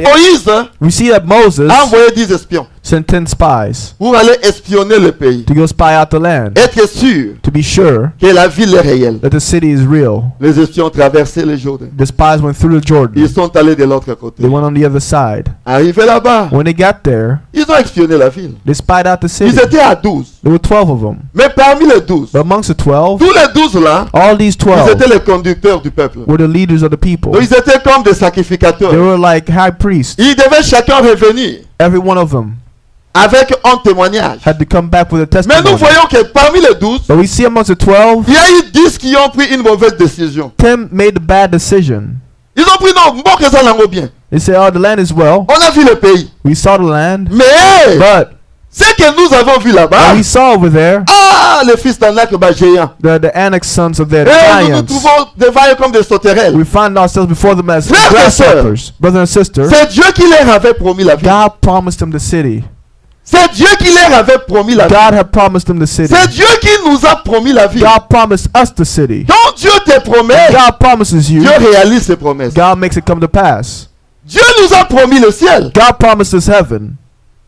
Moïse We see that Moses a envoyé 10 espions sent 10 spies pour aller espionner le pays. to go spy out the land, Être sûr to be sure que la ville est réelle. that the city is real. Les espions ont traversé le Jourdain. The spies went through the Jordan. Ils sont allés de l'autre côté. They went on the other side. Arrivés là-bas, When they got there, ils ont espionné la ville. they spied out the Ils city. étaient à 12. There were 12 of them. Mais parmi les 12, But amongst the 12, tous les 12 là, all these ils 12 étaient les conducteurs du peuple. were the leaders of the people. Donc ils étaient comme des They sacrificateurs. were like high priests. Ils devaient chacun revenir Every one of them avec un témoignage. had to come back with a Mais nous testimony. voyons que parmi les 12, But we see amongst the 12, il y a eu 10 qui ont pris une mauvaise décision. 10 made a bad decision. Ils ont pris non, bon que ça l'en bien. They say, oh, the land is well. On a vu le pays. We saw the land. Mais But ce que nous avons vu là-bas, what we saw over there, ah, les fils d'Anak, géants. the Anak sons of their Et nous nous giants, trouvons devant eux comme des sauterelles. we find ourselves before them as Frères et sœurs, grasshoppers. Brother and sister, c'est Dieu qui leur avait promis la vie. God promised them the city. C'est Dieu qui leur avait promis la vie. God had promised them the city. C'est Dieu qui nous a promis la vie. God promised us the city. Quand Dieu te promet, God promises you. Dieu réalise ses promesses. God makes it come to pass. Dieu nous a promis le ciel. God promised us heaven.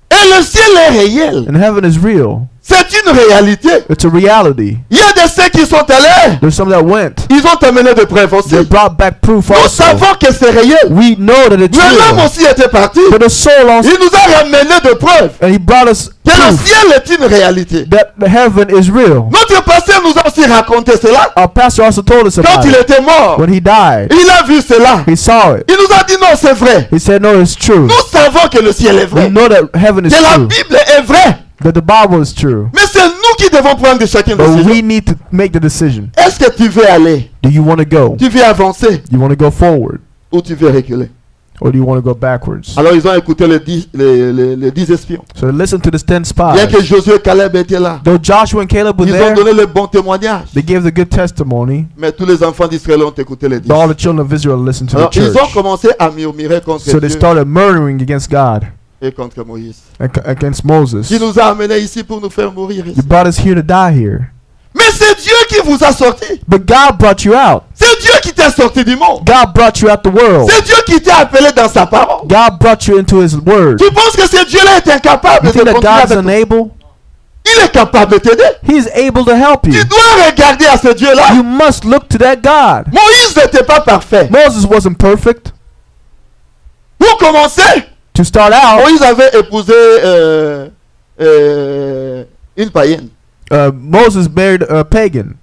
Et le ciel est réel. And heaven is real. C'est une réalité. It's a reality. Il y a de ceux qui sont allés. There's some that went. Ils ont amené des preuves aussi. They brought back proof Nous also. savons que c'est réel. We know that it's Mais l'homme real. aussi était parti. But the soul also, Il nous a ramené des preuves and he brought us que le proof ciel est une réalité. that the heaven is real. Notre pasteur nous a aussi raconté cela. Our pastor also told us Quand about il it. était mort, When he died, il a vu cela. he saw it. Il nous a dit non, c'est vrai. He said, no, it's true. Nous savons que le ciel est We vrai. know that heaven is Que la true. Bible est vraie. That the Bible is true. Mais c'est nous qui devons prendre chacun de But we décision. need to make the decision. Est-ce que tu veux aller? Do you want to go? Tu veux avancer? You want to go forward? Ou tu veux reculer? Or do you want to go backwards? Alors ils ont écouté les 10 espions. So listen to the 10 Bien spies. que Josué et Caleb étaient là. Though Joshua and Caleb were Ils ont there, donné le bon témoignage. they gave the good testimony. Mais tous les enfants d'Israël ont écouté les 10. But all the children of Israel listened to the Alors ils ont church. commencé à murmurer contre So they Dieu started murmuring against God et contre Moïse. and against Moses. Qui nous a amenés ici pour nous faire mourir ici. You brought us here to die here. Mais c'est Dieu qui vous a sorti. But God brought you out. C'est Dieu qui t'a sorti du monde. God brought you out the world. C'est Dieu qui t'a appelé dans sa parole. God brought you into His Word. Tu penses que ce Dieu-là est incapable You de think that continuer God's avec toi? unable? Il est capable de t'aider. He is able to help you. Tu dois regarder à ce Dieu-là. You must look to that God. Moïse n'était pas parfait. Moses wasn't perfect. Pour commencer, To start out, Moïse avait épousé une païenne. Moses married a pagan.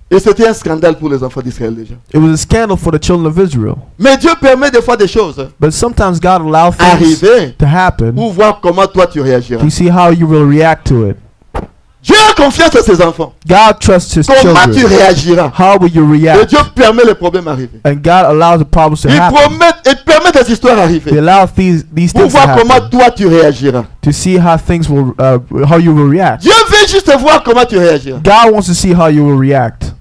Et c'était un scandale pour les enfants d'Israël déjà. It was a scandal for the children of Israel. Mais Dieu permet des fois des choses But sometimes God allows things arriver to happen pour voir comment toi tu réagiras. to see how you will react to it. Dieu a confiance à ses enfants. God trusts His Comment tu children. réagiras? How will you Et react? Dieu permet les problèmes arriver. And God allows the problems to Il happen. permet des histoires He arriver. allows these Pour things to voir comment happen toi tu réagiras. to see how things will, how you will react. Dieu veut juste voir comment tu réagiras. God wants to see how you will react.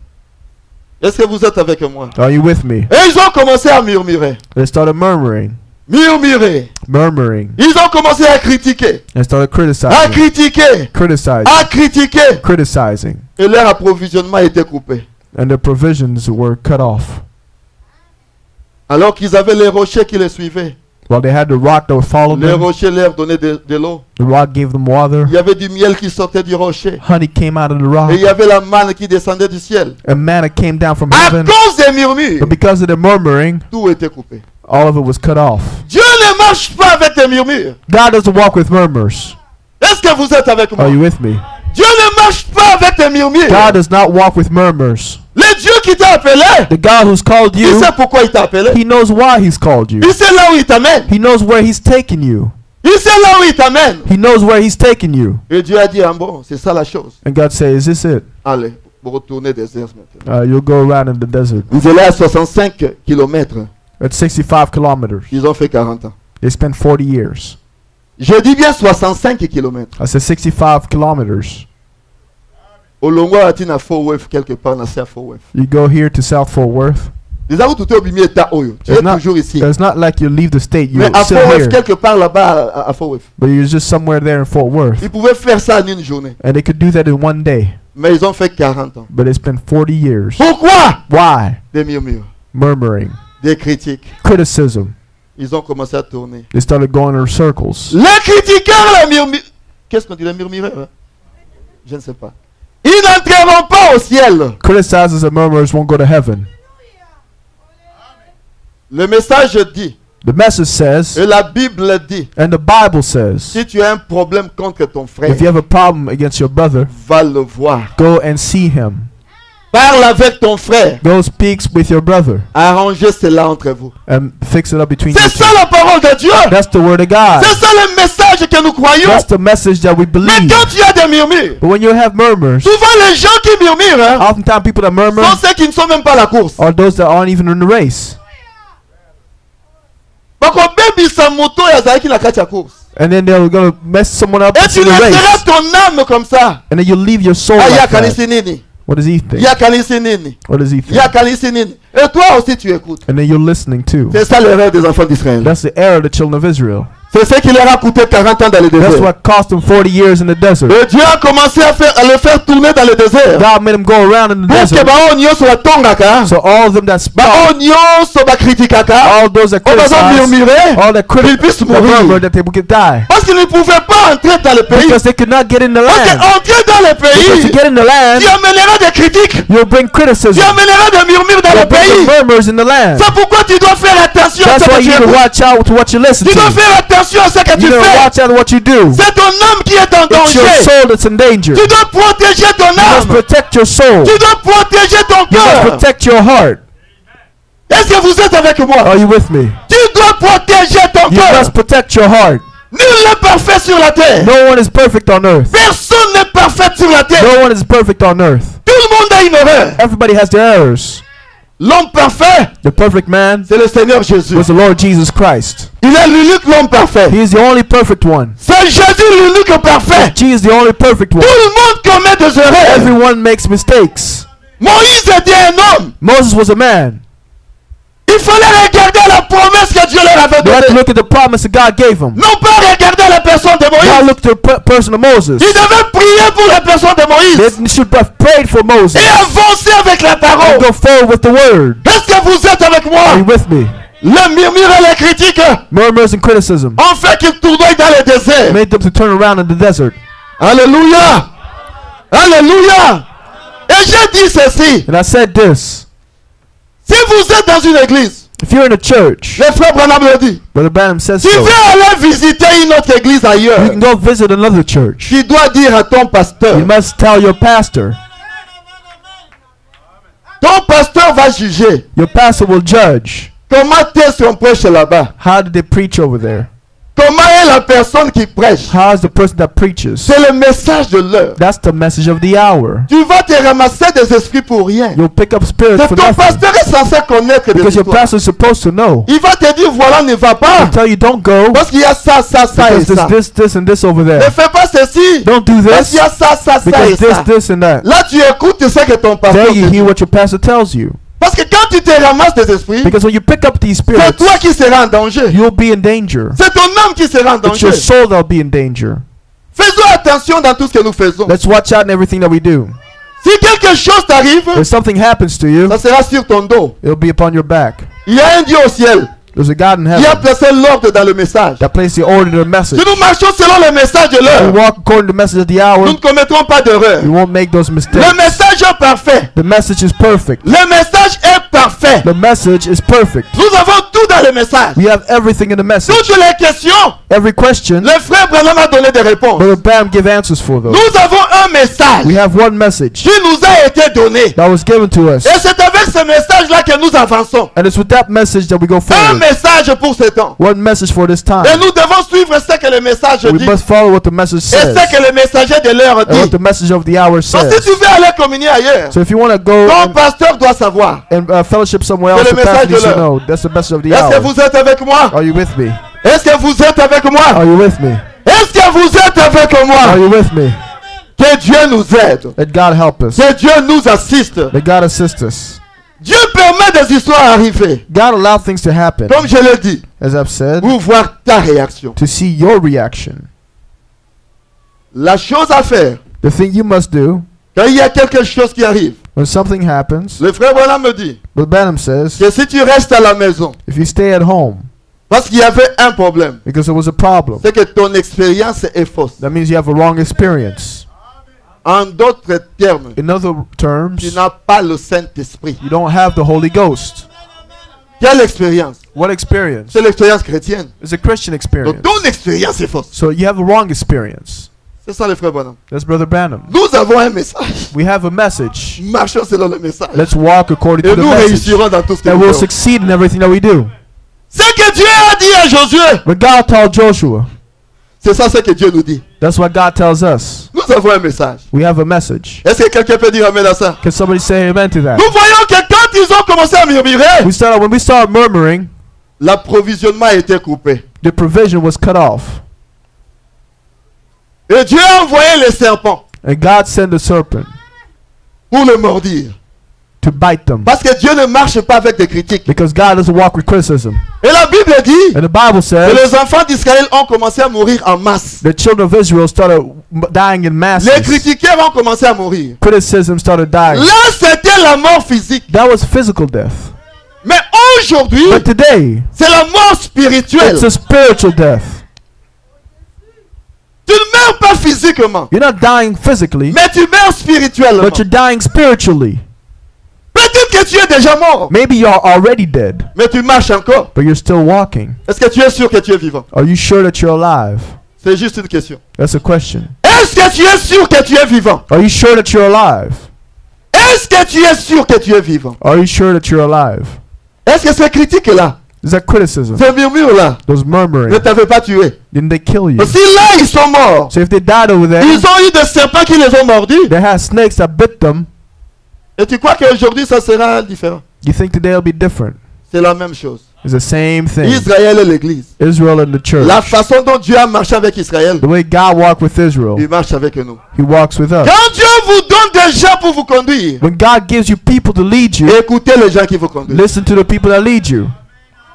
Est-ce que vous êtes avec moi? Are you with me? Et ils ont commencé à murmurer. They started murmuring, Murmurer. Ils ont commencé à critiquer. and started À critiquer. criticizing, À critiquer. criticizing, Et leur approvisionnement était coupé. and their provisions were cut off. Alors qu'ils avaient les rochers qui les suivaient. While they had the rock that would follow Les them, rochers leur donnaient de l'eau. the rock gave them water. Il y avait du miel qui sortait du rocher. Honey came out of the rock, Et il y avait la manne qui descendait du ciel. and manna came down from À heaven. cause des murmures, But because of the murmuring, tout était coupé. all of it was cut off. Dieu ne marche pas avec tes murmures. God doesn't walk with murmurs. Est-ce que vous êtes avec moi? Are you with me? Dieu ne marche pas avec tes murmures. God does not walk with murmurs. Le Dieu qui t'a appelé, The God who's called il you, sait pourquoi il t'a appelé. He knows why He's called you. Il sait là où il t'amène. He knows where He's taken you. Il sait là où il t'amène. He knows where He's taken you. Et Dieu a dit, ah bon, c'est ça la chose. And God says, is this it? Allez, vous retournez désert maintenant. You'll go around in the desert. Vous allez à 65 kilomètres. At 65 kilometers. Ils ont fait 40 ans. They spent 40 years. Je dis bien 65 kilomètres. I said 65 kilometers. Olongo atina Fort Worth quelque part dans Fort Worth. You go here to South Fort Worth. Déjà vous tout au bimier ta oyo. Tu es toujours ici. It's not like you leave the state. You Mais à sit Fort Worth here. quelque part là-bas à Fort Worth. But you're just somewhere there in Fort Worth. Ils pouvaient faire ça en une journée. And they could do that in one day. Mais ils ont fait 40 ans. But they spent 40 years. Pourquoi? Why? Des murmures, Murmuring. des critiques. Criticism. Ils ont commencé à tourner. They started going in circles. Les critiqueurs, les murmureurs. Qu'est-ce qu'on dit, les murmureurs? Je ne sais pas. Ils n'entreront pas au ciel. Criticizers and murmurers won't go to heaven. Le message dit, The message says, et la Bible dit, and the Bible says, si tu as un problème contre ton frère, if you have a problem against your brother, va le voir. go and see him. Parle avec ton frère. Go speak with your brother Arrangez cela entre vous. and fix it up between you C'est ça two. la parole de Dieu. That's the word of God. C'est ça le message que nous croyons. That's the message that we Mais believe. quand tu as des murmures, But when you have murmurs, souvent les gens qui murmurent hein, oftentimes people that murmur sont ceux qui ne sont même pas à la course. are those that aren't even in the race. And then they're going to mess someone up Et tu in the laisseras race. ton âme comme ça. And then you leave your soul Ah, like that. yakanisi nini? What does he think? Yakanisi nini? What does he think? Yakanisi nini? Et toi aussi tu écoutes. And then you're listening too. C'est ça l'erreur des enfants d'Israël. That's the error of the children of Israel. C'est ce qui leur a coûté 40 ans dans le That's désert. what cost them 40 years in the desert. Et Dieu a commencé à le faire tourner dans le désert. God made them go around in the Pour que desert. bao nyonso batongaka, So all of them that spoke, bao nyonso bakritikaka, all those that on va criticized, murmurer, all that qu'ils puissent criticised, mourir. that they could die. Parce qu'ils ne pouvaient pas entrer dans le pays. Because they could not get in the Parce land. qu'entrer dans le Because to pays, get in the land, tu amèneras des critiques, you'll bring tu criticism. amèneras des murmures dans You'll le bring the pays. murmurs in the land. C'est pourquoi tu dois faire attention à That's ce why que tu you need to écoutes. watch out to what you listen Tu dois to. faire attention à ce que tu You need to fais. watch out what you do. C'est ton âme qui est en It's your danger. soul that's in danger. Tu dois protéger ton You must âme. protect your soul. Tu dois protéger ton You must cœur. protect your heart. Est-ce que vous êtes avec moi? Are you with me? Tu dois protéger ton You cœur. must protect your heart. Nul n'est parfait sur la terre. No one is perfect on earth. Personne n'est parfait sur la terre. No one is perfect on earth. Tout le monde a une erreur. Everybody has their errors. L'homme parfait, The perfect man c'est le Seigneur Jésus. was the Lord Jesus Christ. Il est l'unique l'homme parfait. He is the only perfect one. C'est Jésus l'unique parfait. Jesus is the only perfect Tout one. le monde commet des erreurs. Everyone makes mistakes. Moïse était un homme. Moses was a man. Il fallait regarder la promesse que Dieu leur avait They had to donnée. look at the promise that God gave him. Non pas regarder la personne de God Moïse. looked at the person of Moses. Il devait prier pour la personne de Moïse. They should have prayed for Moses. Et avancer avec la And parole. go forward with the word. Est-ce que vous êtes avec Are moi? you with me? Le murmure et les critiques Murmurs and criticism ont fait qu'ils tournoient dans le désert. made them to turn around in the desert. Alléluia. Alléluia. Et j'ai dit ceci. And I said this. Si vous êtes dans une église, If you're in a church, le frère Branham le dit, Brother Branham says tu so. veux aller visiter une autre église ailleurs, You can go visit another church. tu dois dire à ton pasteur. You must tell your pastor. Ton pasteur va juger. Your pastor will judge. Comment est-ce qu'on prêche là-bas? How did they preach over there? Comment est la personne qui prêche? How is the person that preaches? C'est le message de l'heure. That's the message of the hour. Tu vas te ramasser des esprits pour rien. You'll pick up spirits C'est for ton nothing. pasteur est censé connaître des Because your histoires. pastor is supposed to know. Il va te dire voilà, ne va pas. He'll tell you don't go Parce qu'il y a ça, ça, ça et because ça. this and this over Ne there. fais pas ceci. Don't do Parce qu'il y this a ça, ça, ça et because ça. this and that. Là, tu écoutes ce que ton pasteur There te you dit. hear what your pastor tells you. Parce que quand tu te ramasses des esprits, Because when you pick up these c'est spirits, toi qui seras en danger. you'll be in danger. C'est ton âme qui sera en It's danger. your soul that'll be in danger. Faisons attention dans tout ce que nous faisons. Let's watch out in everything that we do. Si quelque chose t'arrive, If something happens to you, ça sera sur ton dos. it'll be upon your back. Il y a un Dieu au ciel There's a God in qui a heaven placé l'ordre dans le message. that placed the order to the message. Si nous marchons selon le message de We l'heure, walk according to the message of the hour. nous ne commettrons pas d'erreur. We won't make those mistakes. Le message est parfait. The message is perfect. Le message est parfait. The message is perfect. Nous avons tout dans le message. We have everything in the message. Toutes les questions, Every question, le frère Branham a donné des réponses. Brother Bam give answers for those. Nous avons un message We have one message qui nous a été donné. that was given to us. Et c'est avec ce message-là que nous avançons. And it's with that message that we go Un forward. message pour ce temps. One message for this time. Et nous devons suivre ce que le message We dit. must follow what the message Et says ce que le messager de l'heure and what dit. the message of the hour Donc si says. tu veux aller communier ailleurs, So if you want to go ton pasteur doit savoir. and fellowship somewhere C'est else, le the pastor message de needs to l'heure. know. That's the message of the Est-ce que hour. vous êtes avec moi? Are you with me? Est-ce que vous êtes avec moi? Are you with me? Est-ce que vous êtes avec Are moi? you with me? Que Dieu nous aide. Let God help us. Que Dieu nous assiste. Let God assist us. Dieu permet des histoires à arriver. God allow things to happen, Comme je l'ai dit, as I've said, pour voir ta réaction. to see your reaction. La chose à faire, The thing you must do quand il y a quelque chose qui arrive, when something happens, le frère Branham me dit Brother Branham says, que si tu restes à la maison, if you stay at home, Parce qu'il y avait un problème. Because there was a problem. C'est que ton expérience est fausse. That means you have a wrong experience. En d'autres termes, In other terms, tu n'as pas le Saint-Esprit. you don't have the Holy Ghost. Quelle expérience? What experience? C'est l'expérience chrétienne. It's a Christian Donc experience. ton expérience est fausse. So you have a wrong experience. C'est ça le frère Branham. That's Brother Branham. Nous avons un message. We have a message. Marchons selon le message. Let's walk according Et to the nous message. réussirons dans tout ce que That nous we'll ferons. succeed in everything that we do. Ce que Dieu a dit à Josué, But God told Joshua. c'est ça ce que Dieu nous dit. That's what God tells us. Nous avons un message. We have a message. Est-ce que quelqu'un peut dire amen à ça? Can somebody say amen to that? Nous voyons que quand ils ont commencé à murmurer, When we start murmuring, l'approvisionnement a été coupé. the provision was cut off. Et Dieu a envoyé les serpents And God sent the serpent pour le mordir. to bite them. Parce que Dieu ne marche pas avec des critiques. Because God doesn't walk with criticism. Et la Bible dit And the Bible que says les enfants d'Israël ont commencé à mourir en masse. the children of Israel started dying in Les masses. critiqueurs ont commencé à mourir. Criticism started dying. Là, c'était la mort physique. That was physical death. Mais aujourd'hui, But today, c'est la mort spirituelle. it's a spiritual death. Tu ne meurs pas physiquement, You're not dying physically, mais tu meurs spirituellement. but you're dying spiritually. Peut-être que tu es déjà mort, Maybe you're already dead, mais tu marches encore. but you're still walking. Est-ce que tu es sûr que tu es vivant? Are you sure that you're alive? C'est juste une question. That's a question. Est-ce que tu es sûr que tu es vivant? Are you sure that you're alive? Est-ce que tu es sûr que tu es vivant? Are you sure that you're alive? Est-ce que ces critiques-là, Is that criticism? ces murmures-là, Those ne murmuring, t'avaient pas tué? didn't they kill you? Si là, ils sont morts, So if they died over there, ils ont eu des serpents qui les ont mordus. they had snakes that bit them. Et tu crois qu'aujourd'hui, ça sera différent? You think today will be different? C'est la même chose. It's the same thing. Israël et l'Église. Israel and the church. La façon dont Dieu a marché avec Israël, The way God walked with Israel, il marche avec nous. He walks with us. Quand Dieu vous donne des gens pour vous conduire, When God gives you people to lead you, écoutez les gens qui vous conduisent. listen to the people that lead you.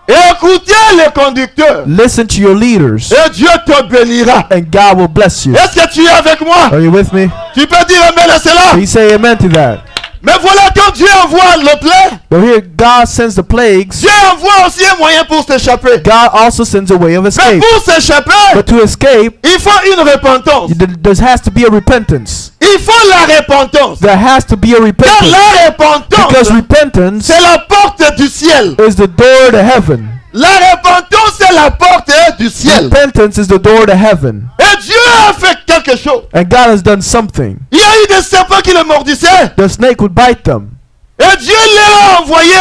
Écoutez les conducteurs. Listen to your leaders, Et Dieu te bénira. and God will bless you. Est-ce que tu es avec moi? Are you with me? Tu peux dire amen à cela. Can you say amen to that? Mais voilà, quand Dieu envoie le plaie, But here, God sends the plagues. Dieu envoie aussi un moyen pour s'échapper. God also sends a way of Mais escape. pour s'échapper, But to escape, il faut une repentance. there has to be a repentance. Il faut la repentance. There has to be a Car repentance. la Because repentance, repentance c'est la porte du ciel. is the door to heaven. La repentance, c'est la porte du ciel. Repentance is the door to heaven. Et Dieu a fait quelque chose. And God has done something. Il y a eu des serpents qui le mordissaient. The snake would bite them. Et Dieu leur a envoyé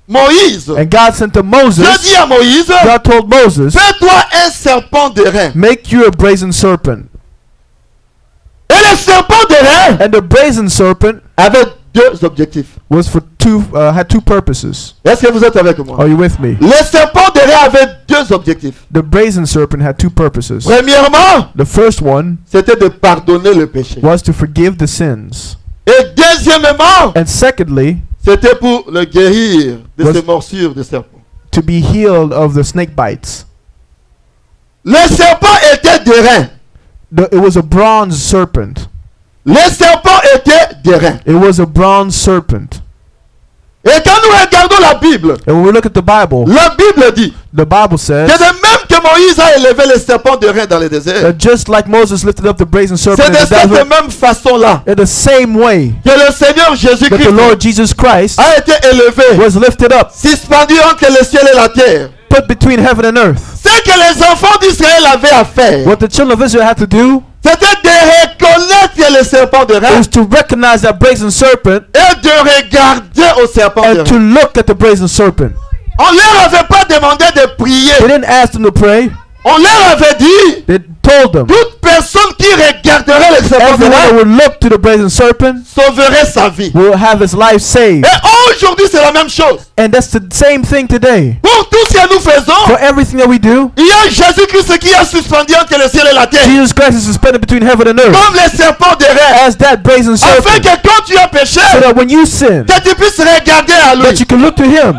Moïse. And God sent to Moses. Dieu dit à Moïse, God told Moses, fais-toi un serpent de rein. make you a brazen serpent. Et le serpent de rein And the brazen serpent avait deux objectifs. was for had two purposes. Est-ce que vous êtes avec moi? Are you with me? Le serpent de rein avait deux objectifs. The brazen serpent had two purposes. Premièrement, The first one c'était de pardonner le péché. was to forgive the sins. Et deuxièmement, And secondly, c'était pour le guérir de Was- ses morsures de serpent. to be healed of the snake bites. Le serpent était de rein. It was a bronze serpent. Le serpent était de rein. It was a bronze serpent. Et quand nous regardons la Bible, And when we look at the Bible dit says que de même que Moïse a élevé le serpent de rein dans le désert, that just like Moses lifted up the brazen serpent c'est in de the cette desert, même façon-là in the same way que le Seigneur that Jésus-Christ the Lord Jesus Christ a été élevé, was lifted up, suspendu entre le ciel et la terre. put between heaven and earth. Ce que les enfants d'Israël avaient à faire, What the children of Israel had to do c'était de reconnaître le serpent de rein was to recognize that brazen serpent et de regarder au serpent de and to rein. look at the brazen serpent. On leur avait pas demandé de prier. They didn't ask them to pray. On leur avait dit, They told them toute personne qui regarderait le serpent de everyone that rein would look to the brazen serpent sauverait sa vie. will have his life saved. Et aujourd'hui, c'est la même chose. And that's the same thing today. Pour tout ce que nous faisons, For everything that we do, il y a Jésus-Christ qui a suspendu entre le ciel et la terre. Jesus Christ is suspended between heaven and earth Comme les serpents de rein. as that brazen Afin serpent, que quand tu as péché, so that when you sin, que tu puisses regarder à lui. that you can look to him.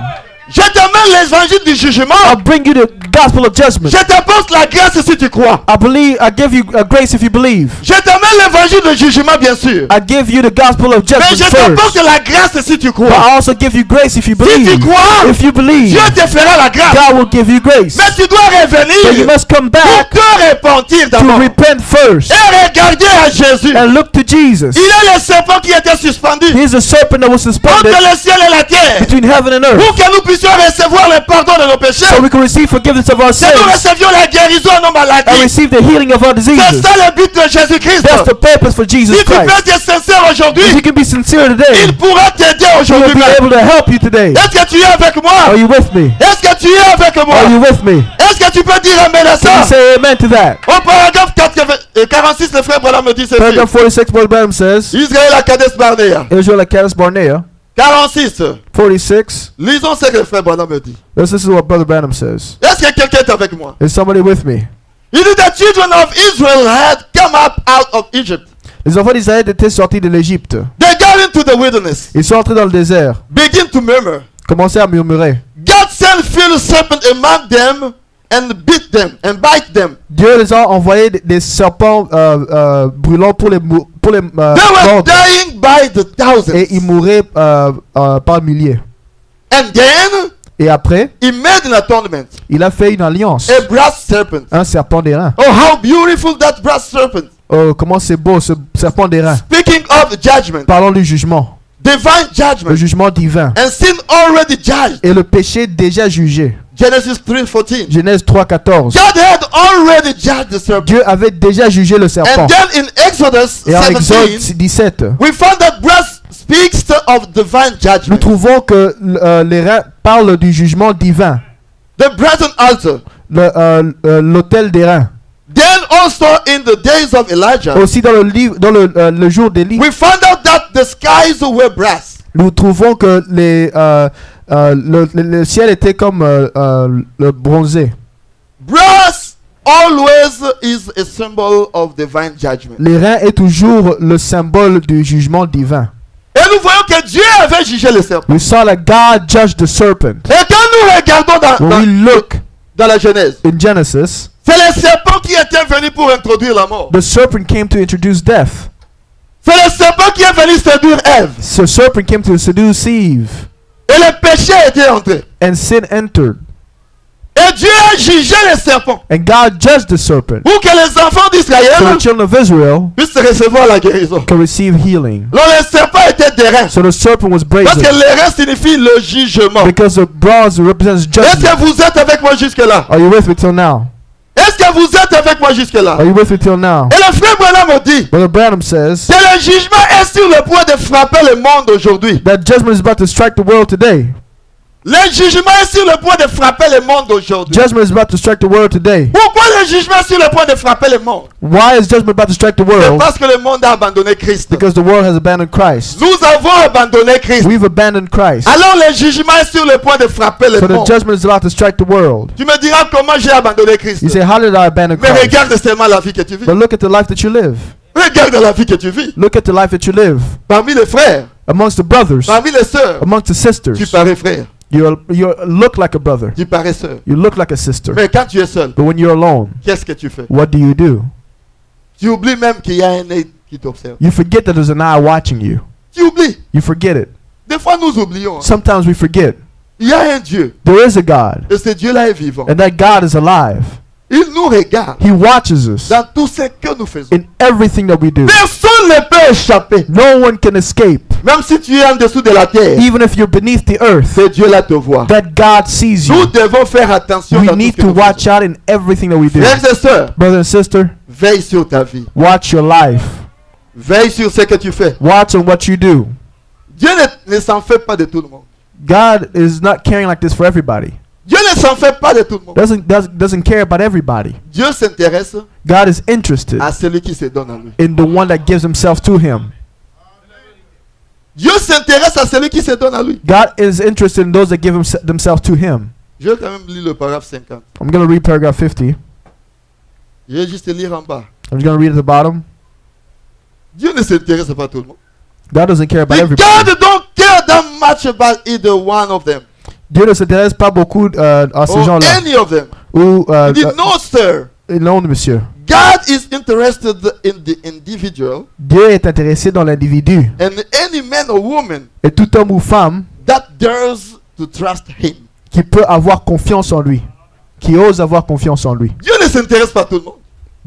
Je t'amène l'évangile du jugement. I'll bring you the gospel of judgment. Je t'apporte la grâce si tu crois. I give you grace if you believe. Je t'amène l'évangile du jugement, bien sûr. I give you the gospel of Mais judgment je t'apporte first. la grâce si tu But crois. I also give you grace if you Si tu believe. crois, If you believe, Dieu te fera la grâce. God will give you grace. Mais tu dois But you revenir must come pour back te repentir to d'abord. repent first Et regarder à Jésus. and look to Jesus. Il est le serpent qui était suspendu He's the serpent that was entre suspended le ciel et la terre. between heaven and earth, Pour que nous puissions recevoir le pardon de nos péchés. so we can receive forgiveness of our Que nous sins recevions la guérison de nos and maladies. receive the healing of our C'est diseases. ça le but de Jésus-Christ. That's the purpose for Jesus Si tu peux Christ. être sincère aujourd'hui, If you can be sincere today, il pourra t'aider He will aujourd'hui. be able to help you today. Est-ce que tu es avec Are moi? you with me? Est-ce que tu es avec Are moi? you with me? Est-ce que tu peux dire amen à Can you ça? say amen to that? Au paragraphe 46, le frère Branham me dit ceci. Paragraph 46, Brother Branham says, Israël à Kadesh Barnea. Israel at Kadesh Barnea. 46. 46. Lisons ce que le frère Branham me dit. This is what Brother Branham says. Est-ce que quelqu'un est avec moi? Is somebody with me? Il dit the children of Israel had come up out of Egypt. Les enfants d'Israël étaient sortis de l'Égypte. They got into the wilderness. Ils sont entrés dans le désert. Begin to murmur. Commençaient à murmurer. God sent fierce serpent among them and beat them and bite them. Dieu les a envoyé des serpents brûlants pour les They were mordre. dying by the thousands. Et ils mouraient par milliers. And then Et après, he made an atonement. il a fait une alliance. A brass serpent. Un serpent d'airain. Oh, how beautiful that brass serpent. Oh, comment c'est beau ce serpent d'airain. Speaking of judgment, Parlons du jugement. divine Le judgment, jugement divin. and sin already judged. Et le péché déjà jugé. Genesis 3:14. Genèse 3:14. God had already judged the serpent. Dieu avait déjà jugé le serpent. And then in Exodus Et en Exode 17, 17, we found that brass speaks of divine nous judgment. trouvons que l'airain parle du jugement divin. The brazen altar. L'autel d'airain. Then also in the days of Elijah, Aussi dans le livre, dans le jour d'Élie, we found out that the skies were brass. nous trouvons que le ciel était comme le bronzé. Brass always is a symbol of divine judgment. L'airain est toujours le symbole du jugement divin. Et nous voyons que Dieu avait jugé le serpent. We saw that God judged the serpent. Et quand nous regardons When we look dans la Genèse, in Genesis, c'est le serpent qui était venu pour introduire la mort. the serpent came to introduce death. C'est le serpent qui est venu séduire Ève. The serpent came to seduce Eve. Et le péché était entré. And sin entered. Et Dieu a jugé le serpent And God judged the serpent. pour que les enfants So d'Israël the children of Israel puissent recevoir la guérison. can receive healing. Alors le serpent était d'airain. So the serpent was Parce que brazen. l'airain signifie le jugement. Because the bronze represents Est-ce judgment. que vous êtes avec moi jusque-là? Are you with me till now? Est-ce que vous êtes avec moi jusque-là? Are you with me till now? Et le frère Branham me dit Brother Branham says que le jugement est sur le point de frapper le monde aujourd'hui. that judgment is about to strike the world today. Le jugement est sur le point de frapper le monde aujourd'hui. Judgment is about to strike the world today. Pourquoi le jugement est sur le point de frapper le monde? Why is judgment about to strike the C'est world? parce que le monde a abandonné Christ. Because the world has abandoned Christ. Nous avons abandonné Christ. We've abandoned Christ. Alors le jugement est sur le point de frapper le So the monde. judgment is about to strike the world. Tu me diras comment j'ai abandonné Christ. You say, how did I abandon Mais Christ? regarde seulement la vie que tu vis. But look at the life that you live. Regarde la vie que tu vis. Look at the life that you live. Parmi les frères, Amongst the brothers, parmi les sœurs, amongst the tu sisters, parais frère, you look like a brother. tu parais sœur. You look like a sister. Mais quand tu es seul, But when you're alone, qu'est-ce que tu fais? what do you do? Tu oublies même qu'il y a un œil qui t'observe. You forget that there's an eye watching you. Tu oublies. You forget it. Des fois, nous oublions. Hein. Sometimes we forget. Il y a un Dieu. There is a God, Et ce Dieu-là est vivant. and that God is alive. Il nous regarde He watches us dans tout ce que nous faisons. in everything that we do. Personne ne peut échapper. No one can escape. Même si tu es en dessous de la terre, Even if you're beneath the earth, ce Dieu-là te voit. that God sees Nous you. devons faire attention We dans tout need ce que to nous watch faisons. out in everything that we do. Frères et sœurs, Brother and sister, veille sur ta vie. watch your life. Veille sur ce que tu fais. Watch on what you do. Dieu ne s'en fait pas de tout le monde. God is not caring like this for everybody. Dieu ne s'en fait pas de tout le monde. Doesn't care about everybody. Dieu s'intéresse God is interested à celui qui se donne à lui. in the one that gives himself to him. Dieu s'intéresse à celui qui se donne à lui. God is interested in those that give themselves to him. Je vais quand même lire le paragraphe 50. I'm going to read paragraph 50. Je vais juste lire en bas. I'm just going to read at the bottom. Dieu ne s'intéresse pas à tout le monde. God doesn't care about Il everybody. God don't care that much about either one of them. Dieu ne s'intéresse pas beaucoup à ces or gens-là. any of them. Ou, He did no, sir. non, monsieur. God is interested in the individual, Dieu est intéressé dans l'individu. and any man or woman Et tout homme ou femme that dares to trust him. qui peut avoir confiance en lui. Qui ose avoir confiance en lui. Dieu ne s'intéresse pas à tout le monde.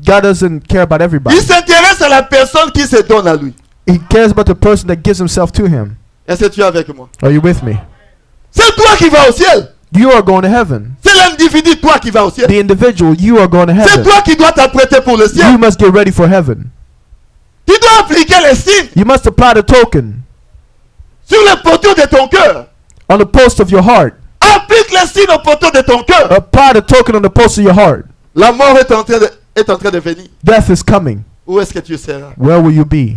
God doesn't care about everybody. Il s'intéresse à la personne qui se donne à lui. He cares about the person that gives himself to him. Est-ce que tu es avec moi? Are you with me? C'est toi qui vas au ciel. You are going to heaven. C'est l'individu, toi qui vas au ciel. The individual, you are going to C'est heaven. toi qui dois t'apprêter pour le You ciel. must get ready for heaven. Tu dois appliquer les signes You must apply the token sur le poteau de ton cœur. on the post of your heart. Applique les signes au poteau de ton cœur. Apply the token on the post of your heart. La mort est en train de venir. Death is coming. Où est-ce que tu seras? Where will you be?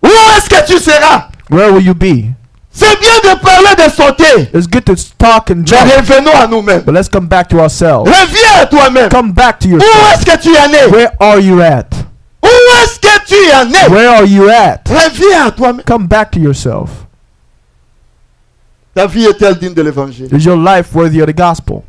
Où est-ce que tu seras? Where will you be? C'est bien de parler, de sauter. It's good to talk and Mais jump, revenons à nous-mêmes. but let's come back to ourselves. Reviens à toi-même. Come back to Où yourself. est-ce que tu es né? Where are you at? Où est-ce que tu es né? Where are you at? Reviens à toi-même. Come back to yourself. Ta vie est-elle digne de l'évangile? Is your life worthy of the gospel?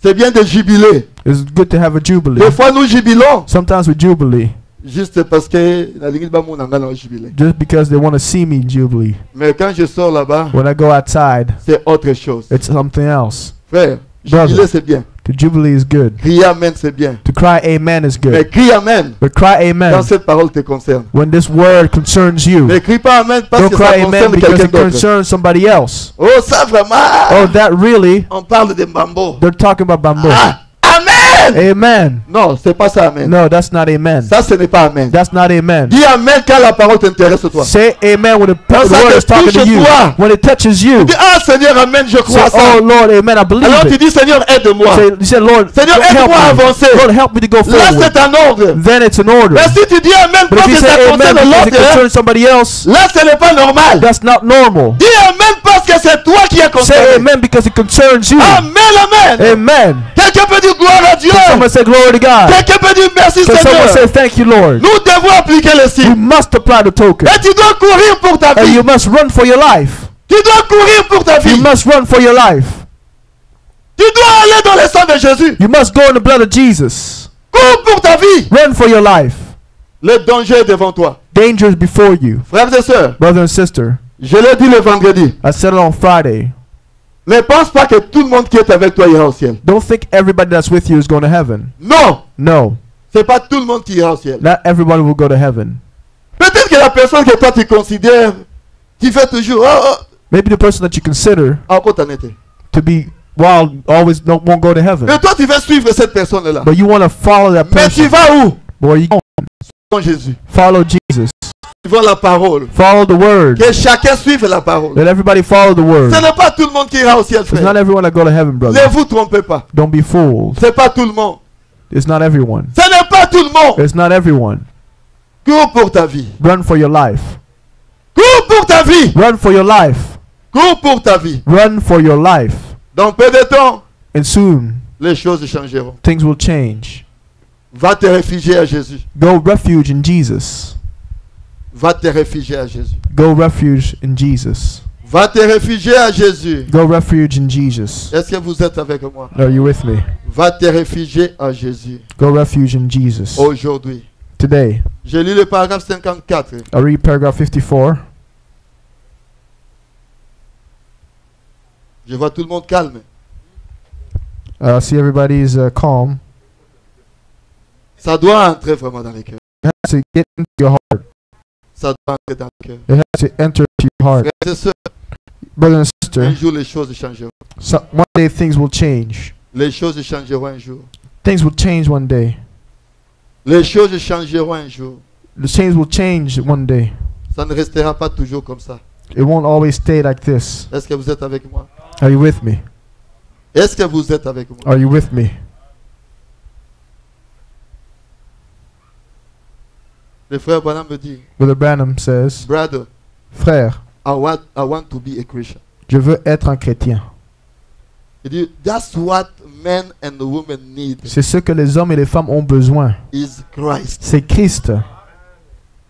C'est bien de jubiler. It's good to have a jubilee. Des fois, nous jubilons Sometimes we jubilee juste parce que la ligne ba mon angana jubilé. just because they want to see me jubilee. Mais quand je sors là-bas, When I go outside, c'est autre chose. it's something else. Frère, jubiler c'est bien. To jubilee is good. Crier amen c'est bien. To cry amen is Mais good. crie amen But cry quand amen cette parole te concerne. when this word concerns you. Ne crie pas amen parce Don't que ça cry amen concerne because quelqu'un it d'autre. concerns somebody else. Oh, ça vraiment. Oh, that really, On parle de bambo. they're talking about bamboo. Ah, amen. Amen. Non, c'est pas ça amen. No, that's not amen. Ça, ce n'est pas amen. That's not amen. Dis amen quand la parole t'intéresse toi. Say amen when Quand the ça word te is talking touche to you. toi. When it touches you. Dis, ah Seigneur, amen, je Say, crois à ça. oh Lord, amen, I believe Alors tu it. dis, Seigneur, aide-moi. You say, Lord, Seigneur, help aide-moi à me. avancer. Lord, help me to go Là, forward. c'est un ordre. Then it's an order. Mais si tu dis amen But parce if you que ça say amen concerne because it l'autre, concerns somebody else, là, ce n'est pas normal. that's not normal. Dis amen parce que c'est toi qui es Say concerné. amen because it concerns you. Amen, amen. Amen. Quelqu'un peut dire gloire à Dieu. Can someone say glory to God? Quelqu'un peut dire merci Can someone say Seigneur. thank you, Lord? Nous devons appliquer le You signe. must apply the token. Et tu dois courir pour ta And vie. you must run for your life. Tu dois courir pour ta You vie. must run for your life. Tu dois aller dans le sang de Jésus. You must go in the blood of Jesus. Cours pour ta vie. Run for your life. Le danger est devant toi. Danger is before you. Frères et sœurs, Brother and sister, je l'ai dit le vendredi. I said it on Friday. Ne pense pas que tout le monde qui est avec toi ira au ciel. Don't think everybody that's with you is going to heaven. Non, No, c'est pas tout le monde qui ira au ciel. not everybody will go to heaven. Peut-être que la personne que toi tu considères, tu fais toujours, Maybe the person that you consider encore t'en étais. to be wild always won't go to heaven. Mais toi tu veux suivre cette personne-là. But you want to follow that Mais tu person. vas où? Boy, you don't Dans Jésus. follow Jesus. Suivant la parole. Follow the word. Que chacun suive la parole. Let everybody follow the word. Ce n'est pas tout le monde qui ira au ciel, It's not frère. everyone that go to heaven, Ne brother. vous trompez pas. Don't be fooled. C'est pas tout le monde. It's not everyone. Ce n'est pas tout le monde. It's not everyone. Cours pour ta vie. Run for your life. Cours pour ta vie. Run for your life. Cours pour ta vie. Run for your life. Dans peu de temps, And soon les choses changeront. things will change. Va te réfugier à Jésus. Go refuge in Jesus. Va te réfugier à Jésus. Go refuge in Jesus. Va te réfugier à Jésus. Go refuge in Jesus. Est-ce que vous êtes avec moi? Are you with me? Va te réfugier à Jésus. Go refuge in Jesus. Aujourd'hui. Today, Je lis le paragraphe 54. I read paragraph 54. Je vois tout le monde calme. See everybody's calm. Ça doit entrer vraiment dans les cœurs. It has to get into your heart. Ça doit entrer dans le cœur. It has to enter into your heart. Frères et sœurs, Brother and un sister, jour les choses changeront. one day things will change. Les choses changeront un jour. Things will change one day. Les choses changeront un jour. The things will change one day. Ça ne restera pas toujours comme ça. It won't always stay like this. Est-ce que vous êtes avec moi? Are you with me? Est-ce que vous êtes avec moi? Are you with me? Le frère Branham me dit, Brother Branham says, brother, frère, I want to be a Christian. je veux être un chrétien. Il dit, that's what men and women need C'est ce que les hommes et les femmes ont besoin. is Christ. C'est Christ.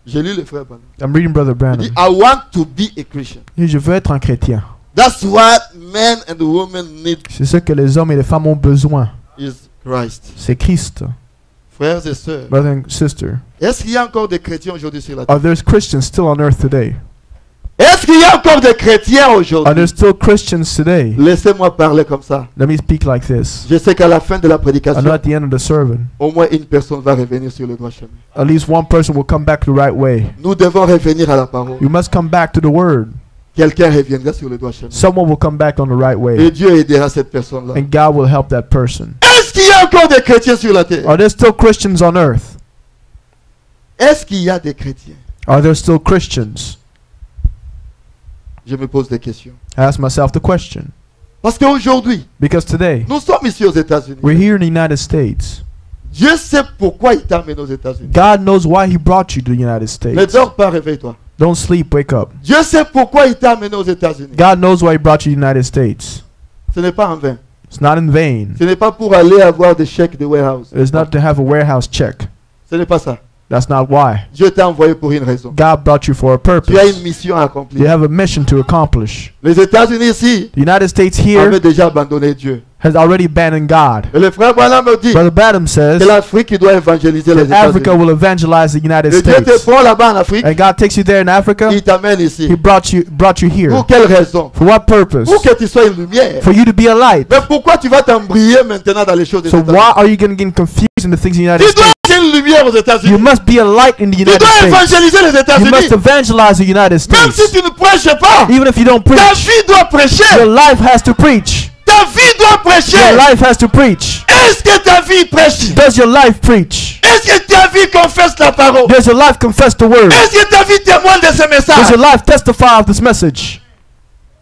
J'ai lu le frère Branham. I'm reading Brother Il Branham. dit, I want to be a Christian. Et je veux être un chrétien. That's what men and women need C'est ce que les hommes et les femmes ont besoin. is Christ. C'est Christ. Frères et sœurs, Brother and sister, est-ce qu'il y a encore des chrétiens aujourd'hui sur la terre? are there Christians still on earth today? Est-ce qu'il y a encore des chrétiens Are aujourd'hui? there still Christians today? Laissez-moi parler comme ça. Let me speak like this. Je sais qu'à la fin de la I know prédication, at the end of the sermon, au moins une personne va revenir sur le droit chemin. at least one person will come back to the right way. Nous devons revenir à la parole. You must come back to the word. Quelqu'un reviendra sur le droit chemin. Someone will come back on the right Et way. Dieu aidera cette personne-là. And God will help that person. Est-ce qu'il y a encore des chrétiens sur la terre? Are there still Christians on earth? Est-ce qu'il y a des chrétiens? Are there still Christians? Je me pose des questions. I ask myself the question. Parce qu'aujourd'hui, Because today, nous sommes ici aux États-Unis. we're here in the United States. Dieu sait pourquoi il t'a amené aux États-Unis. God knows why He brought you to the United Ne States. dors pas, réveille-toi. Don't sleep, wake up. Dieu sait pourquoi il t'a amené aux États-Unis. God knows why He brought you to the United States. Ce n'est pas en vain. It's not in vain. Ce n'est pas pour aller avoir des chèques de warehouse. It's not to have a warehouse check. Ce n'est pas ça. That's not why. Dieu t'a envoyé pour une raison. God brought you for a Tu as purpose. une mission à You accomplir. have a mission to accomplish. Les États-Unis ici The United States here avaient déjà abandonné Dieu. has already abandoned God. Et le frère Branham me dit Brother Badham says c'est l'Afrique qui doit évangéliser les that Africa États-Unis. will evangelize the United Et Dieu te States. prend là-bas en Afrique, And God takes you there in Africa. il t'amène ici. He brought you here. Pour quelle raison? For what purpose? Pour que tu sois une lumière. For you to be a light. Mais pourquoi tu vas t'embriller maintenant dans les choses des So États-Unis? why are you going to get confused in the things in the United Tu dois States? être une lumière aux You États-Unis. must be a light in the Tu United dois States. évangéliser les You must États-Unis. evangelize the United Même States. si tu ne prêches pas, Even if you don't ta preach, vie doit prêcher. your life has to preach. Ta vie doit prêcher. Your life has to preach. Est-ce que ta vie prêche? Does your life preach? Est-ce que ta vie confesse la parole? Does your life confess the word? Est-ce que ta vie témoigne de ce Does message? your life testify of this message?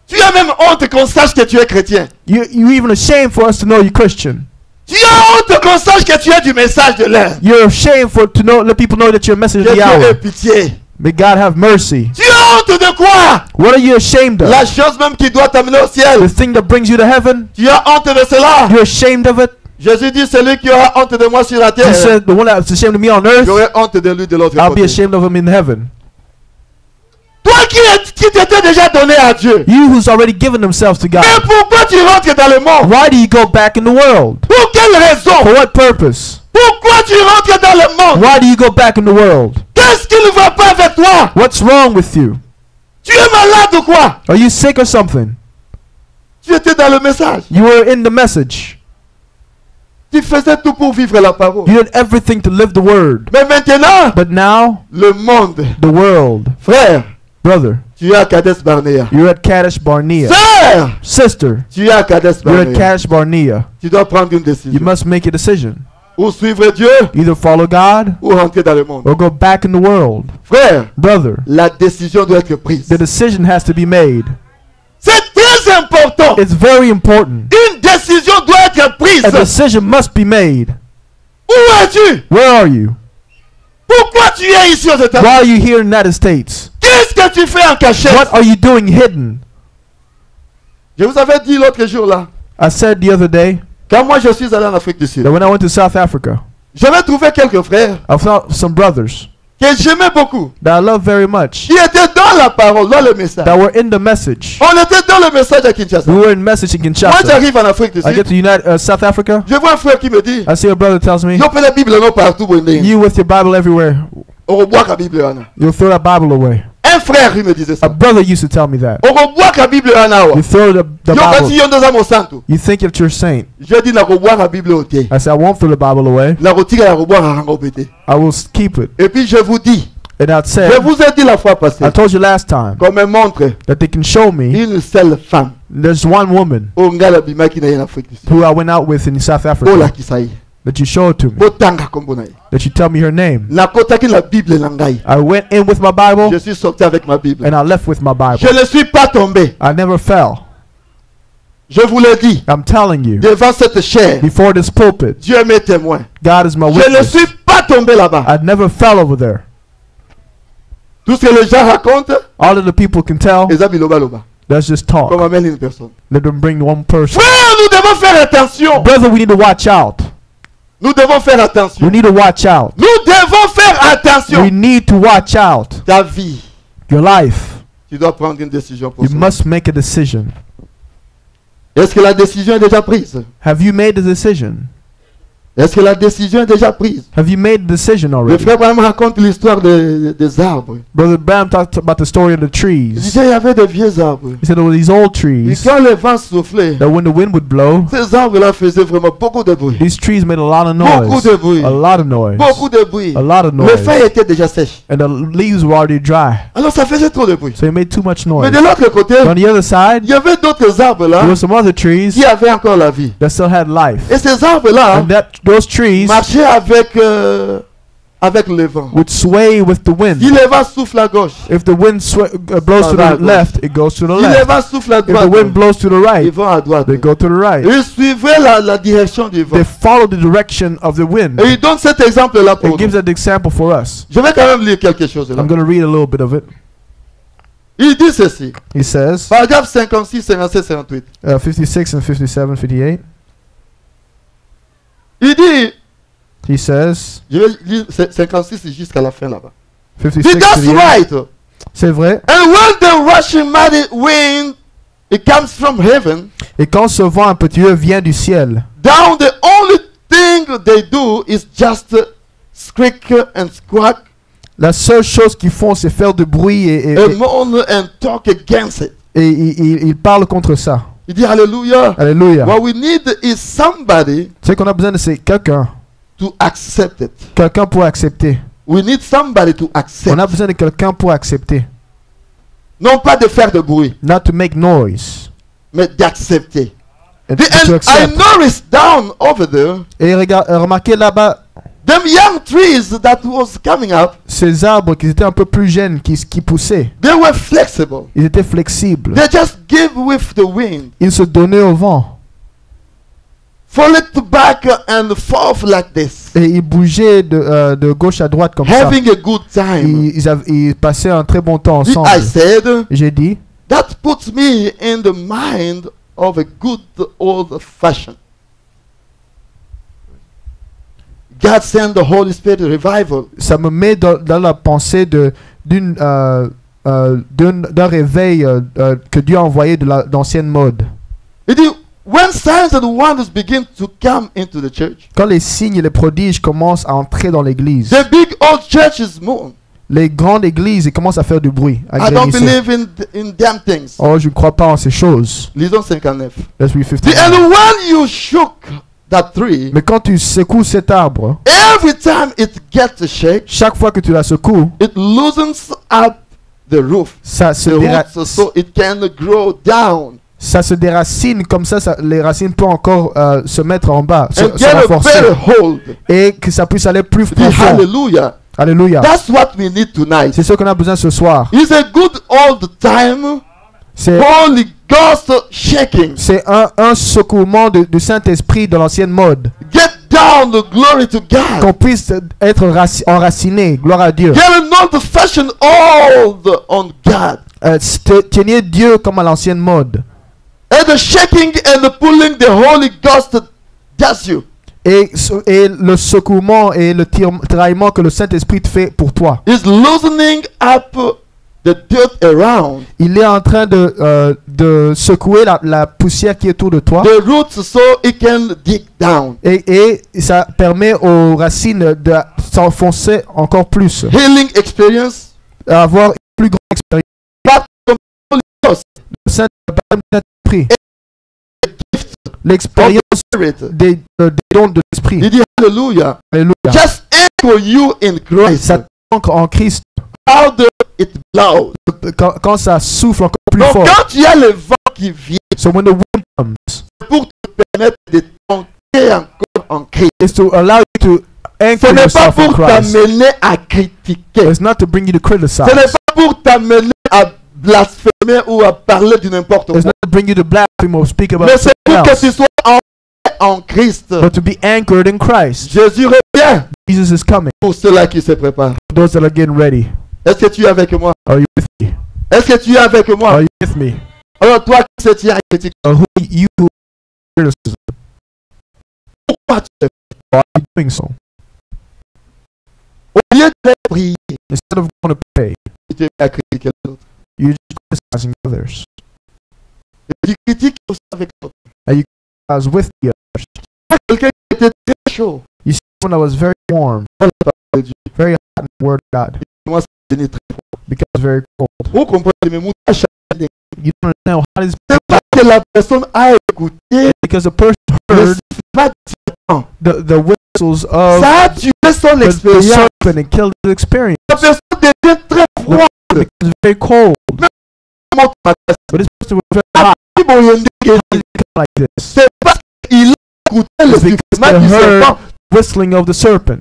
Tu as même honte qu'on sache que tu es chrétien. You even ashamed for us to know you're Christian. Tu as honte qu'on sache que tu es du message de l'heure. You're ashamed for to know let people know that you're a message Que of the Dieu ait hour. pitié. May God have mercy. Tu as honte de quoi? What are you ashamed of? La chose même qui doit t'amener au ciel. The thing that brings you to heaven? Tu as honte de cela. You're ashamed of it? Jésus dit celui qui aura honte de moi sur la He terre, said the one that's ashamed of me on earth, j'aurai honte de lui de l'autre I'll be côté. ashamed of him in heaven. Toi qui t'étais déjà donné à Dieu. You who's already given themselves to Mais God. pourquoi tu rentres dans le monde? Why do you go back in the world? Pour quelle raison? For what purpose? Pourquoi tu rentres dans le monde? Why do you go back in the world? Qu'est-ce qui ne va pas avec toi? What's wrong with you? Tu es malade ou quoi? Are you sick or something? Tu étais dans le message. You were in the message. Tu faisais tout pour vivre la parole. You did everything to live the word. Mais maintenant, But now, le monde, the world, frère, brother, tu es à Kadesh Barnea. you're at Kadesh Barnea. Sœur, Sister, tu es à Kadesh you're at Barnea. Kadesh Barnea. Tu dois prendre une You décision. must make a decision. Ou suivre Dieu, Either follow God ou rentrer dans le monde. or go back in the world. Frère, Brother, la décision doit être prise. the decision has to be made. C'est très important. It's very important. Une décision doit être prise. A decision must be made. Où es-tu? Where are you? Pourquoi tu es ici aux Why États-Unis? are you here in the United States? Qu'est-ce que tu fais en cachette? What are you doing hidden? Je vous avais dit l'autre jour là, I said the other day quand moi je suis allé en Afrique du Sud, that when I went to South Africa, j'avais trouvé quelques frères I found some brothers que j'aimais beaucoup, that I love very much qui étaient dans la parole, dans le message. that were in the message. On était dans le message à Kinshasa. We were in message in Moi Kinshasa. j'arrive en Afrique du I get Sud, to South Africa. je vois un frère qui me dit, I see a brother tells me, yo peux la Bible non partout, you with your Bible everywhere, on revoit la Bible Anna. you'll throw that Bible away. Un frère il me disait A ça. brother used to tell me that. On revoit la Bible Anna. You throw the Yo quand Bible. tu y en santo. You think that you're a saint. Je dis na revoit la Bible au thé. I said, I won't throw the Bible away. La retire la revoit à rango pété. I will keep it. Et puis je vous dis, And I je said, vous ai dit la fois passée, I told you last time qu'on me montre that they can show me une seule femme there's one woman au ngala bima qui na en Afrique du Sud. who I went out with in South Ola Africa kisaï. that you show it to me, Botanga kombo na ye. that you tell me her name. Na kota ki la Bible na ngai. I went in with my Bible Je suis sorti avec ma Bible. and I left with my Bible. Je ne suis pas tombé. I never fell. Je vous le dis, I'm telling you, devant cette chair, before this pulpit, Dieu m'est témoin. God is my Je ne witness. suis pas tombé là-bas. I never fell over there. Tout ce que les gens racontent, All of the people can tell, les amis loba loba. that's just Comme talk. amène une personne. Let them bring one person. Frère, nous devons faire attention. Brother, we need to watch out. Nous devons faire We attention. need to watch out. Nous devons faire We attention. need to watch out. Ta vie, Your life, Tu dois prendre une décision pour You ça. must make a decision. Est-ce que la décision est déjà prise? Have you made a decision? Est-ce que la décision est déjà prise? Have you made a decision Le already? frère Branham raconte l'histoire des arbres. Brother Bam talked about the story of the Il trees. disait il y avait de vieux arbres. He said there were these old Et trees quand le vent soufflait, that when the wind would blow, ces arbres-là faisaient vraiment beaucoup de bruit. these trees made a lot of Beaucoup noise. de bruit. A lot of noise. Beaucoup de bruit. A lot of Les noise. feuilles étaient déjà sèches. And the leaves were already dry. Alors ça faisait trop de bruit. So it made too much Mais noise. de l'autre côté, On the other side, il y avait d'autres arbres là there were some other trees qui avaient encore la vie. that still had life. Et ces arbres-là And those trees marchaient avec le vent. would sway with the Si wind. le vent souffle à gauche, If the wind blows Ça to va à the gauche. left, it goes to the si le left. vent souffle à If the droite, wind blows to the ils right, vont à droite. they go to the right. Ils suivaient la direction du vent. They follow the direction of the wind. Et il donne cet exemple-là pour It nous. gives an example for us. Je vais quand même lire quelque chose là. I'm going to read a little bit of it. Il dit ceci. He says, Paragraphe 56, 57, 58. 56 and 57, 58. Il dit, He says, je vais lire 56 jusqu'à la fin là-bas. 56, He that's 58. right. C'est vrai. And when the rushing mighty wind, it comes from heaven, Et quand ce vent impétueux vient du ciel, down the only thing they do is just squeak and squawk la seule chose qu'ils font, c'est faire du bruit and moan and talk against it. et ils parlent contre ça. Il dit Alléluia. Alléluia. What we need is somebody Ce qu'on a besoin de, c'est quelqu'un. to accept it. Quelqu'un pour accepter. We need somebody to accept. On a besoin de quelqu'un pour accepter. Non pas de faire de bruit, Not to make noise. mais d'accepter. And The- to And I accept. noticed down over there, Et remarquez là-bas, them young trees that was coming up, ces arbres qui étaient un peu plus jeunes, qui poussaient, they were flexible. ils étaient flexibles. They just give with the wind. Ils se donnaient au vent. Fall it back and forth like this. Et ils bougeaient de gauche à droite comme ça. Having a good time. Ils passaient un très bon temps ensemble. I said, J'ai dit, that puts me in the mind of a good old fashioned. God sent the Holy Spirit revival. ça me met dans la pensée d'un réveil que Dieu a envoyé de l'ancienne mode. It is when signs and wonders begin to come into the church. Quand les signes et les prodiges commencent à entrer dans l'église, The big old churches move. les grandes églises ils commencent à faire du bruit, à I don't grémisser. believe in damn things. Oh, je ne crois pas en ces choses. Lisons 59. Let's read 59. And when you shook that tree, Mais quand tu secoues cet arbre, every time it gets a shake, chaque fois que tu la secoues, it loosens up the roof. ça se, The roots so it can grow down ça se déracine comme ça, les racines peuvent encore se mettre en bas, se and get a renforcer, better hold. et que ça puisse aller plus The profond. hallelujah. Alléluia. That's what we need tonight. C'est ce qu'on a besoin ce soir. It's a good old time C'est Holy Ghost shaking. un secouement du Saint-Esprit de l'ancienne mode. Get down the glory to God. Qu'on puisse être enraciné. Gloire à Dieu. Get an old fashioned hold on God. Tenez Dieu comme à l'ancienne mode. And the shaking and the pulling the Holy Ghost does you. Et le secouement et le tiraillement que le Saint-Esprit te fait pour toi. Is loosening up the dirt around. Il est en train de secouer la poussière qui est autour de toi. The roots so it can dig down. Et ça permet aux racines de s'enfoncer encore plus. Healing experience. Avoir une plus grande expérience. Baptism of the Holy Ghost. Le Saint-Esprit. L'expérience Spirit. des dons de l'Esprit. Il dit Hallelujah. Alléluia. Just echo you in Christ. Ça t'ancre en Christ How it blows. quand ça souffle encore plus Donc fort. quand il y a le vent qui vient So when the wind comes, pour te permettre de t'ancrer encore en Christ, it's to allow you to ce anchor n'est pas yourself in pour Christ. t'amener à critiquer. It's not to bring you to criticize. Ce n'est pas pour t'amener à blasphémer ou à parler de n'importe It's quoi. not to bring you to blaspheme or speak about Mais c'est pour something que tu else, sois ancré en Christ. but to be anchored in Christ. Jésus revient Jesus is coming. pour ceux-là qui se préparent. Those that are getting ready. Est-ce que tu es avec moi? Are you with me? Est-ce que tu es avec moi? Are you with me? Alors toi qui se tiens à critiquer, Who you criticism? pourquoi tu fais? Why are you doing so? Au lieu de prier, Instead of going to pray, tu te mets à critiquer l'autre. you just criticizing others. Et tu critiques aussi avec l'autre. I was with the others. Quelqu'un qui était très chaud. You see someone that was very warm, Voilà la parole de Dieu. very hot in the word of God, Moi, c'est devenu très fort. becomes very cold. Vous comprenez, mais moutards, You don't know how this c'est pas que la personne a écouté because the person le heard sifflement différent. the whistles of Ça a tué son the expérience. serpent and killed his experience. La personne devient très froide. It was very cold, Comment tu m'as but this person was very hot. dit, bon, il y a une idée. Like this, C'est parce qu'il a écouté le it's because sifflement they du heard serpent. whistling of the serpent.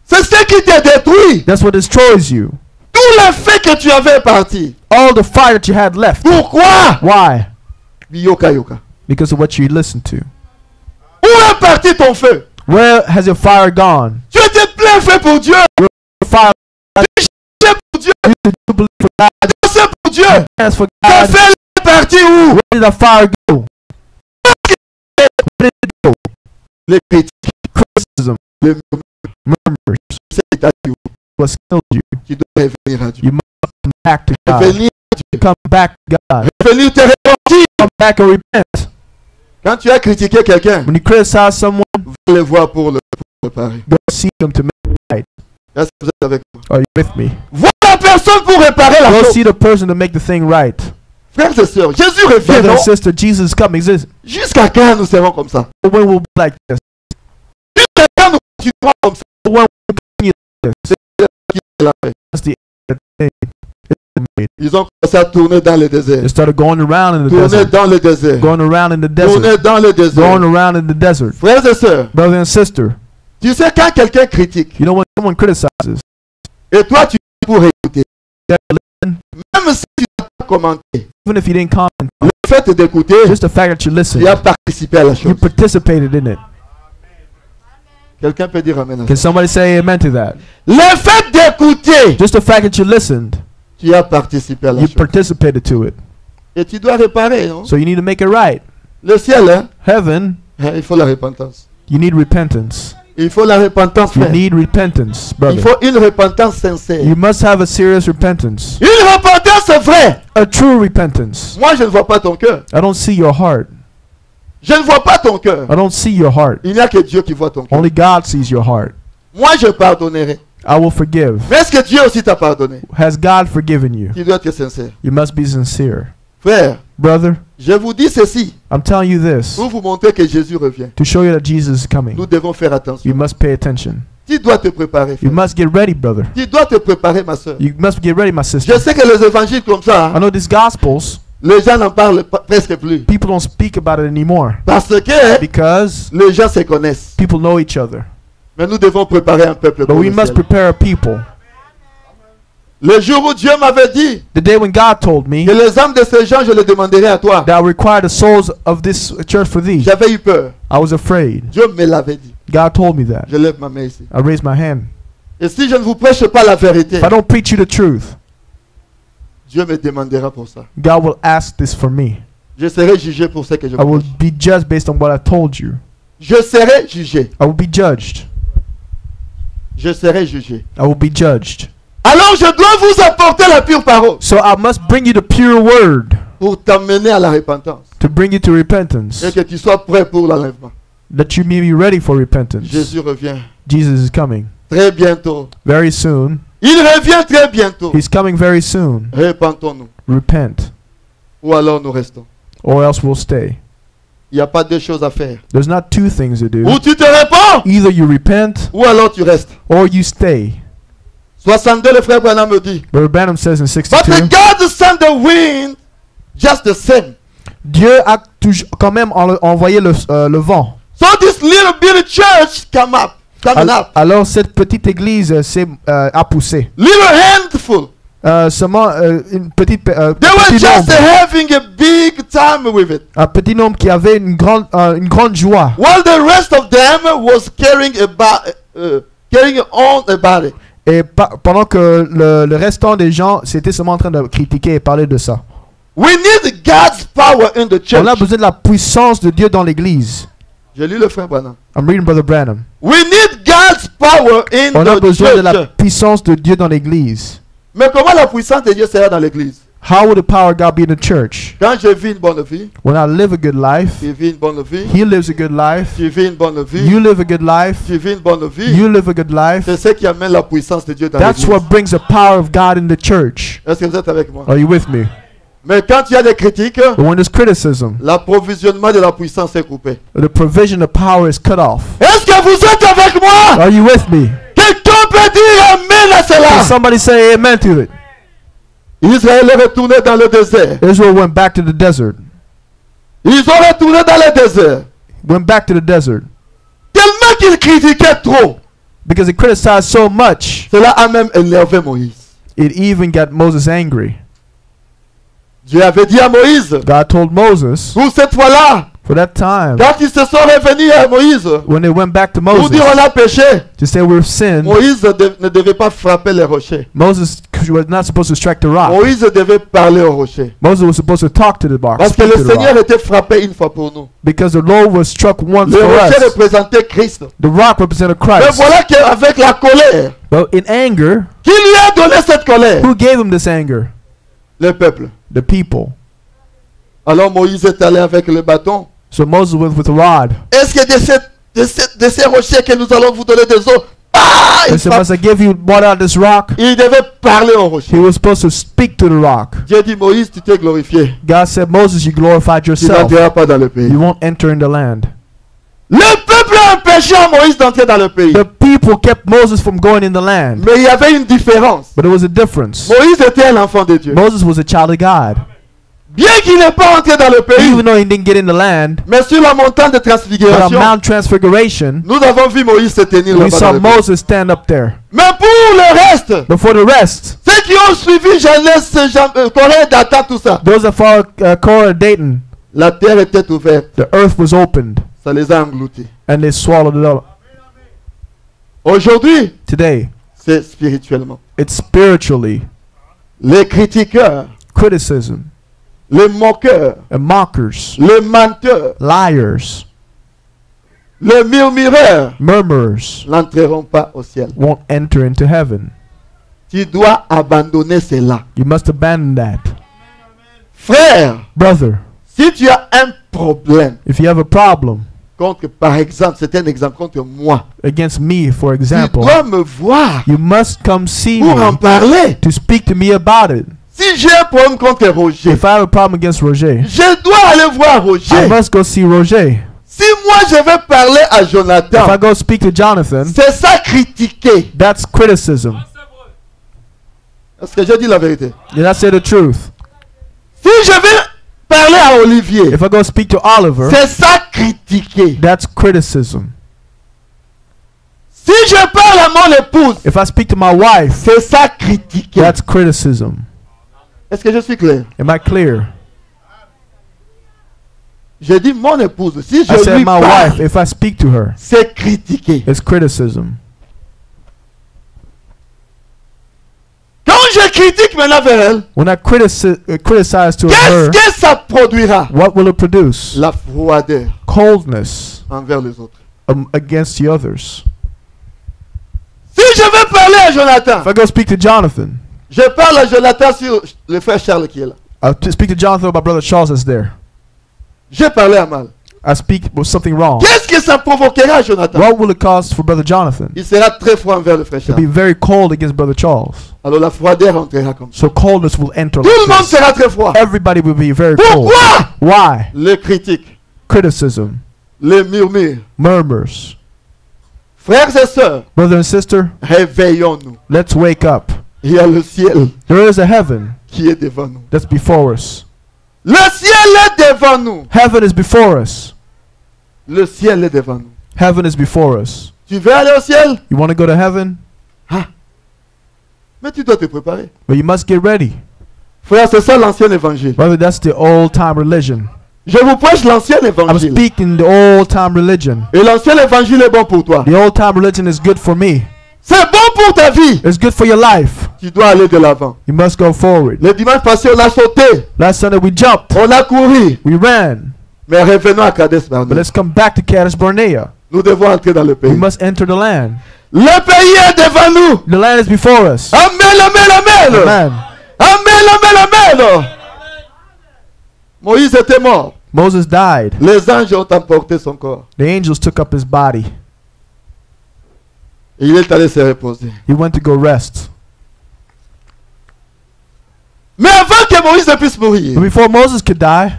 C'est ce qui t'a détruit. That's what destroys you. Tout le fait que tu avais parti. All the fire that you had left. Pourquoi? Why? Yoka yoka. Because of what you listened to. Où est parti ton feu? Where has your fire gone? Tu étais plein fait pour Dieu. Your fire C'est pour Dieu. you to believe for God, C'est pour Dieu. dance for Ton God. feu est parti où? Where did the fire go? Where did it go? Les critiques, Criticism, les murmurs, c'est t'a dit où? what killed you. Tu dois revenir à Dieu. You must come back to God. Revenir à Dieu. Come back to God. Revenir te repentir. Come back and repent. Quand tu as critiqué quelqu'un, When you criticize someone, va le voir pour le préparer. go see them to make it right. Est-ce que vous êtes avec moi? Are you with me? Vois la personne pour réparer la Go chose. see the person to make the thing right. Frères et sœurs, Jésus revient, Brother non? and sister, Jesus is coming. Jusqu'à quand nous serons comme ça? When we'll be like this? Jusqu'à quand nous continuerons comme ça? When we'll continue like this? That's the thing. Ils ont commencé à tourner dans le désert. They started going around in the Tourner desert. dans le désert. Going around in the desert. Tourner dans le Going désert. around in the desert. Frères et sœurs, Brother and sister, tu sais quand quelqu'un critique you know when someone criticizes, et toi tu es pour écouter, that listen, même si tu n'as pas commenté, even if you didn't comment, le fait d'écouter, just the fact that you listened, tu as participé à la you chose. participated in it. Quelqu'un peut dire amen à ça. Can somebody say amen to that? Le fait d'écouter, Just the fact that you listened, tu as participé à la you chose. participated to it. Et tu dois réparer, non? So you need to make it right. Le ciel, hein? Heaven, Il faut la repentance. you need repentance. Il faut la repentance, You frère. need repentance, Il brother. faut une repentance sincère. You must have a serious repentance. Une repentance vraie. A true repentance. Moi, je ne vois pas ton cœur. I don't see your heart. Je ne vois pas ton cœur. I don't see your heart. Il n'y a que Dieu qui voit ton cœur. Only God sees your heart. Moi, je pardonnerai. I will forgive. Mais est-ce que Dieu aussi t'a pardonné? Has God forgiven you? Tu dois être sincère. You must be sincere. Frère, Brother, je vous dis ceci I'm telling you this pour vous montrer que Jésus revient. to show you that Jesus is coming. Nous devons faire You attention. must pay attention. Tu dois te préparer, You frère. must get ready, brother. Tu dois te préparer, ma soeur. You must get ready, my Je sister. sais que les évangiles comme ça, I hein, know these gospels, les gens n'en parlent presque plus. people don't speak about it anymore Parce que because les gens se connaissent. people know each other. Mais nous devons préparer un peuple But pour we le must ciel. prepare a people. Le jour où Dieu m'avait dit The day when God told me que les âmes de ces gens, je les demanderai à toi, that I require the souls of this church for thee, j'avais eu peur. I was afraid. Dieu me l'avait dit. God told me that. Je lève ma main ici. I raised my hand. Et si je ne vous prêche pas la vérité, If I don't preach you the truth, Dieu me demandera pour ça. God will ask this for me. Je serai jugé pour ce que je I will prêche. be judged based on what I told you. Je serai jugé. I will be judged. Je serai jugé. I will be judged. Alors je dois vous apporter la pure parole So I must bring you the pure word pour t'amener à la repentance. to bring you to repentance, Et que tu sois prêt pour l'enlèvement. that you may be ready for repentance. Jésus revient Jesus is coming très bientôt. very soon. Il revient très bientôt. He's coming very soon. Repentons-nous. Repent, Ou alors nous restons. or else we'll stay. Il n'y a pas deux choses à faire. There's not two things to do. Ou tu te répands, Either you repent ou alors tu restes. or you stay. 62, le frère Branham me dit. Brother Branham says in But 62, God sent the wind just the same. Dieu a quand même envoyé le vent. So this little bitty church coming up. Alors cette petite église a poussé. Little handful. Seulement une petite, They were petit just nombre. having a big time with it. Un petit nombre qui avait une grande joie. While the rest of them was carrying on about it. Et pendant que le restant des gens c'était seulement en train de critiquer et parler de ça. We need God's power in the church. On a besoin de la puissance de Dieu dans l'église. J'ai lu le frère Branham. I'm reading Brother Branham. We need God's power in On a the besoin de la church. puissance de Dieu dans l'église. Mais comment la puissance de Dieu sera dans l'église? How would the power of God be in the church? Quand je vis une bonne vie, When I live a good life, tu vis une bonne vie, he lives a good life, tu vis une bonne vie, you live a good life, tu vis une bonne vie, you live a good life. c'est ce qui amène la puissance de Dieu dans That's l'église. what brings the power of God in the church. Est-ce que vous êtes avec moi? Are you with me? Mais quand il y a des critiques, But when there's criticism, l'approvisionnement de la puissance est coupé. the provision of power is cut off. Est-ce que vous êtes avec moi? Are you with me? Quelqu'un peut dire amen à Can cela? somebody say amen to it? Israël est retourné dans le désert. Israel went back to the desert. Ils ont retourné dans le désert. Went back to the desert. Tellement qu'ils critiquaient trop. Because they criticized so much, Cela a même énervé Moïse. it even got Moses angry. Dieu avait dit à Moïse, God told Moses, pour cette fois-là, for that time, quand ils se sont revenus à Moïse, when they went back to pour Moses dire on a péché, to say we've sinned, Moïse ne devait pas frapper les rochers. Moses was not supposed to strike the rock. Moïse devait parler aux rochers. Moses was supposed to talk to the rock, Parce que speak le to the Seigneur rock. était frappé une fois pour nous. Because the Lord was struck once Le for rocher us. représentait Christ. The rock represented Mais Christ. voilà qu'avec la colère, But in anger, qui lui a donné cette colère? who gave him this anger? Le peuple. The people. Alors Moïse est allé avec le bâton. So Moses went with a rod. Est-ce que de ces rochers que nous allons vous donner des eaux? Ah, He said, must I give you water out of this rock? il devait parler au He rocher. was supposed to speak to the rock. Dieu dit, Moïse, tu t'es glorifié. God said, Moses, you glorified Tu yourself. n'entreras pas dans le pays. You won't enter in the land. Le peuple a empêché à Moïse d'entrer dans le pays. The people kept Moses from going in the land. Mais il y avait une différence. But there was a difference. Moïse était un enfant de Dieu. Moses was a child of God. Bien qu'il n'ait pas entré dans le pays, Even though he didn't get in the land, mais sur la montagne de but on transfiguration, Mount Transfiguration, nous avons vu Moïse se tenir we là-bas dans saw le pays. Moses stand up there. Mais pour le reste, But for the rest, ceux qui ont suivi Genèse, Corée, Datan, tout ça, those that follow Korah and Dayton, la terre était ouverte. the earth was opened Ça les a engloutis. and they swallowed it up. Aujourd'hui, Today, c'est spirituellement. it's spiritually Les critiqueurs, criticism les moqueurs, and mockers, les menteurs, liars, les murmureurs murmurers n'entreront pas au ciel. won't enter into heaven. Tu dois abandonner cela. You must abandon that. Frère, Brother, si tu as un problème if you have a problem contre, par exemple, c'est un exemple contre moi, against me, for tu example, dois me voir you must come see pour en me parler. to speak to me about it. Si j'ai un problème contre Roger, If I have a problem against Roger, je dois aller voir I Roger. must go see Roger. Si moi je vais parler à If I Jonathan, go speak to Jonathan, c'est ça critiquer. that's criticism. Est-ce que j'ai dit la vérité? Did I say the truth? Si je vais parler à Olivier, If I go speak to Oliver, c'est ça critiquer. that's criticism. Si je parle à mon épouse, If I speak to my wife, c'est ça critiquer. that's criticism. Est-ce que je suis clair? Am I clear? J'ai dit mon épouse. Si I je said lui my parle, wife, if I speak to her, c'est critiquer. it's criticism. Quand je critique maintenant vers elle, When I criticize to her, qu'est-ce que ça produira? what will it produce? La froideur Coldness envers les autres. against the others. Si je vais parler à Jonathan, If I go speak to Jonathan, je parle à Jonathan sur le frère Charles qui est là. I'll speak to Jonathan about Brother Charles that's there. J'ai parlé à mal. I speak with something wrong. Qu'est-ce que ça provoquera à Jonathan? What will it cause for Brother Jonathan? Il sera très froid envers le frère To be Charles. very cold against Brother Charles. Alors la froideur entrera comme ça. So coldness will enter Tout le like monde this. sera très froid. Everybody will be very cold. Pourquoi? Why? Les critiques, Criticism, les murmures. murmurs. Frères et sœurs, Brother and sister, réveillons-nous. let's wake up. Il y a le ciel There is a heaven qui est devant nous. that's before us. Le ciel est devant nous. Heaven is before us. Le ciel est devant nous. Heaven is before us. Tu veux aller au ciel? You want to go to heaven? Mais tu dois te préparer. But you must get ready. Frère, c'est ça l'ancien évangile. Brother, that's the old time religion. Je vous prêche l'ancien I'm évangile. speaking the old time religion. Et l'ancien évangile est bon pour toi. The old time religion is good for me. C'est bon pour ta vie. It's good for your life. Tu dois aller de l'avant. You must go forward. Le dimanche passé, on a sauté. Last Sunday we jumped. On a couru. We ran. Mais revenons à Kadesh But Barnea. let's come back to Kadesh Barnea. Nous devons entrer dans le We pays. must enter the land. Le pays est devant nous. The land is before us. Amen, amen, amen. Amen. Amen, amen, amen. Moïse était mort. Moses died. Les anges ont emporté son corps. The angels took up his body. Et il est allé se reposer. He went to go rest. Mais avant que Moïse ne puisse But mourir, before Moses could die,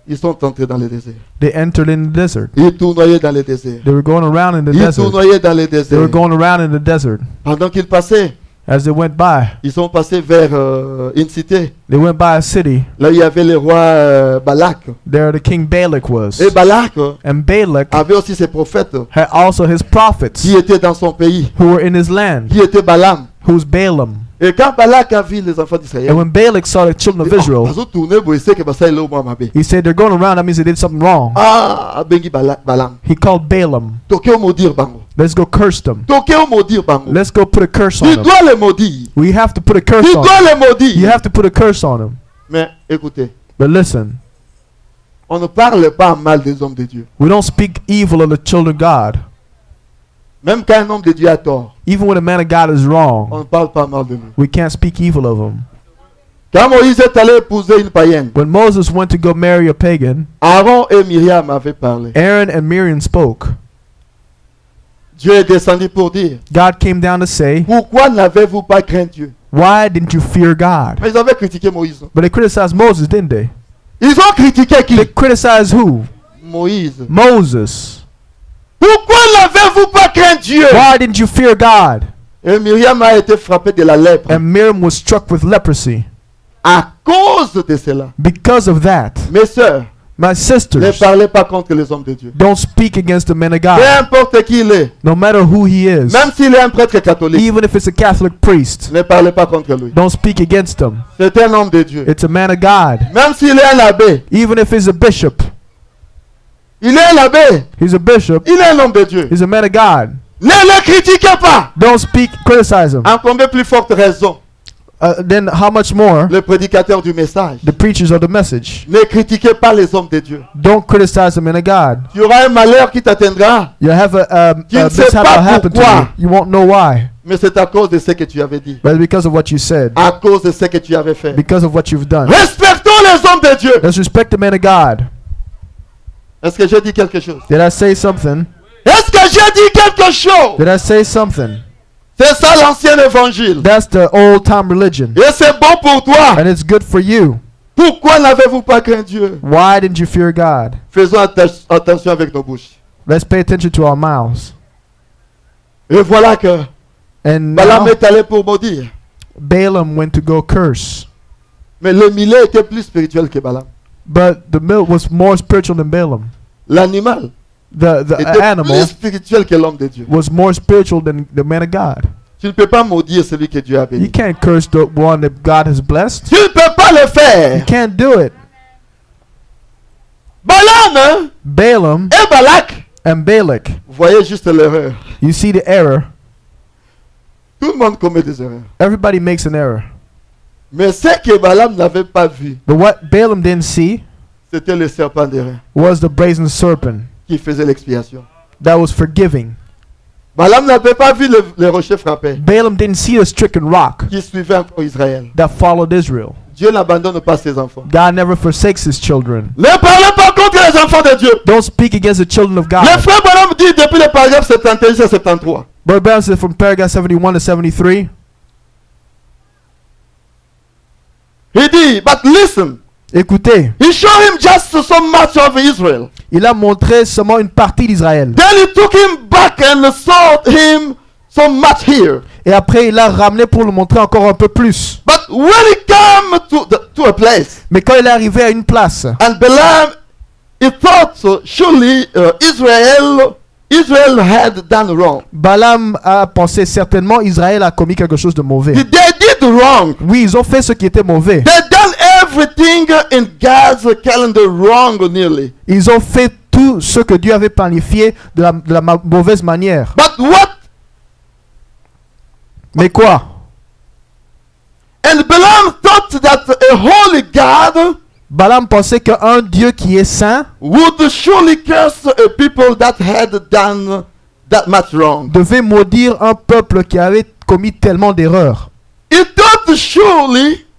ils sont entrés dans le désert. they entered in the desert. Ils tournoyaient dans le désert. They were going around in the Ils desert. tournoyaient dans le They were désert. going around in the desert. Pendant qu'ils passaient, As they went by, ils sont passés vers une cité. they went by a city. Là, il y avait le roi Balak. There the king Balak was. Et Balak And Balak avait aussi ses prophètes had also his prophets qui étaient dans son pays, who were in his land, qui était Balaam. who's Balaam. Et quand Balak a vu les enfants d'Israël, And when Balak saw the children of Israel, he said, they're going around, that means they did something wrong. Ah, bengi Balaam. He called Balaam. Toquez au maudire bango. Let's go curse them. Toquez au maudire bango. Let's go put a curse on Tu them. dois les maudire. We have to put a curse Tu on dois them. les You maudire. have to put a curse on them. Mais écoutez, But listen, on ne parle pas mal des hommes de Dieu. we don't speak evil of the children of God. Même quand un homme de Dieu a tort, Even when a man of God is on wrong, ne parle pas mal de nous. we can't speak evil of him. Quand Moïse est allé épouser une païenne, When Moses went to go marry a pagan, Aaron et Myriam avaient parlé. Aaron and Miriam spoke. Dieu est descendu pour dire, God came down to say, pourquoi n'avez-vous pas craint Dieu? why didn't you fear God? Mais ils avaient critiqué Moïse. But they criticized Moses, didn't they? Ils ont critiqué qui? They criticized who? Moïse. Moses. Pourquoi n'avez-vous pas craint Dieu? Why didn't you fear God? Et Myriam a été frappée de la lèpre. And Miriam was struck with leprosy. À cause de cela, Because of that, mes sœurs, my ne sisters, parlez pas contre les hommes de Dieu. don't speak against the man of Peu God. importe qui il est, No matter who he is, même s'il est un prêtre catholique, even if it's a Catholic priest, ne parlez pas contre lui. don't speak against him. C'est un homme de Dieu. It's a man of God. Même s'il est un abbé, Even if he's a bishop, il est un abbé, he's a bishop, il est un homme de Dieu. he's a man of God. Ne le critiquez pas. Don't speak, criticize him. En combien plus forte raison, Then how much more le prédicateur du message. the preachers of the message? Ne critiquez pas les hommes de Dieu. Don't criticize the man of God. Il y aura un malheur qui t'atteindra, You have a Tu ne sais mishap pas will happen to pourquoi. you. You won't know why, mais c'est à cause de ce que tu avais dit, but it's because of what you said, à cause de ce que tu avais fait. because of what you've done. Respectons les hommes de Dieu. Let's respect the man of God. Est-ce que j'ai dit quelque chose? Did I say something? Est-ce que j'ai dit quelque chose? Did I say something? C'est ça l'ancien évangile. That's the old time religion, Et c'est bon pour toi. and it's good for you. Pourquoi n'avez-vous pas craint Dieu? Why didn't you fear God? Faisons attention avec nos bouches. Let's pay attention to our mouths. Et voilà que And Balaam now, est allé pour maudire. Balaam went to go curse, Mais le millet était plus spirituel que Balaam. but the milk was more spiritual than Balaam. L'animal The était animal plus spirituel que l'homme de Dieu. was more spiritual than the man of God. Tu ne peux pas maudire celui que Dieu a You béni. can't curse the one that God has blessed. Tu ne peux pas le You faire. can't do it. Balaam hein, Balaam et Balak, and Balak, vous voyez juste l'erreur. you see the error. Tout le monde commet des erreurs. Everybody makes an error. Mais ce que Balaam n'avait pas vu, But what Balaam didn't see c'était le serpent d'airain was the brazen serpent qui faisait l'expiation. that was forgiving. Balaam n'avait pas vu le rocher frappé Balaam didn't see the stricken rock qui suivait encore Israël. that followed Israel. Dieu n'abandonne pas ses enfants. God never forsakes his children. Ne parlez pas contre les enfants de Dieu. Don't speak against the children of Le God. frère Balaam dit depuis le paragraphe 71 à 73. Brother Balaam said from paragraph 71 to 73, He dit, but listen, écoutez, he showed him just so much of Israel. il a montré seulement une partie d'Israël. Then he took him back and showed him so much here. Et après, il l'a ramené pour le montrer encore un peu plus. But when he came to a place, Mais quand il est arrivé à une place, and Balaam, he thought surely Israel had done wrong. Balaam a pensé certainement Israël a commis quelque chose de mauvais. They did wrong. Oui, ils ont fait ce qui était mauvais. They done everything in God's calendar wrong nearly. Ils ont fait tout ce que Dieu avait planifié de la mauvaise manière. But what? Mais quoi? And Balaam thought that a holy God Balaam pensait qu'un Dieu qui est saint would surely curse a people that had done that much wrong. devait maudire un peuple qui avait commis tellement d'erreurs. He thought surely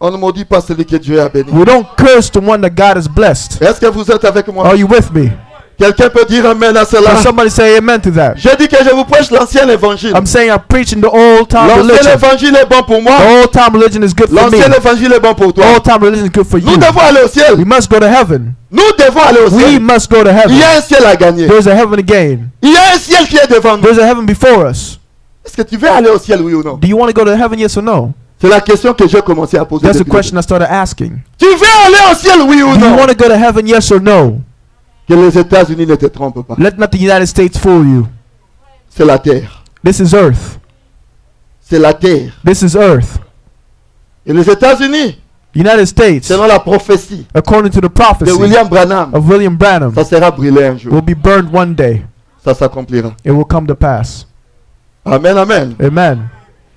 On ne maudit pas celui que Dieu a béni. We don't curse the one that God has blessed. Est-ce que vous êtes avec moi? Are you with me? Quelqu'un peut dire amen à cela? Can somebody say amen to that? Je dis que je vous prêche l'ancien évangile. I'm saying I'm preaching the old time L'ancien religion. évangile est bon pour moi. The old time religion is good for me. L'ancien évangile est bon pour The toi. old time religion is good for Nous you. devons aller au We ciel. must go to heaven. Nous devons aller au We ciel. must go to Il y heaven. a un ciel à gagner. There's a heaven to gain. Il y a un ciel qui est devant nous. There's a heaven before us. Est-ce que tu veux aller au ciel, oui ou non? Do you want to go to heaven, yes or no? C'est la question que j'ai commencé à poser. That's the depuis le question I started asking. début. Tu veux aller au ciel, oui ou Do you non? want to go to heaven, yes or no? Que les États-Unis ne te trompent pas. Let not the United States fool you. C'est la terre. This is earth. C'est la terre. This is earth. Et les États-Unis, United States, selon la prophétie according to the de prophecy William Branham, of William Branham, ça sera brûlé un jour. will be burned one day. Ça s'accomplira. It will come to pass. Amen, amen. Amen.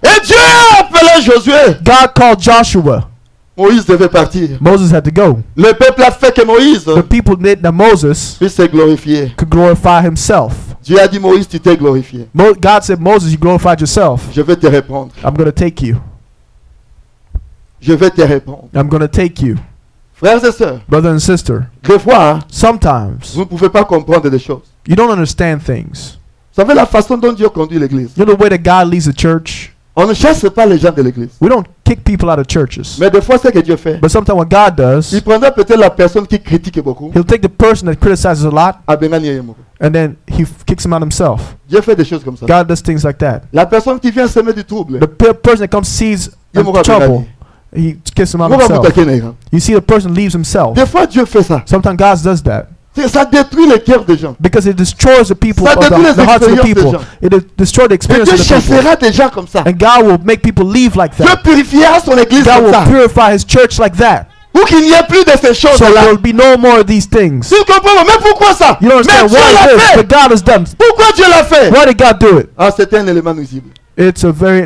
Et Dieu a appelé Josué. God called Joshua. Moïse devait partir. Moses had to go. Le peuple a fait que Moïse The people did that Moses puisse se glorifier. could glorify himself. Dieu a dit, Moïse, tu t'es glorifié. God said, Moses, you glorified yourself. Je vais te répondre. I'm going to take you. Je vais te répondre. I'm going to take you. Frères et sœurs, Brother and sister, des fois, sometimes vous ne pouvez pas comprendre des choses. you don't understand things. Vous savez la façon dont Dieu conduit l'église. You know the way that God leads the church? On ne chasse pas les gens de l'église. We don't kick people out of churches. Mais des fois, ce que Dieu fait, But sometimes what God does, il prendra peut-être la personne qui critique beaucoup. he'll take the person that criticizes a lot à Benani Yemoko. and then he kicks him out himself. Dieu fait des choses comme ça. God does things like that. La personne qui vient semer du trouble, The person that comes sees Yemoko trouble, he kicks him out on va himself. m'attaquer, nègre. You see, the person leaves himself. Des fois, Dieu fait ça. Sometimes God does that Ça détruit les cœurs des gens. because it destroys the people, Ça of détruit les the hearts of the expériences des people. gens. It destroys the Et experience Dieu of the people. chassera des gens comme ça. And God will make people leave like Dieu that. purifiera son église God comme will ça. purify His church like that. Pour qu'il n'y ait plus de ces So choses-là. there will be no more of these things. Tu comprends? Mais pourquoi ça? You don't Mais understand Dieu why l'a this, fait. but God has done. Pourquoi Dieu l'a fait? Why did God do it? Ah, c'est un élément nuisible. It's a very,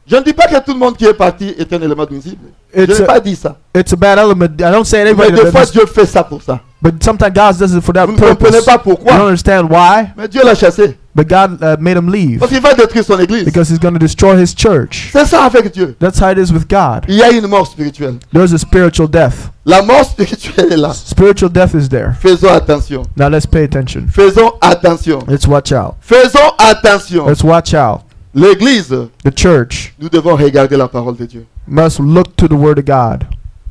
Je ne dis pas que tout le monde qui est parti est un élément nuisible. Je It's n'ai a- pas dit ça. it's a bad element. I don't say Mais anybody, des fois, that, Dieu fait ça pour ça. but sometimes God does it for that Vous ne comprenez purpose. pas You don't pourquoi. understand why, Mais Dieu l'a chassé. but God made him leave Parce qu'il va détruire son église. because He's going to destroy His church. C'est ça avec Dieu. That's how it is with God. Il y a une mort spirituelle. There's a spiritual death. La mort spirituelle est là. Spiritual death is there. Faisons attention. Now let's pay attention. Faisons attention. Let's watch out. Faisons attention. Let's watch out. L'église, The church nous devons regarder la parole de Dieu. must look to the Word of God.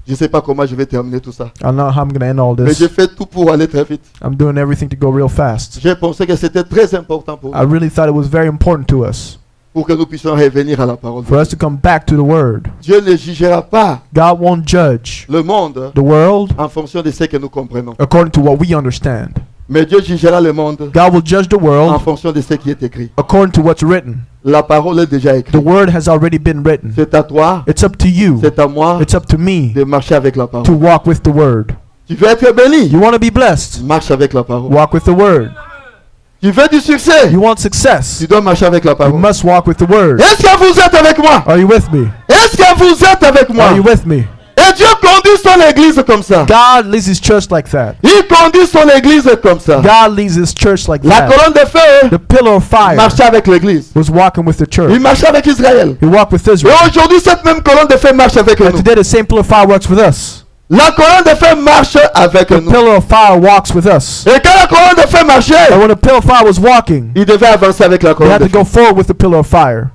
Je ne sais pas comment je vais terminer tout ça. I don't know how I'm going to end all Mais j'ai this. fait tout pour aller très vite. I'm doing everything to go real fast. J'ai pensé que c'était très important pour I nous, really thought it was very important to us pour que nous puissions revenir à la parole de for us Dieu. to come back to the Word. Dieu ne jugera pas God won't judge le monde the world en fonction de ce que nous comprenons. according to what we understand. Mais Dieu jugera le monde God will judge the en world fonction de ce qui est écrit. according to what's written. La parole est déjà The écrite. Word has already been written. C'est à toi, It's up to you. c'est à moi It's up to me de marcher avec la to parole. walk with the Word. Tu veux être béni? You want to be blessed? Marche avec la parole. Walk with the Word. Tu veux du succès? You want success? Tu dois marcher avec la You parole. must walk with the Word. Est-ce que vous êtes avec moi? Are you with me? Est-ce que vous êtes avec moi? Are you with me? Et Dieu conduit son église comme ça. God leads His church like that. Il conduit son église comme ça. God leads His church like La that. colonne de feu The pillar of fire marchait avec l'église. was walking with the Il church. marchait avec Israël. He walked with Et Israel. aujourd'hui, cette même colonne de feu marche avec And nous. today the same pillar of fire works with us. La colonne de feu marche avec The nous. pillar of fire walks with us. Et quand la colonne de feu marchait, And when the pillar of fire was walking, il devait avancer avec la he colonne had de to feu. go forward with the pillar of fire.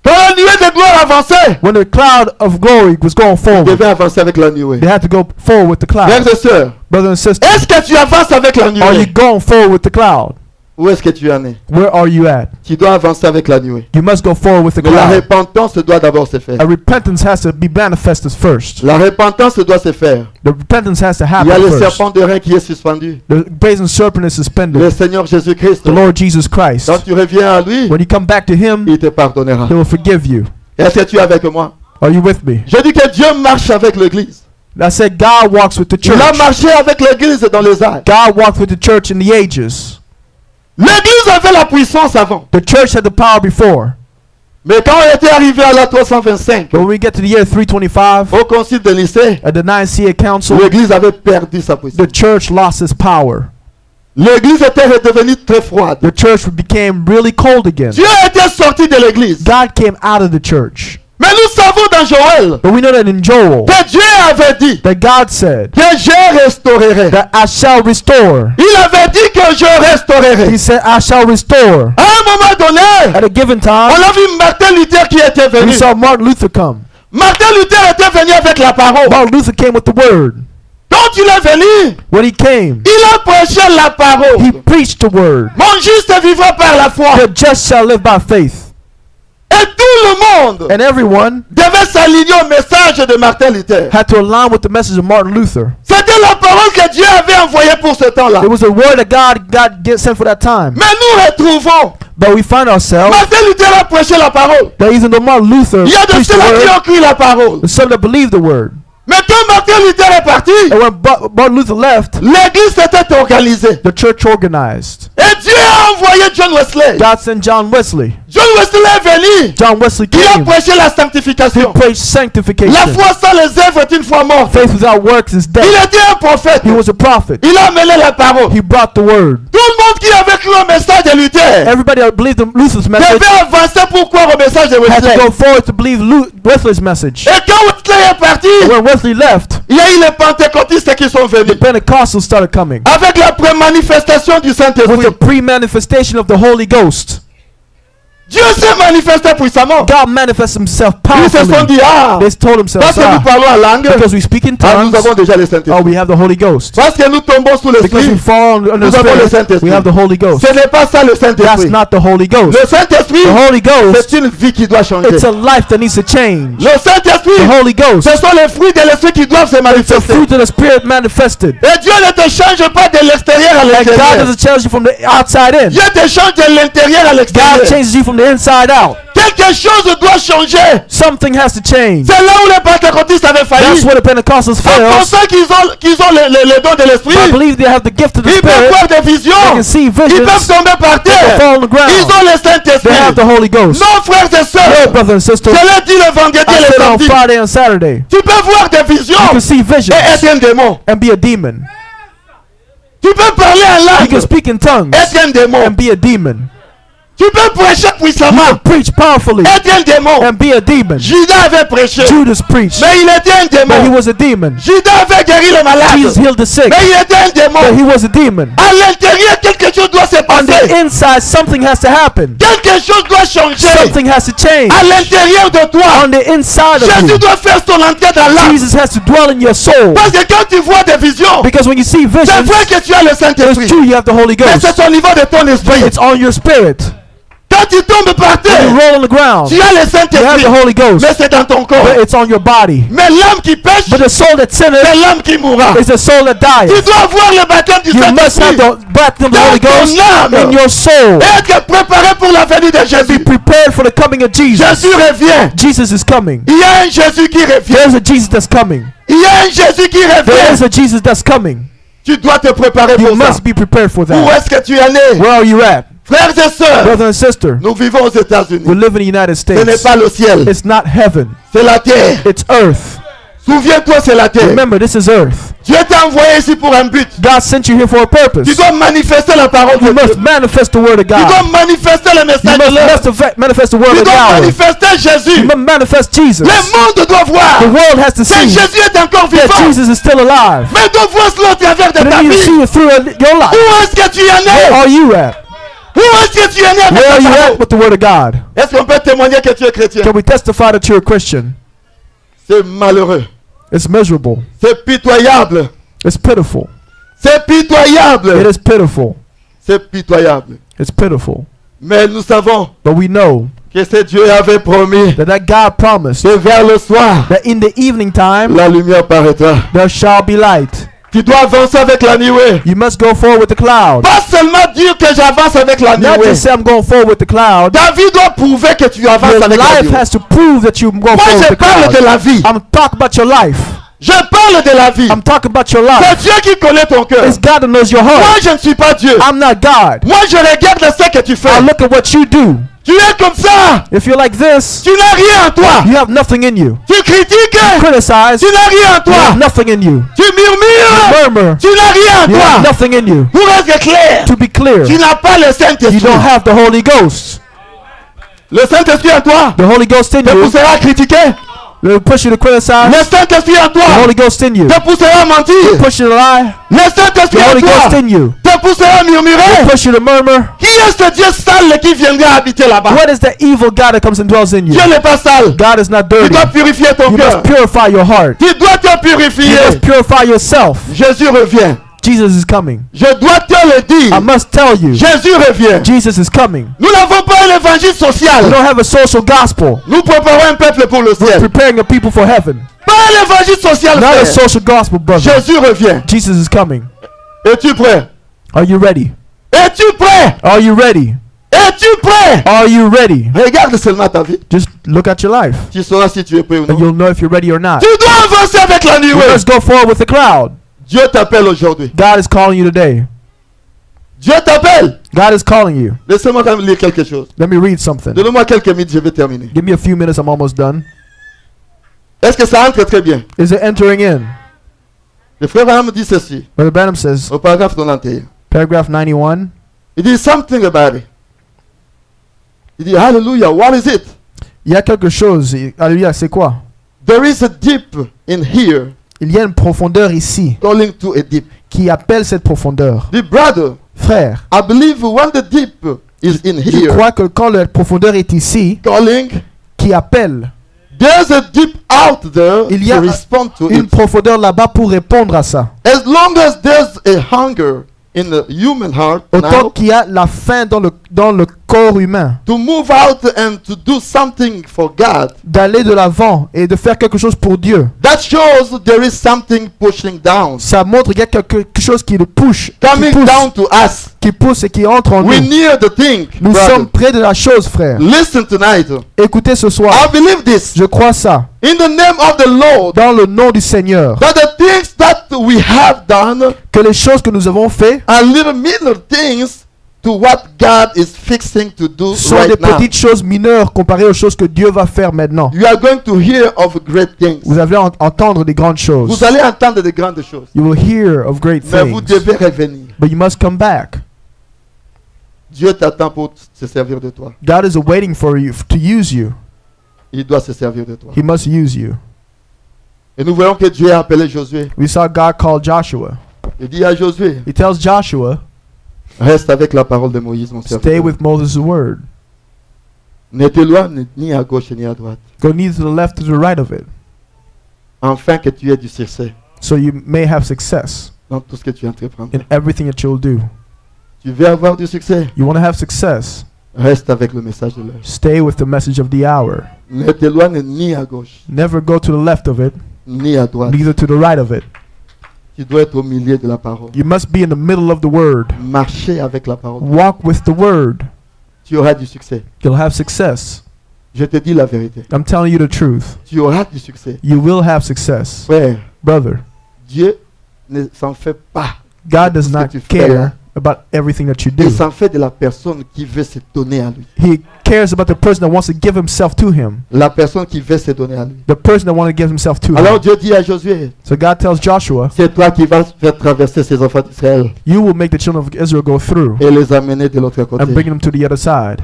Quand la nuée de gloire avançait, When the cloud of glory was going il forward, devait avancer avec la nuée. they had to go forward with the cloud. Frères et sœurs, Brothers and sisters, est-ce que tu avances avec la are you nuée? going forward with the cloud? Où est-ce que tu en es? Where are you at? Tu dois avancer avec la nuée. You must go forward with the Mais la cloud. repentance doit d'abord se faire. A repentance has to be manifested first. La repentance doit se faire. The repentance has to Il y a happen le first. serpent de rein qui est suspendu. The brazen serpent is Le suspended. Seigneur Jésus-Christ. The Lord Jesus Christ. Quand tu reviens à lui, When you come back to Him, il te pardonnera. He will forgive you. Est-ce que tu es avec moi? Are you with me? Je dis que Dieu marche avec l'église. I said God walks with the Il a church. marché avec l'église dans les âges. God walked with the church in the ages. L'église avait la puissance avant. The church had the power before. Mais quand on était arrivé à la 325, But when we get to the year 325, au concile de Nicée, at the Nicaea Council, l'église avait perdu sa puissance. the church lost its power. L'église était redevenue très froide. The church became really cold again. Dieu était sorti de l'église. God came out of the church. Mais nous savons dans Joël But we know that in Joel, que Dieu avait dit that God said que je restaurerai. that I shall restore. Il avait dit que je restaurerai. He said, I shall restore. À un moment donné, At a given on time, a vu Martin Luther qui était we venu. saw Martin Luther come. Martin Luther était venu avec la parole. Martin Luther came with the word. Quand il est venu, When he came, il a prêché la parole. he preached the word. Mon juste vivra par la foi. The just shall live by faith. Et tout le monde And everyone devait s'aligner au message de Martin Luther. had to align with the message of Martin Luther. C'était la parole que Dieu avait envoyée pour ce temps-là. It was the word that God sent for that time. Mais nous retrouvons, But we find ourselves Martin Luther a prêché la parole. that even though Martin Luther Il y a de preached the ceux-là qui word, ont cru la parole. there's some that believe the word. Mais quand Martin Luther est parti, And when Martin Luther left, l'église s'était organisée. the church organized. Et Dieu a envoyé John Wesley. God sent John Wesley. John Wesley est venu. John Wesley Il a came. prêché la He sanctification. preached sanctification. La foi sans les œuvres est une foi morte. Faith without works is Il dead. était un prophète. He was a prophet. Il a amené la parole. He brought the word. Tout le monde qui avait cru au message de Luther Everybody that believed in Luther's message devait avancer pour croire au message de had to Wesley. go forward to believe Wesley's message. Et quand Wesley est parti, And when Wesley left, il y a eu les pentecôtistes qui sont venus. the Pentecostals started coming Avec la prémanifestation du with Saint-Esprit. the pre-manifestation of the Holy Ghost. Dieu s'est manifesté puissamment. God manifests himself Ils se sont powerfully. dit, ah, They told themselves, parce que nous parlons en langue, because we speak in ah, tongues, nous avons déjà le oh, Saint-Esprit. we have the Holy Ghost. Parce que nous tombons sous Because we l'Esprit, fall under nous the avons le Spirit, Saint-Esprit. we have the Holy Ghost. Ce n'est pas ça le That's Saint-Esprit. not the Holy Ghost. Le Saint-Esprit, The Holy Ghost, c'est une vie qui doit changer. it's a life that needs to change. Le Saint-Esprit, The Holy Ghost, ce sont les fruits de l'Esprit qui doivent se it's the manifester. fruit of the Spirit manifested. Et Dieu ne te change pas de l'extérieur à And God l'intérieur. doesn't change you from the outside in. Dieu te change de l'intérieur à God l'extérieur. changes you from the inside out. Quelque chose doit changer. Something has to change. C'est là où les pentecôtistes avaient failli. That's where the Pentecostals En failed. pensant qu'ils ont le don de l'Esprit, I believe they have the gift of the ils peuvent Spirit. voir des visions. They can see Ils peuvent visions. tomber par They can terre. fall on the Ils ground. ont le They Saint-Esprit. have the Holy Ghost. Non, frères et Yeah, sœurs, brothers and sisters. je l'ai dit le vendredi I et le said on samedi. Friday and Saturday. Tu peux voir des You visions can see visions et être un démon. and be a demon. Tu peux parler en You can langue, speak in tongues être un démon. and be a demon. Tu peux prêcher You puissamment, can preach powerfully être un démon. and be a demon. Judas avait prêché, Judas preached, mais il était un but he démon. was a demon. Judas avait guéri le Jesus malade, healed the sick, mais il était un but démon. he was a demon. À l'intérieur, quelque chose doit se On the passer. inside, something has to happen. Quelque chose doit changer. Something has to change. À l'intérieur de toi, On the inside of Jésus you, doit faire son entrée dans l'âme. Jesus has to dwell in your soul. Parce que quand tu vois des visions, Because when you see c'est visions, vrai que tu as le it's Saint-Esprit. true you have the Holy Mais Ghost. c'est au niveau de ton esprit. It's on your spirit. Quand tu tombes par When you terre, roll on the ground, tu as le you have Saint-Esprit. the Holy Ghost, Mais c'est dans ton corps. but it's on your body. Mais l'âme qui pêche, But the soul that c'est sinneth l'âme qui mourra. is the soul that Tu dies. dois avoir le baptême du You must have Saint-Esprit. the baptism of the Holy Dans ton Ghost âme. in your soul. Et être préparé pour la venue de Be Jésus. prepared for the coming of Jesus. Jésus revient. Jesus is coming. Il y a un Jésus qui revient. There's a Jesus that's coming. Il y a un Jésus qui There is revient. a Jesus that's coming. Tu dois te préparer You pour ça. must be prepared for Où that. est-ce que tu es né? Where are you at? Frères et sœurs, Brother and sister, nous vivons aux États-Unis. we live in the United Ce n'est States. pas le ciel, It's not heaven. c'est la terre. It's earth. Souviens-toi, c'est la terre. Remember, this is earth. Dieu t'a envoyé ici pour un but. God sent you here for a purpose. Tu dois manifester la parole de You Dieu. must manifest the word of Tu dois God. manifester le You message de l'heure. must manifest the word Tu of dois God. manifester You Jésus. must manifest Jesus. Le monde doit voir The world has to que see Jésus est encore that vivant. Jesus is still alive. Mais doit voir cela au travers de But ta then you vie. see it through your life. Où est-ce que tu es Where né? are you at? Où est-ce que tu es né avec Where la are you parole? at with the word of God? Est-ce qu'on peut témoigner que tu es chrétien? Can we testify that you're a Christian? C'est malheureux. It's miserable. C'est pitoyable. It's pitiful. C'est It pitoyable. is pitiful. C'est pitoyable. It's pitiful. Mais nous savons But we know que ce Dieu avait promis that God promised que vers le soir, that in the evening time la lumière paraîtra. there shall be light. Tu dois avancer avec la nuée. You must go forward with the cloud. Pas seulement dire que j'avance avec la Not nuée. just say I'm going forward with the cloud. Ta vie doit prouver que tu avances Your avec la life nuée. has to prove that you go Moi, forward je with the parle de cloud. la vie. I'm talking about your life. Je parle de la vie. I'm talking about your life. C'est Dieu qui connaît ton cœur. It's God that knows your Moi, heart. je ne suis pas Dieu. I'm not God. Moi, je regarde ce que tu fais. I look at what you do. Tu es comme ça. If you're like this, Tu n'as rien en toi. you have nothing in you. Tu critiques. Criticize, Tu n'as rien en you have toi. nothing in you. Tu murmures. Murmur, Tu n'as rien en you have toi. nothing in you. Pour être clair, To be clear, tu n'as pas le you Saint-Esprit. don't have the Holy Ghost. Le Saint-Esprit en toi The Holy Ghost in te you poussera à critiquer. will push you to criticize. Le Saint-Esprit en The toi Holy Ghost in you te poussera à mentir. push you to lie. Le The Saint-Esprit en Holy Ghost toi in you te poussera à murmurer. push you to murmur. Qui est ce Dieu sale qui viendra habiter là-bas? What is the evil God that comes and dwells in you? Dieu n'est pas sale. God is not Tu dirty. dois purifier ton You cœur. must purify your heart. Tu dois te You purifier. must purify yourself. Jésus revient. Jesus is coming. Je dois te le dire. I must tell you, Jésus revient. Jesus is coming. Nous n'avons pas un évangile We social. don't have a social gospel. Nous préparons un peuple pour le ciel. Preparing a people for heaven. Pas un évangile social, Not a frère. social gospel, brother. Jésus revient. Jesus is coming. Es-tu prêt? Are you ready? Es-tu prêt? Are you ready? Es-tu prêt? Are you ready? Regarde seulement ta vie. Just look at your life, Tu sauras si tu es prêt ou and non. you'll know if you're ready or not. Tu dois avancer avec la You nuée. must go forward with the crowd. Dieu t'appelle aujourd'hui. God is calling you today. Dieu t'appelle. God is calling you. Laissez-moi quand même lire quelque chose. Let me read something. Donnez-moi quelques minutes, je vais terminer. Give me a few minutes, I'm almost done. Est-ce que ça entre très bien? Is it entering in? Le frère Abraham dit ceci, Brother Branham says, au paragraphe 91. paragraph 91, Il dit something about it. Il dit, Hallelujah, what is it? il y a quelque chose. Alléluia, c'est quoi? There is a deep in here Il y a une profondeur ici calling to a deep. qui appelle cette profondeur. The brother, Frère, I believe when the deep is in je here crois que quand la profondeur est ici, calling, qui appelle, there's a deep out there il y a to respond to une it. profondeur là-bas pour répondre à ça. As long as there's a hunger in the human heart Autant now qu'il y a la faim dans le corps humain, to move out and to do something for God, d'aller de l'avant et de faire quelque chose pour Dieu, that shows there is something pushing down, ça montre qu'il y a quelque chose qui le push, coming down to us. qui pousse et qui entre en We nous. near the thing, Nous brother. sommes près de la chose, frère. Listen tonight. Écoutez ce soir. I believe this Je crois ça. in the name of the Lord, Dans le nom du Seigneur. that the things that we have done Que les choses que nous avons fait are little minor things to what God is fixing to do sont right des now. petites choses mineures comparées aux choses que Dieu va faire maintenant. You are going to hear of great things. Vous allez entendre des grandes choses. Vous allez entendre de grandes choses. You will hear of great Mais vous things. devez revenir. But you must come back. Dieu t'attend pour se servir de toi. God is waiting for you to use you. Il doit se servir de toi. He must use you. Et nous voyons que Dieu a appelé Josué. We saw God call Joshua. Il dit à Josué, He tells Joshua, reste avec la parole de Moïse, mon stay serviteur. with Moses' word. Ne t'éloigne ni à gauche ni à droite. Go neither to the left or to the right of it, Afin que tu aies du succès so you may have success dans tout ce que tu entreprendras. in everything that you'll do. Tu veux avoir du succès? You want to have success? Reste avec le message de l'heure. Stay with the message of the hour. Ne t'éloigne ni à gauche Never go to the left of it, ni à droite. neither to the right of it. Tu dois être au milieu de la parole. You must be in the middle of the word. Marcher avec la parole. Walk with the word. Tu auras du succès. You'll have success. Je te dis la vérité. I'm telling you the truth. Tu auras du succès. You will have success. Frère, Brother, Dieu ne s'en fait pas. God does Ce que not tu fais là. care about everything that you Il do. s'en fait de la personne qui veut se donner à lui. He cares about the person that wants to give himself to him. La personne qui veut se donner à lui. The person that wants to give himself to Alors him. Dieu dit à Josué, So God tells Joshua, c'est toi qui vas faire traverser ces enfants d'Israël you will make the children of Israel go through et les amener de l'autre côté. and bring them to the other side.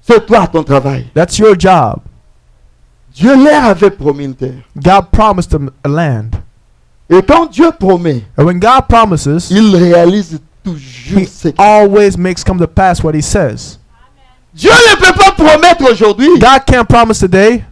C'est toi ton travail. That's your job. Dieu leur avait promis une terre. God promised them a land. Et quand Dieu promet, And when God promises, il réalise toujours He ce qu'il always makes come to pass what He says. Dieu ne peut pas promettre aujourd'hui God can't promise today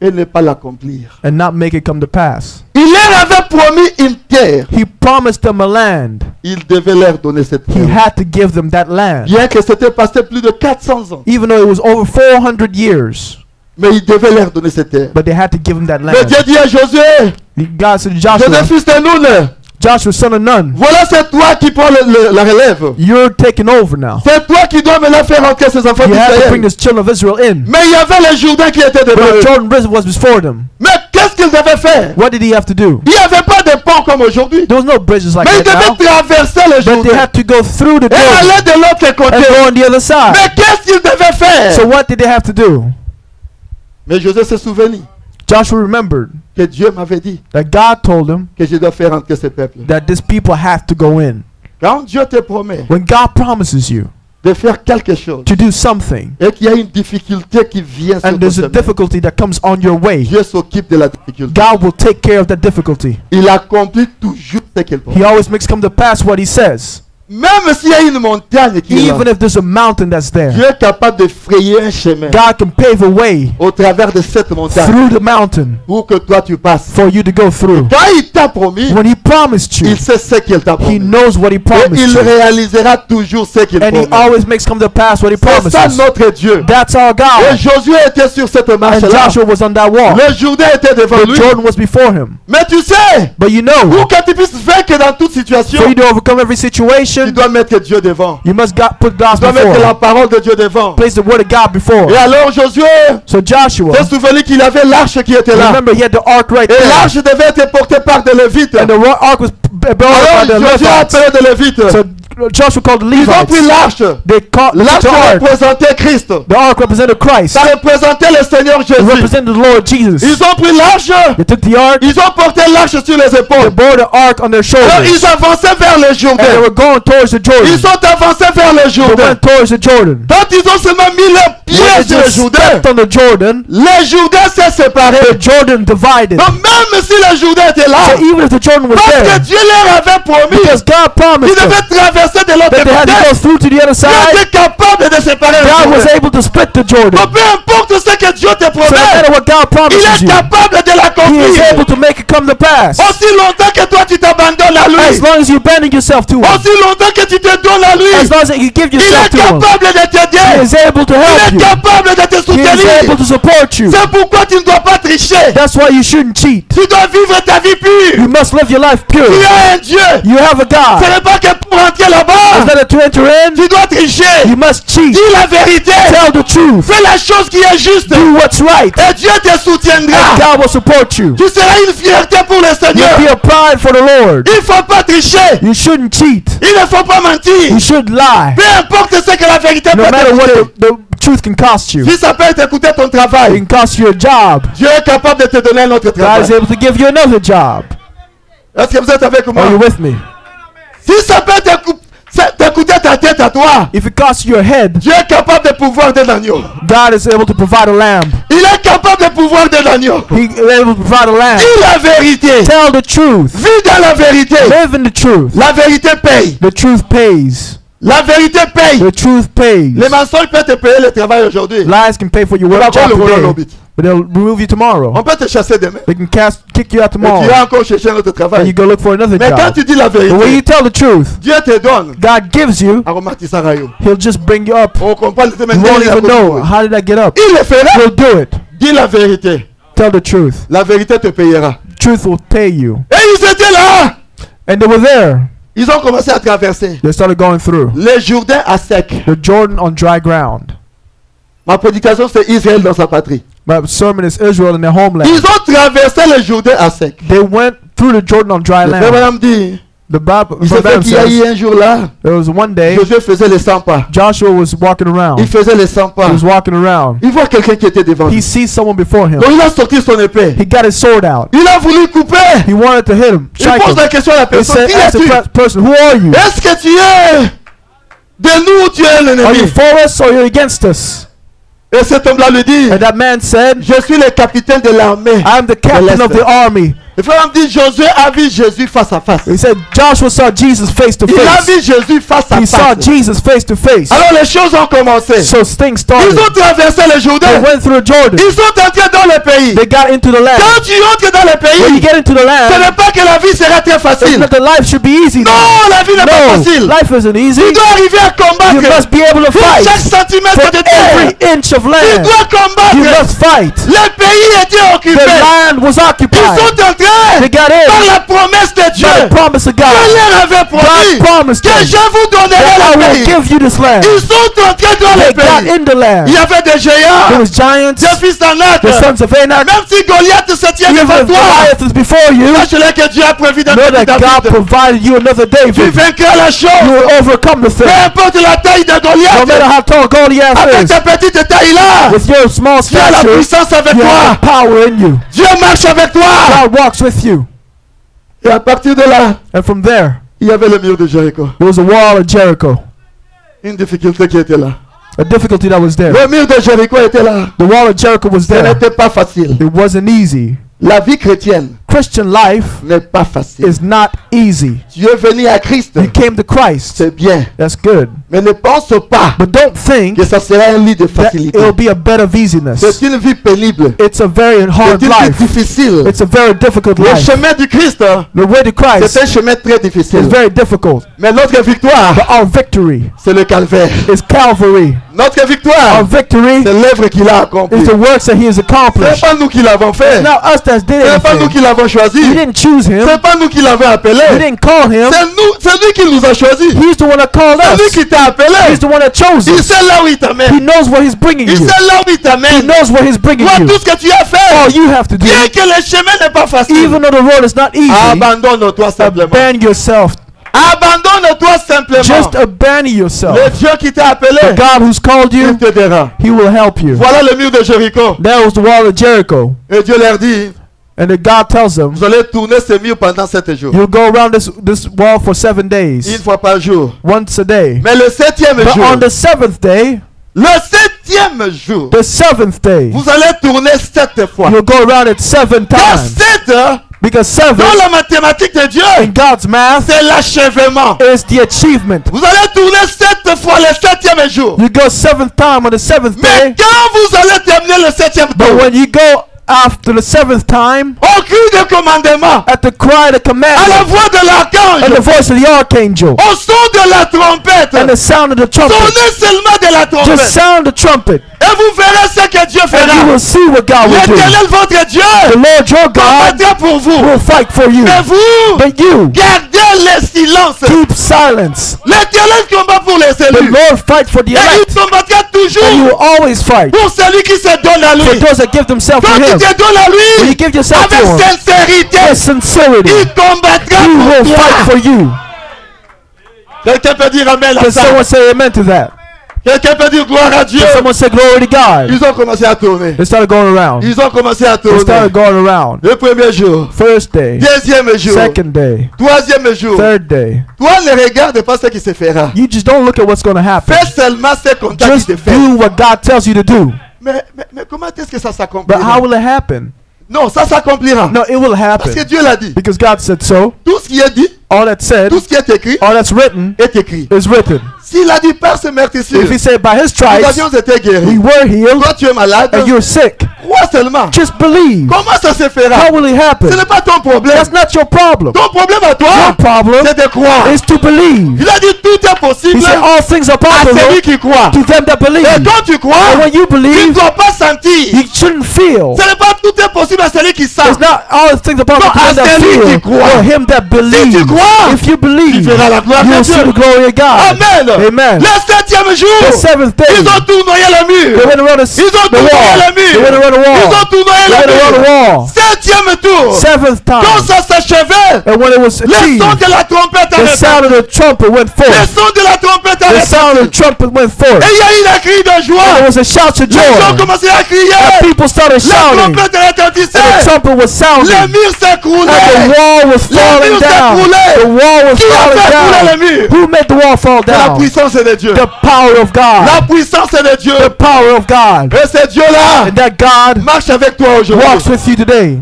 et ne pas l'accomplir. and not make it come to pass. Il leur avait promis une terre. He promised them a land. Il devait leur donner cette He terre. had to give them that land. Bien que c'était passé plus de 400 ans. Even though it was over 400 years. Mais il devait leur donner cette terre. But they had to give him that Mais land. Dieu dit à Josué, God said to Josué Joshua, fils de Nun, Joshua, son of Nun, voilà c'est toi qui prends la relève. you're taking over now. C'est toi qui dois maintenant faire entrer ces enfants You have to bring d'Israël. these children of Israel in. Mais il y avait le Jourdain qui était devant But eux. the Jordan River was before them. Mais qu'est-ce qu'ils devaient faire? What did he have to do? Il n'y avait pas de pont comme aujourd'hui. There was no bridges like Mais ils that now. devaient traverser le But they Jourdain had to go through the et Jordan aller de l'autre and côté. go on the other side. Mais qu'est-ce qu'ils devaient faire? So what did they have to do? Mais José se souvenait Joshua remembered que Dieu m'avait dit that God told him que je dois faire entrer ce peuple. that this people have to go in. Quand Dieu te promet, When God promises you, de faire quelque chose to do something, et qu'il y a une difficulté qui vient sur and ton there's a chemin, difficulty that comes on your way, Dieu s'occupe de la difficulté. God will take care of that difficulty. Il accomplit toujours ce qu'il He promet. always makes come to pass what he says. Même s'il y a une montagne qui est là, Even if there's a mountain that's there, Dieu est capable de frayer un chemin God can pave a way au travers de cette montagne through the mountain pour que toi tu passes. for you to go through. Quand il t'a promis, When he promised you, il sait ce qu'il t'a he promis. knows what he Et promised il you. réalisera toujours ce qu'il And he promet. always makes come to pass what he C'est ça promises. notre Dieu. That's our Et God. Josué était sur cette And marche-là. Joshua was on that wall. Le Jourdain était devant The lui. Jordan was before him. Mais tu sais, But you know, pour que tu puisses vaincre dans toute situation, for you to overcome every tu situation, dois mettre Dieu devant. you must put God Tu dois mettre la before. parole de Dieu devant. Place the word of God before. Et alors Josué So Joshua, s'est souvenu qu'il avait l'arche qui était là. remember he had the ark right Et there. l'arche devait être portée par des Lévites. And the ark was brought by Alors the Josué a Levites. appelé des Lévites. So Joshua called the Ils ont pris Levites. l'arche. They called L'arche the ark. représentait Christ. The ark represented Christ. Ça représentait le Seigneur It Jésus. represented the Lord Jesus. Ils ont pris l'arche. They took the ark. Ils ont porté l'arche sur les They épaules. bore the ark on their Alors ils shoulders. avançaient vers le And they Jourdain. were going towards the Jordan. Ils sont avancés vers le They Jourdain. went towards the Jordan. Quand ils ont seulement mis leurs When pieds they sur le just Jourdain, stepped on the Jordan, le Jourdain s'est séparé. the Jordan divided. Donc même si le Jourdain était là, So even if the Jordan was parce que there, Dieu leur avait promis, because God ils promised them devaient traverser de l'autre that they had to côté. go through to the other Dieu side, était capable de séparer le God was Jourdain. able to split the Jordan. Donc peu importe ce que Dieu te So no matter promet, what God il promises est you, capable de He is l'accomplir. able to make it come to pass. Aussi longtemps que toi tu t'abandonnes à As lui, long as you abandon yourself to Him, aussi longtemps que tu te donnes à lui, as long as you give il yourself est to Him, capable de He t'aider. is able to Il help est you. capable de te He is able soutenir. to support you. C'est pourquoi tu ne dois pas tricher. That's why you shouldn't cheat. Tu dois vivre ta vie pure. You must live your life Tu pure. as un Dieu. You have a Ce God. n'est pas que pour entrer It's là-bas, not to enter in. tu dois tricher. You must cheat. Dis la vérité. Tell the truth. Fais la chose qui est juste. Do what's right. Et Dieu te soutiendra. God will support you. Tu seras une fierté pour le You'll Seigneur. be a pride for the Lord. Il ne faut pas tricher. You shouldn't cheat. Il ne faut pas mentir. You should lie. Peu importe ce que la vérité No peut matter what t'écouter. the truth can cost you. Si ça peut t'écouter ton It travail, can cost you a job. Dieu est capable de te donner un autre God is travail. able to give you another job. Est-ce que vous êtes avec moi? Are you with me? Si ça peut t'écouter ta tête à toi, If it costs you a head, Dieu est capable de pouvoir d'un agneau. God is able to provide a lamb. Il est capable de pouvoir d'un agneau. He is able to provide a lamb. Dis la vérité. Tell the truth. Vis dans la vérité. Live in the truth. La vérité paye. The truth pays. La vérité paye. The truth pays. Les mensonges peuvent te payer le travail aujourd'hui. Lies can pay for your On va work voir job le rôle en today, orbite. but they'll remove you tomorrow. On peut te chasser demain. They can kick you out Et tu tomorrow, vas encore chercher un autre and travail. you go look for another Mais quand job. tu dis la But when you vérité, tell the truth, Dieu te donne. God gives you. Aromatisa Rayo. He'll just bring you up. On comprend le You won't even know. How did I get up? Il le fera. He'll do it. Dis la vérité. Tell the truth. La vérité te payera. Truth will pay you. Et ils étaient là. And they were there. Ils ont commencé à traverser. They started going through Le Jourdain à sec. the Jordan on dry ground. Ma prédication c'est Israël dans sa patrie. My sermon is Israel in their homeland. Ils ont traversé le Jourdain à sec. They went through the Jordan on dry Le frère land. Branham dit, The Bible il s'est fait qu'il y a eu says un jour là, there was one day Josué faisait les 100 pas. Joshua was walking around. Il faisait les 100 pas. He was walking around. Il voit quelqu'un qui était devant He lui. sees someone before him. Donc il a sorti son épée. He got his sword out. Il a voulu couper. He wanted to hit him, Il strike pose him. la question à la He personne, said, qui ask the es-tu? person, who are you? Est-ce que tu es de nous ou tu es Are you l'ennemi? for us or you're against us? Et cet homme-là lui dit, And that man said, je suis le capitaine de l'armée. I'm the captain of the army. Le frère me dit, Josué a vu Jésus face à face. He said, Joshua saw Jesus face to Il a face. vu Jésus face à He saw face. Jesus face to face. Alors les choses ont commencé. So things started. Ils ont traversé le They Jourdain. went through the Jordan. Ils sont entrés dans le pays. They got into the land. Quand tu entres dans le When you pays, get into the ce land, n'est pas que la vie sera très it's facile. not that life should be easy. Non, la vie n'est pas No, facile. life isn't easy. Tu dois arriver à You combattre must be able to pour fight chaque centimètre for de terre. every inch of Tu land. dois You combattre. must fight. Le pays était The occupé. land was Ils occupied. sont entrés They got par in la promesse de Dieu. by the promise of Dieu God. leur avait promis God promised que them je vous donnerai that I le will pays. give you this land. Ils sont entrés dans They le got pays. in the land. Il y avait des There géants, was giants, des fils d'Anak. the sons of Anak. Même si Goliath se tient Even devant if toi, Goliath is before you, sache-le que Dieu a prévu d'un know petit that God David. provided you another Tu David. vaincras la You chose. will overcome the Peu thing. importe la taille de No Goliath. matter how tall Goliath Avec is, ta petite taille-là, with your small tu as la stature, puissance avec you have the toi. power in you. Dieu marche avec toi. God walks with you. Et à partir de là, And from there, il y avait le mur de Jéricho. there was a wall of Jericho. Une difficulté qui était là. A difficulty that was there. Le mur de Jéricho était là. The wall of Jericho was Ce there. n'était pas facile. It wasn't easy. La vie chrétienne Christian life n'est pas facile. is not easy. Tu es venu à Christ. You came to Christ. C'est bien. That's good. Mais ne pense pas But don't think que ça sera un lit de that facilité. it'll be a bed of easiness. C'est une vie pénible. It's a very C'est hard une vie life. difficile. It's a very difficult Le life. chemin du Christ, The way to Christ c'est un chemin très difficile. is very difficult. Mais notre victoire, But our victory c'est le calvaire. is Calvary. Notre Our victoire, victory c'est l'œuvre qu'il a accomplie. is the works that He has Ce n'est accomplished. pas nous qui l'avons fait. It's not us that did Ce n'est pas nous anything. qui l'avons choisi. We didn't choose Ce Him. n'est pas nous qui l'avons appelé. We didn't call Him. C'est lui qui nous a choisis. He's the one that called C'est lui us. qui t'a appelé. He's the one that chose Il us. sait là où il He t'amène. knows where He's bringing Il you. sait là où il He t'amène. knows where He's bringing Vois you. tout ce que tu as fait. All you have to do, Bien que le chemin n'est pas facile. even though the road is not easy, Abandonne-toi simplement. abandon yourself. Abandonne-toi simplement. Just abandon yourself. Le Dieu qui t'a appelé, The God who's called il you, te dira. He will help you. Voilà le mur de Jéricho. That was the wall of Jericho. Et Dieu leur dit, And then God tells them, vous allez tourner ce mur pendant 7 jours. you'll go around this wall for 7 Une days, fois par jour. once a day. Mais le 7e But jour, on the 7th day, le 7e jour, the 7th day, vous allez tourner 7 fois. you'll go around it 7 Car times. 7, Because 7 dans la mathématique de Dieu, in God's math c'est l'achèvement. is the achievement. Vous allez tourner 7 fois le 7e jour. You go 7th time on the 7th Mais day, quand vous allez terminer le 7e but tour, when you go after the 7th time, au cri de commandement, at the cry, the à la commandment, voix de and the l'archange, voice of the archangel, au son de la trompette, and the sound of the trumpet, sonnez seulement de la just trompette, sound the trumpet, et vous verrez ce que Dieu and you fera. will see what God will do. L'Éternel, votre Dieu, The Lord your God combattra pour vous. will fight for you. Mais vous, But you gardez le silence. keep silence. L'Éternel combat pour les The élus. Lord fight for the Et il elect, combattra and you toujours will always fight pour celui qui se donne à for lui. those that give themselves to Quand tu Him. te donnes à When you lui, give yourself to avec Him sincérité, with sincerity, il combattra He will pour fight toi. for you. Quelqu'un peut dire amen à Can ça. someone say amen to that? Quelqu'un peut dire gloire à Dieu. Can someone say glory to God? Ils ont commencé à tourner. They started going around. Ils ont commencé à They started tourner. going around. Le premier jour, First day, deuxième jour, second day, troisième jour. third day. Toi, ne regarde pas ce qui se fera. You just don't look at what's going to happen. Fais seulement ce qu'on t'a dit Just de faire. do what God tells you to do. Mais comment est-ce que ça But s'accomplira? how will it happen? Non, ça s'accomplira. No, it will Parce que happen. Dieu l'a dit. Because God said so. Tout ce qui est dit, All that's said, tout ce qui est écrit, all that's written, est écrit. is written. S'il a dit par ce meurtrissure, If He said by His nous stripes, avions été we guéris. were healed, Toi, tu es malade. and you're sick. Crois seulement. Just believe. Comment ça se fera? How will it Ce happen? n'est pas ton problème. That's not your problem. Ton problème à Your toi, problem c'est de croire. is to believe. Il a dit tout est He possible said all things are à celui possible qui croit. to them that believe. Et quand tu And crois, when you tu ne believe, dois pas sentir. you shouldn't feel. Ce n'est pas tout est possible à celui qui sent. It's not all things are possible to Non, them that à celui qui feel, croit. or him that believes. crois, If you believe, tu verras la gloire de you'll see Dieu. the glory of God. Amen. Amen. Le 7e The jour, 7th day, ils ont tournoyé le they mur. went around Ils ont the tournoyé wall. le They went mur. around the Ils wall. ont tournoyé They went le around the mur. wall. 7e tour. 7th Quand time. ça s'achevait, And when it was le achieved, son de la trompette the sound of arrêta. the trumpet went Le forth. son de la trompette The sound of the arrêta. trumpet went forth. Et il y a eu un cri de And there joie. was a shout of Les gens joy. commençaient à crier. And people started La shouting. trompette And the retentissait. trumpet was sounding. Le mur And the s'écroulait. wall was falling mur down. s'écroulait. The wall was Qui a falling fait couler le down. mur? Who made the wall fall La down? puissance est de Dieu. The power of La God. puissance est de Dieu. The power of God. Et ce Dieu-là And that God marche avec toi walks aujourd'hui. with you today.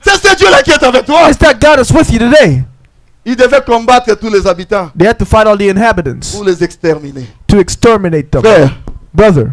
C'est ce Dieu-là qui est avec toi. It's that God that's with you today. Il devait combattre tous les habitants They had to fight all the inhabitants pour les exterminer. to exterminate them. Frère, Brother,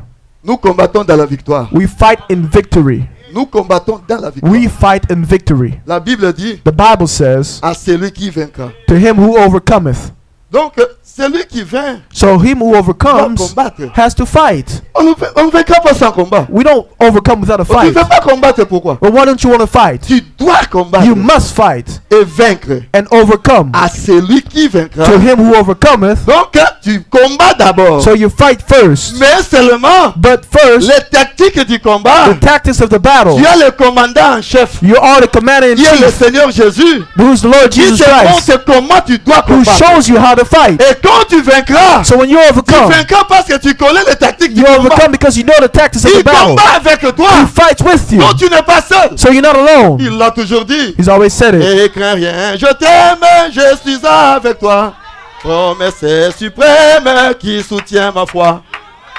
nous combattons dans la victoire. we fight in victory. Nous combattons dans la victoire. We fight in victory. La Bible dit The Bible says, à celui qui vaincra. to him who overcometh. Donc, celui qui vainc So him who doit overcomes combattre. has to fight. On ne vaincra pas sans combat. We don't overcome without a Tu ne fight. veux pas combattre pourquoi? But why don't you want to fight? Tu dois combattre You must fight et vaincre and overcome. à celui qui vaincra. To him who overcometh. Donc, tu combats d'abord. So you fight first. Mais seulement But first, les tactiques du combat. the tactics of the battle. Tu as le commandant en chef. You are the commander in Qui est le chief, Seigneur Jésus. who's the Lord Qui Jesus te Christ, montre comment tu dois who combattre. shows you how to fight. Et quand tu vaincras, So when you tu overcome, vaincras parce que tu connais les tactiques du you combat. overcome because you know the tactics of Il the battle. combat avec toi. He fights with you. Donc tu n'es pas seul. So you're not alone. Il l'a toujours dit. He's always said it. Et crains rien. Je t'aime, je suis avec toi. Promesse suprême qui soutient ma foi.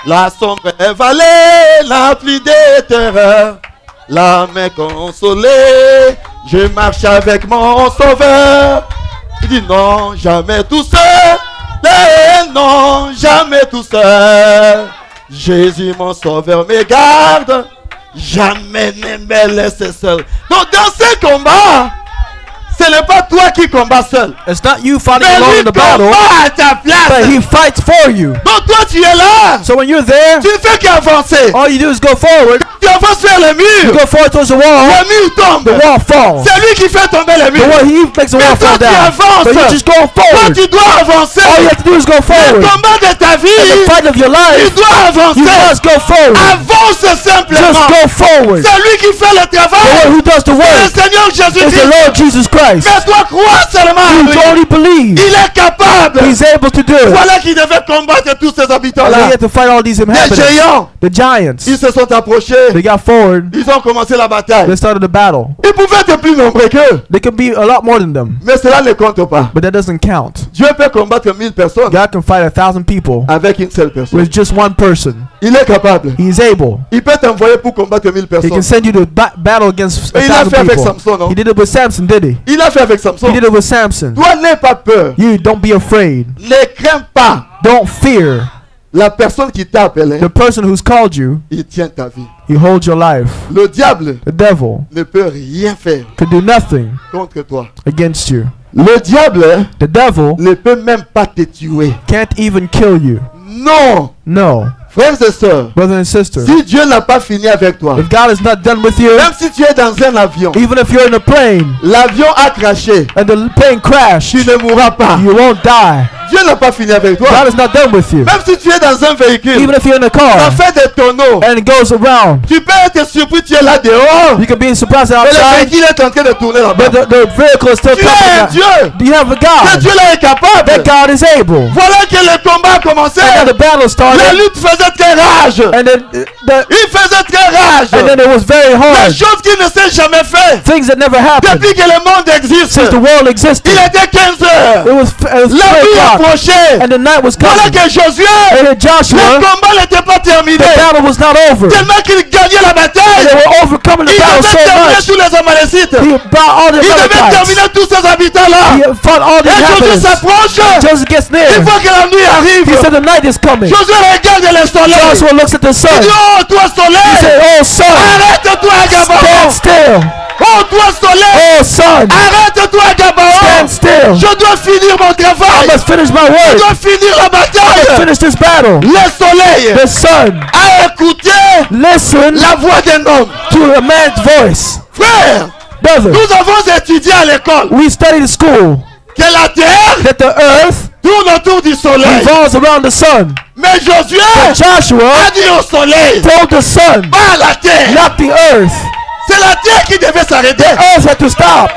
La sombre vallée, la pluie des terreurs. La main consolée, je marche avec mon sauveur. Il dit non, jamais tout seul. Non, jamais tout seul. Jésus mon sauveur me garde. Jamais ne me laisse seul. Donc dans ce combat, ce n'est pas toi qui combats seul. It's not you fighting Mais alone lui in the battle, combat à ta place. but he fights for you. Donc toi tu es là. So when you're there, Tu ne fais qu'avancer. all you do is go forward. Tu avances vers le You mur. go forward towards the wall. Le mur tombe. The wall falls. C'est lui qui fait tomber le The mur. wall, he makes the wall Mais toi fall tu down. avances. But you just go Toi forward. tu dois avancer. All you have to do is go Le forward. combat de ta In the vie, fight of your tu life, dois you avancer. must go forward. Avance Just simplement. go forward. C'est lui qui fait le The travail. one who does the Le work Seigneur is the Jésus-Christ. Lord Jesus Christ. Mais toi crois seulement à You lui. only believe. Il est capable. He's able to do it. Voilà qui devait combattre tous ces And they habitants-là. had to fight all these Les inhabitants. géants, The giants. ils se sont approchés. They got forward. Ils ont commencé la bataille. They started the battle. Ils pouvaient être plus nombreux qu'eux. They could be a lot more than them, Mais cela ne compte pas. but that doesn't count. Dieu peut combattre 1000 personnes God can fight 1,000 people avec une seule personne. with just one person. Il est capable. He's able. Il peut t'envoyer pour combattre 1000 He can personnes. send you to battle against Et il a 1,000 fait avec people. Samson, non? He did it with Samson, did he? Il a fait avec He Samson. did it with Samson. Toi, n'aie pas peur. You don't be afraid. Ne crains pas. Don't fear. La personne qui t'a appelé, The person who's called you, il tient ta vie. he holds your life. Le diable The devil ne peut rien faire can do nothing contre toi. against you. Le diable The devil ne peut même pas te tuer. can't even kill you. Non. No. Frères et sœurs, Brothers and sisters, si Dieu n'a pas fini avec toi, if God is not done with you, même si tu es dans un avion, even if you're in a plane l'avion a craché, and the plane crashed, tu ne mourras pas. you won't die. Dieu n'a pas fini avec toi. God is not done with you. Même si tu es dans un véhicule, Even if you're in a ça car fait des tonneaux. and it goes around, Tu peux être surpris, tu es là dehors, you can be surprised et le outside, véhicule est en train de tourner là-bas. but the vehicle is still Tu es un coming. Dieu. You have a Que God. Dieu là est capable. That God is able. Voilà que le combat a commencé. And then the battle La started, lutte faisait très rage. and then Il faisait très rage. it was very Des hard. choses qui ne s'est jamais fait Things that never happened depuis que le monde existe. since the world existed. Il était 15 heures. It was La 3 nuit o'clock, approchait. and the night was Voilà coming. que Josué, And then le Joshua, combat n'était pas terminé. the battle was not over. Tellement qu'il gagnait la And they bataille. were overcoming the Il battle devait so terminer much. tous les Amalécites. He brought all the Il devait Amalekites. terminer tous ces habitants-là. He fought all the Et Josué inhabitants. s'approche. Joseph gets Il near. faut que la nuit arrive. He said the night is coming. Josué regarde le soleil. Joshua looks at the Il sun. dit, oh toi He soleil, said, "Oh sun, arrête-toi à stand Gabaon. still. Oh toi soleil, Oh sun, arrête-toi à Gabaon. stand still. Je dois finir mon I travail. must finish my Je work. dois finir la I must bataille. finish this battle." Le soleil The sun, a écouté listen la voix d'un homme. to a man's voice. Frère, Brother, nous avons étudié à l'école we studied at school que la terre that the earth tourne autour du soleil. revolves around the sun. Mais Josué Joshua a dit au soleil, told the sun, pas la terre. not the earth. C'est la terre qui devait s'arrêter. Earth had to stop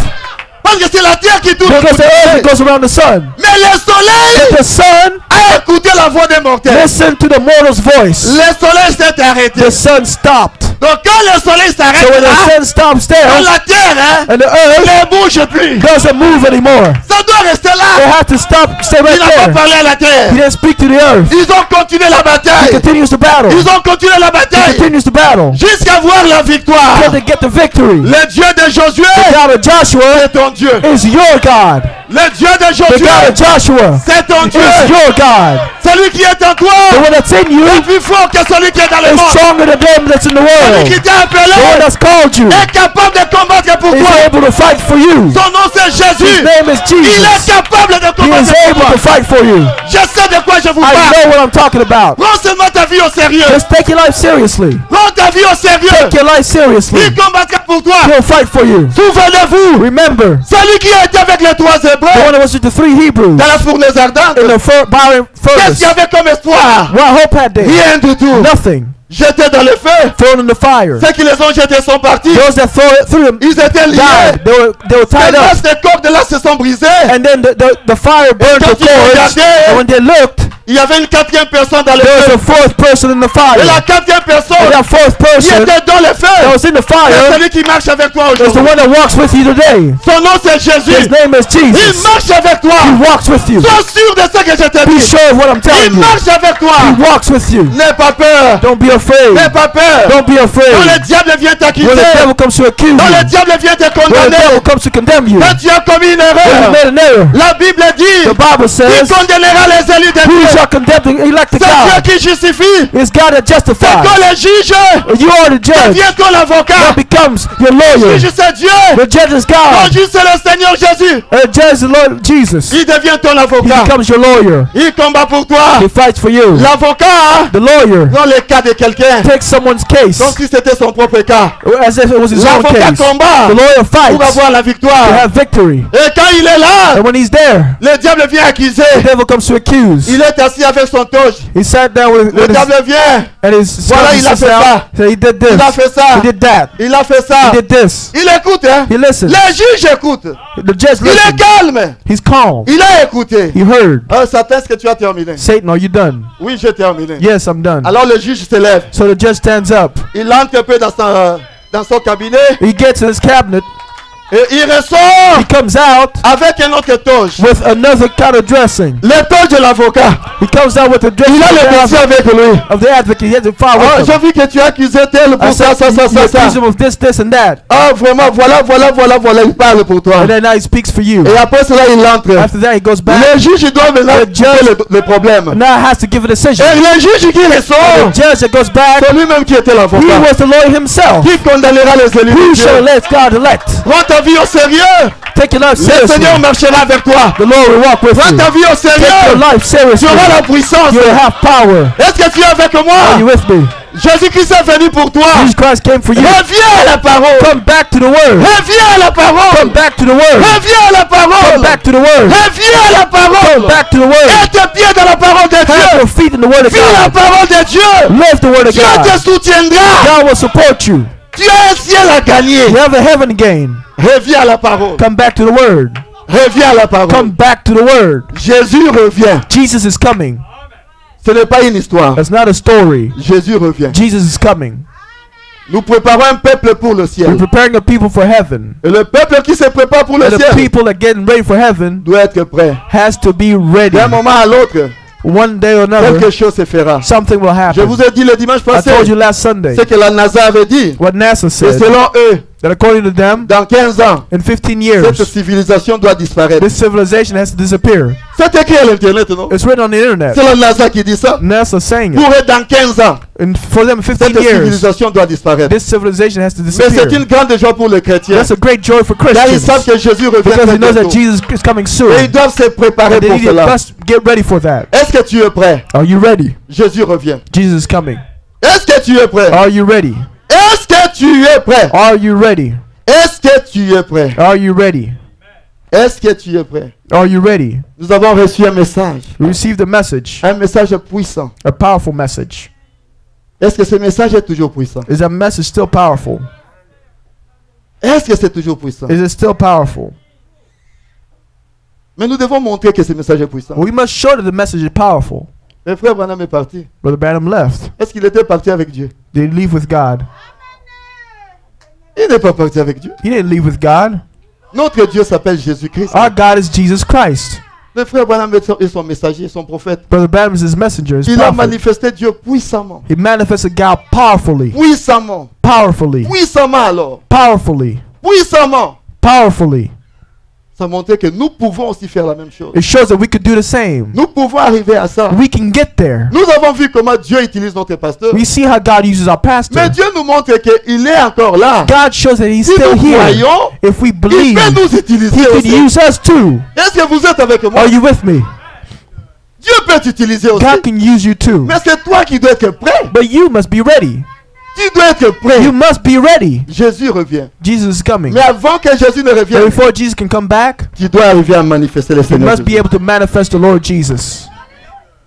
Parce que c'est la terre qui tourne autour because du the earth soleil. goes around the sun. Mais le soleil But the sun a écouté la voix des mortels. listened to the mortal's voice. Le soleil s'est arrêté. The sun stopped. Donc quand le soleil So s'arrête when là, the sun stops there dans la terre, hein, and the earth ne bouge plus. doesn't move anymore, Ça doit rester it là. had to stop, stay Il right n'a pas there. parlé à la terre. He didn't speak to the earth. Ils ont continué la He bataille. continues the battle. Ils ont continué la He bataille continues the battle jusqu'à voir la victoire. until they get the victory. Le Dieu de Josué The God of Joshua c'est ton Dieu. is your God. Le Dieu de The God Josué of Joshua c'est ton Dieu. is your God. Celui qui est en The toi one that's in you est plus fort que celui qui est dans le is monde. stronger than them that's in the Celui qui world. t'a The one appelé that's called you est capable de combattre pour is toi. able to fight for you. Son nom c'est His Jésus. name is Il Jesus. est capable de He combattre is pour able to toi. fight for you. Je sais de quoi je vous I parle. know what I'm talking about. Prends seulement ta vie au sérieux. Just take your life seriously. Prends ta vie au sérieux. Take your life seriously. Il combattra pour toi. He'll fight for you. Souvenez-vous, Remember, celui qui a été avec les trois the Hébreux one that was with the 3 Hebrews dans la fournaise ardente, in the Byron qu'est-ce furnace. qu'il y avait comme espoir? What hope had they? Rien du tout. Nothing. J'étais dans le feu. Thrown in the fire. Ceux qui les ont jetés sont partis. Those that threw them Ils étaient liés. died. They were tied Tellement up. ces cordes là se sont brisées. And then the fire burned quand the ils cords. regardaient, And when they looked, Il y avait une quatrième personne dans le There was feu. a fourth person in the Et la fire. quatrième personne And that fourth qui person était dans le that feu, was in the c'est fire celui qui marche avec toi is the aujourd'hui. one that walks with you today. Son nom c'est His Jésus. name is Il Jesus. marche avec toi. He walks with you. Sois sûr de ce que je te Be dis. sure of what I'm telling Il you. marche avec toi. He walks with you. N'aie pas peur. Don't be afraid. N'aie pas peur. Don't be Quand le afraid. diable vient When t'accuser, the devil comes to accuse quand le you, diable vient te when the condamner, devil comes to condemn you, quand tu as commis une when you erreur, made an error, la Bible dit the Bible qu'il says, condamnera les élus de who Dieu. shall condemn the elect of C'est Dieu God? qui justifie. It's God that C'est justifies. toi le juge. You are the judge. Deviens toi l'avocat. That becomes your Le lawyer. juge c'est Dieu. The judge is Le God. juge c'est le Seigneur Jésus. The judge is the Lord Jesus. Il devient ton He avocat. becomes your lawyer. Il combat pour toi. He fights for you. L'avocat, The lawyer dans le cas de quelqu'un, takes someone's case comme si c'était son propre cas. as if it was his own L'avocat case. combat The lawyer pour fights avoir la to victoire. have victory. Et quand il est là, And when he's there, le diable vient accuser. the devil comes to accuse. Il est assis avec son toge. He sat down with Le his, diable vient. and his Voilà, son il a sits fait down. ça. So he did this. Il a fait ça. He did that. Il a fait ça. He did this. Il écoute, hein. He listens. Le juge écoute. The judge Il est listens. calme. He's calm. Il a écouté. He heard. Satan, est-ce que tu as terminé? Satan, are you done? Oui, j'ai terminé. Yes, I'm done. Alors le juge se lève. So the judge stands up. Il entre un peu dans son cabinet He gets in his cabinet. et il ressort He comes out avec un autre toge. with another kind of dressing. Le toge de l'avocat. He comes out with the dressing Il a le dossier avec lui. of the advocate. He has to file Oh, with j'ai him. vu que tu as accusé tel I pour ça, said, ça, ça, you ça, accuse ça. him of this, and that. Ah, vraiment, voilà, il parle pour toi. And then now he speaks for you. Et après cela, il entre. After that, he goes back. Le juge, il doit maintenant The judge- gérer le problème. Now he has to give a decision. Et le juge qui ressort, The judge that goes back, c'est lui-même qui était he l'avocat. was the lawyer himself. Qui condamnera les élus Who de shall Dieu. let God elect? Prends ta vie au sérieux. Take your life Le Seigneur seriously. marchera avec toi. The Lord will walk with Prends you. ta vie au Take your sérieux. life Tu seriously. auras la puissance. You will have power. Est-ce que tu es avec Are you moi? with me? Jésus-Christ est venu pour toi. Jesus Christ came for you. Reviens à la parole. Come back to the word. Reviens à la Come parole. back to the word. Reviens à la Come parole. back to the word. Reviens à la Come parole. back to the word. Et tes pieds dans la parole de Have Dieu. your feet in the word of Vis la God. parole de Dieu. Live the word of Dieu te God. soutiendra. God will support you. Tu as un ciel à gagner. You have a heaven to gain. Reviens à la parole. Come back to the word. Reviens à la Come parole. back to the word. Jésus revient. Jesus is coming. Ce n'est pas une histoire. That's not a story. Jésus revient. Jesus is coming. Nous préparons un peuple pour le We're ciel. preparing a people for heaven. Et le peuple qui se prépare pour le And the ciel people that getting ready for heaven doit être prêt. has to be ready. D'un moment à l'autre, One day or another, quelque chose se fera. something will Je happen. vous ai dit le dimanche I passé told you last Sunday ce que la NASA avait dit. what NASA Et said, selon eux, that according to them, dans 15 ans, in 15 cette years, civilisation doit disparaître. this civilization has to disappear. C'est écrit à l'internet, non? It's written on the internet. C'est la NASA qui dit ça. NASA saying it. Pour eux, dans 15 ans, And for them, in 15 cette years, civilisation doit disparaître. this civilization has to Mais c'est disappear. une grande joie pour les chrétiens. That's a great joy for Car ils savent Christians. que Jésus revient Because très he knows that bientôt. Jesus is coming soon. Et ils doivent se préparer And they pour need to cela. just get ready for that. Est-ce que tu es prêt? Are you ready? Jésus revient. Jesus is coming. Est-ce que tu es prêt? Are you ready? Est-ce que tu es prêt? Are you ready? Est-ce que tu es prêt? Are you ready? Est-ce que tu es prêt? Are you ready? Nous avons reçu un message. We received a message, Un message puissant. a powerful message. Est-ce que ce message est toujours puissant? Is that message still powerful? Est-ce que c'est toujours puissant? Is it still powerful? Mais nous devons montrer que ce message est puissant. We must show that the message is powerful. Le frère Branham est parti. Brother Branham left. Est-ce qu'il était parti avec Dieu? Did he leave with God? Il n'est pas parti avec Dieu. He didn't leave with God. Notre Dieu s'appelle Jésus-Christ. Our God is Jesus Christ. Le frère Branham est son messager, son prophète. Brother Branham is his messenger, his Il a prophet. manifesté Dieu puissamment. He manifested God powerfully. Puissamment. Powerfully. Puissamment alors. Powerfully. Puissamment. Powerfully. Ça montrait que nous pouvons aussi faire la même chose. It shows that we could do the same. Nous pouvons arriver à ça. We can get there. Nous avons vu comment Dieu utilise notre pasteur. We see how God uses our pastor. Mais Dieu nous montre qu'il est encore là. God shows that he's Si still nous here. croyons, If we il believe, peut nous he utiliser could aussi. use us too. Est-ce que vous êtes avec moi? Are you with me? Dieu peut t'utiliser aussi. God can use you too. Mais c'est toi qui dois être prêt. But you must be ready. Tu dois être prêt. You must be ready. Jésus revient. Jesus is coming. Mais avant que Jésus ne But revienne, before Jesus can come back, tu dois arriver à manifester le you Seigneur must be Jésus. able to manifest the Lord Jesus.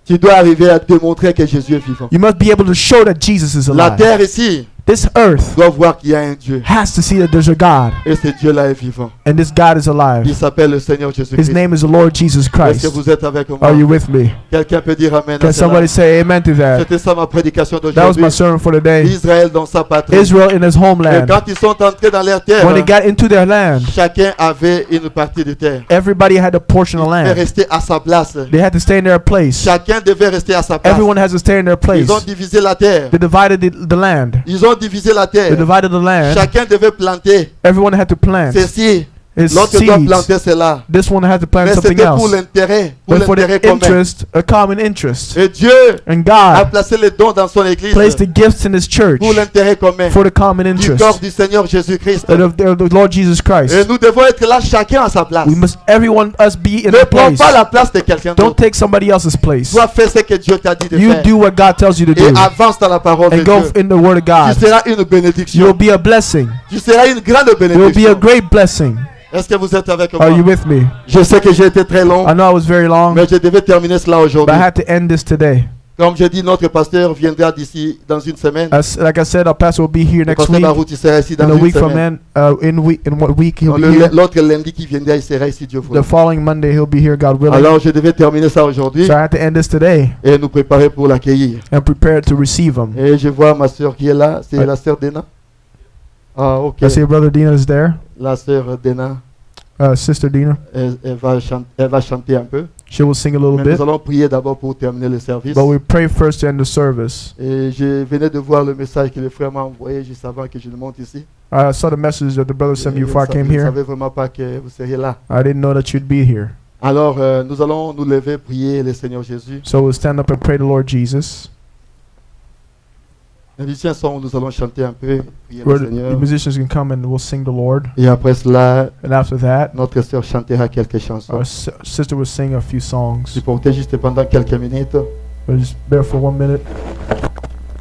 Tu dois arriver à démontrer que Jésus est vivant. You must be able to show that Jesus is La alive. terre ici, This earth doit voir qu'il y a un Dieu. has to see that there's a God, Et ce Dieu-là est vivant. and this God is alive. Il s'appelle le Seigneur His Jésus-Christ. name is the Lord Jesus Est-ce que Christ. vous êtes avec moi? Are you with me? Quelqu'un peut dire Amen Can à cela? somebody say amen to that? C'était ça ma prédication That was d'aujourd'hui. my sermon for today. Israël dans sa patrie. Israel in his Et homeland. quand ils sont entrés dans leur terre, When they got into their land, chacun avait une partie de terre. everybody had a portion of Il devait land. rester à sa place. They had to stay in their place. Chacun devait rester à sa place. Everyone has to stay in their place. Ils ont divisé la terre. They divided the land. Ils ont divisé la They terre. divided the land. Chacun devait planter Everyone had to plant ceci. his L'autre doit seeds. planter cela. This one had to plant Mais something c'était pour else. l'intérêt, But for the commun. interest, a common interest. Et Dieu And a God placé les dons dans son église placed the gifts in His church pour l'intérêt commun for the common du interest corps du Seigneur Jésus-Christ. of the Lord Jesus Et Christ. nous devons être là chacun à sa place. We must, everyone, us be in Ne a prends place. pas la place de quelqu'un Don't d'autre. take somebody else's place. Toi, fais ce que Dieu t'a dit de You faire. do what God tells you to Et do. avance dans la parole de And go Dieu. in the Word of God. Tu seras une bénédiction. You'll be a blessing. Tu seras une grande It will be a bénédiction. great blessing. Est-ce que vous êtes avec Are you moi? with me? Je sais que j'ai été très long, I know I was very long, mais je devais terminer cela but aujourd'hui. I had to end this today. Comme je dis, notre pasteur viendra d'ici dans une semaine. Like I said, our pastor will be here Le next pasteur week. Barout, il sera ici In dans a une week from semaine. then, in what week he'll Donc, be here. l'autre lundi qui viendra, il sera ici, Dieu voulant. The following Monday he'll be here, God willing. Alors, je devais terminer ça aujourd'hui So I had to end this today et nous préparer pour l'accueillir. and prepare to receive him. Et je vois ma soeur qui est là, c'est la sœur Dena. Ah, ok. I see Brother Dina is there. La sœur Dena, Sister Dina. elle va chanter un peu. She will sing a little Mais bit. nous allons prier d'abord pour terminer le service. But we pray first to end the service. Et je venais de voir le message que le frère m'a envoyé juste avant que je ne monte ici. I saw the message that the brother sent me before I came Je ne here. savais vraiment pas que vous seriez là. I didn't know that you'd be here. Alors, nous allons nous lever, prier le Seigneur Jésus. So we'll stand up and pray the Lord Jesus. Les musiciens sont, nous allons chanter un peu, prier le Where the Seigneur. musicians can come and we'll sing the Lord. Et après cela, And after that, notre sœur chantera quelques chansons. our sister will sing a few songs. Supportez juste pendant quelques minutes. But just bear for 1 minute.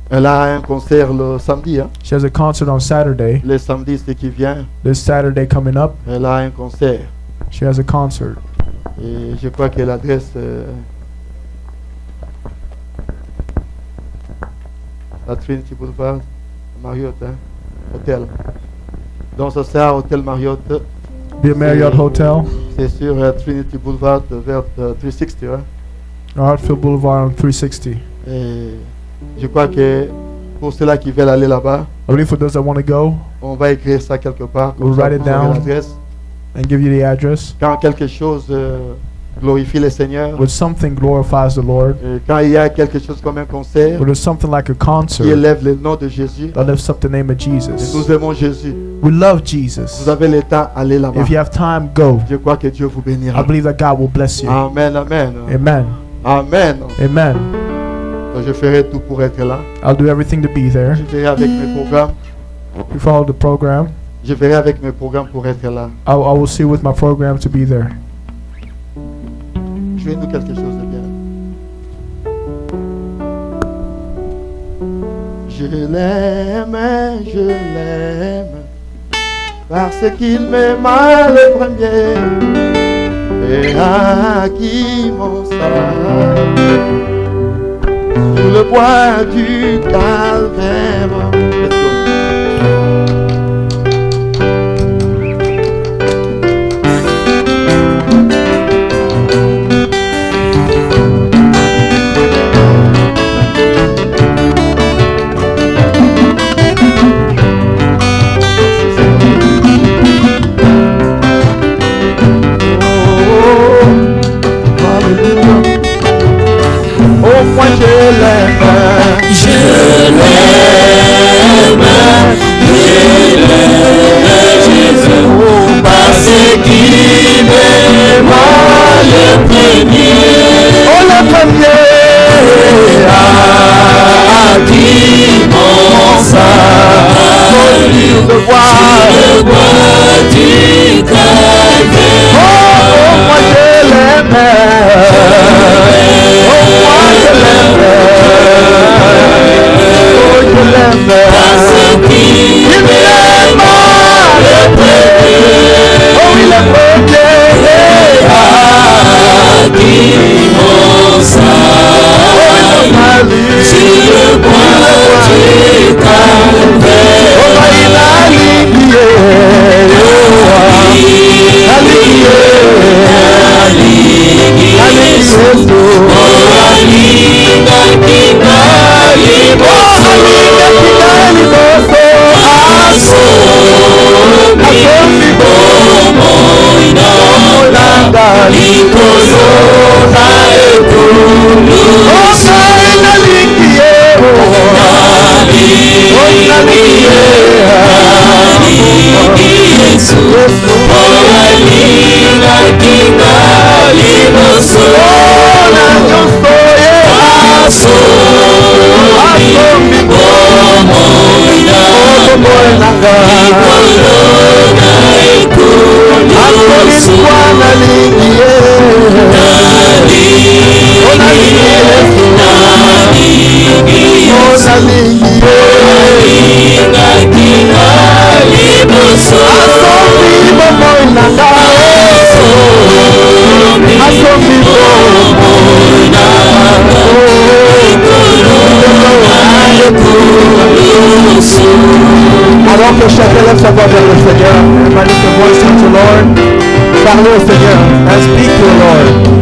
Elle a un concert le samedi. Hein. She has a concert on Saturday. Le samedi, c'est qui vient. This Saturday coming up, Elle a un concert. she has a concert. Et je crois qu'elle adresse la Trinity Boulevard, Marriott, hein, Hôtel. Donc ça sera Hôtel Marriott. The Marriott Hotel, C'est sur Trinity Boulevard vers 360. Hein. Hartfield Boulevard on 360. Et je crois que pour ceux-là qui veulent aller là-bas, I believe for those that want to go, on va écrire ça quelque part. We'll Comme ça, write it vous aurez down. l'adresse. and give you the address. Quand quelque chose glorifie le Seigneur, When something glorifies the Lord, et quand il y a quelque chose comme un concert when there's something like a qui concert élève le nom de Jésus, that lifts up the name of et Jesus, nous aimons Jésus. we love Jesus. Vous avez le temps, allez là-bas. If you have time, go. Je crois que Dieu vous bénira. I believe that God will bless you. Amen, amen. Amen. Amen. Amen. Donc, je ferai tout pour être là. I'll do everything to be there. Je verrai avec mes programmes. You follow the program. Je verrai avec mes programmes pour être là. I will see with my program to be there. Jouez-nous quelque chose de bien. Je l'aime, parce qu'il m'aima le premier et a acquis mon salut sur le bois du calvaire. Let's go. Au moins je l'aime, Jésus, parce qu'il m'aima le premier. Oh le premier a acquis mon salut, le bois du calvaire. Oh moi je l'aime. Parce qu'il m'aima le premier. Oh oui le premier a acquis mon salut sur le bois du calvaire. Alors que chacun lève sa voix vers le Seigneur, everybody lift your voice unto the Lord. Parlez au Seigneur and speak to the Lord.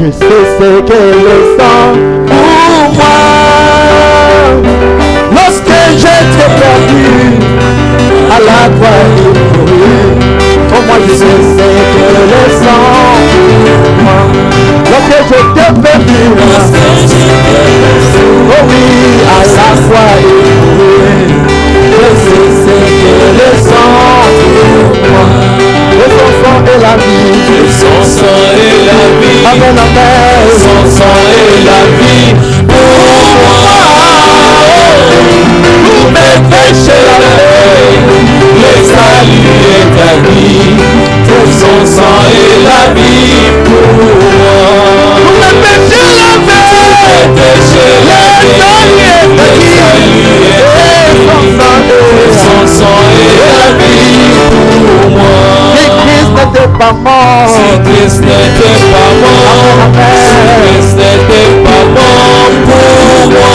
Je sais ce qu'est le sang pour moi. Lorsque j'étais perdu à la croix du courrier, oh moi je sais ce qu'est le sang pour moi. Lorsque j'étais perdu, oh Son sang est la vie pour moi. Pour mes péchés, le salut est acquis. Pour son sang est la vie pour moi. Pour mes péchés, le salut est acquis. Son sang est la vie pour moi. Si Christ n'était pas mort, Si Christ n'était pas mort, si Christ n'était pas mort pour moi,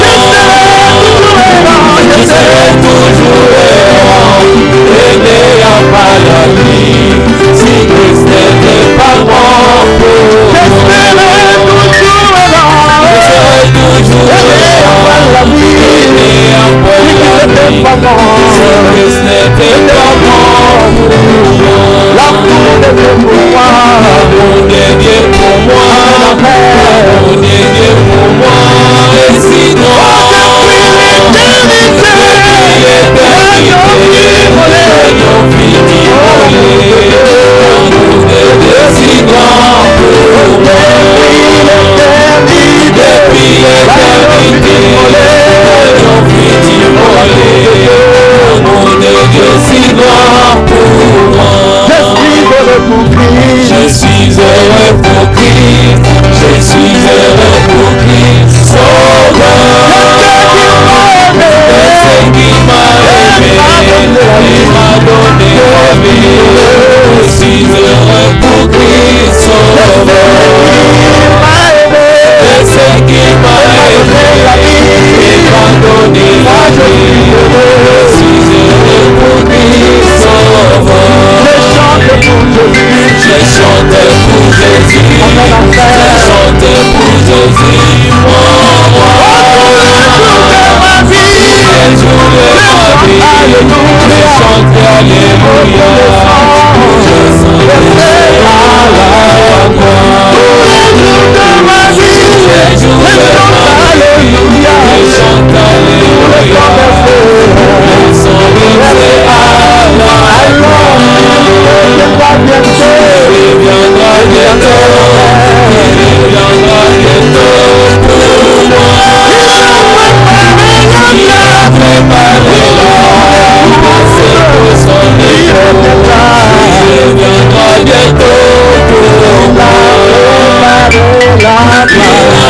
je serais toujours errant, aidé à pas la vie. Si Christ n'était pas mort pour moi, je serais toujours errant, aidé à pas la vie. Si Christ n'était pas mort pour moi, l'amour de Dieu pour moi, l'amour de Dieu pour moi, l'amour de Dieu pour moi, et sinon, depuis l'éternité, l'agneau fini volé, l'amour de Dieu si grand pour moi, depuis l'éternité, l'agneau fini volé, l'amour de Dieu si grand pour moi. Je suis heureux pour Christ, je suis heureux pour Christ, sauveur. C'est qui m'a aimé, il m'a donné la vie. Je suis heureux pour Christ, sauveur. C'est qui m'a aimé, il m'a donné la vie. Je suis heureux pour Christ, sauveur. Je chante pour Jésus, je chante pour Jésus, mon roi. Ma vie, les jours de ma vie, je chante alléluia. Je chante alléluia. Les jours de ma vie, les jours de ma vie, je chante alléluia. Le son de il viendra bientôt pour moi. Il a préparé l'entrée pour son époux. Il viendra bientôt pour moi. Il a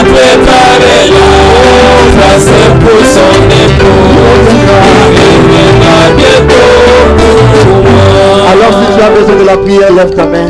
préparé l'entrée pour son époux. Il viendra bientôt pour moi. alors si tu as besoin de la prière, lève ta main.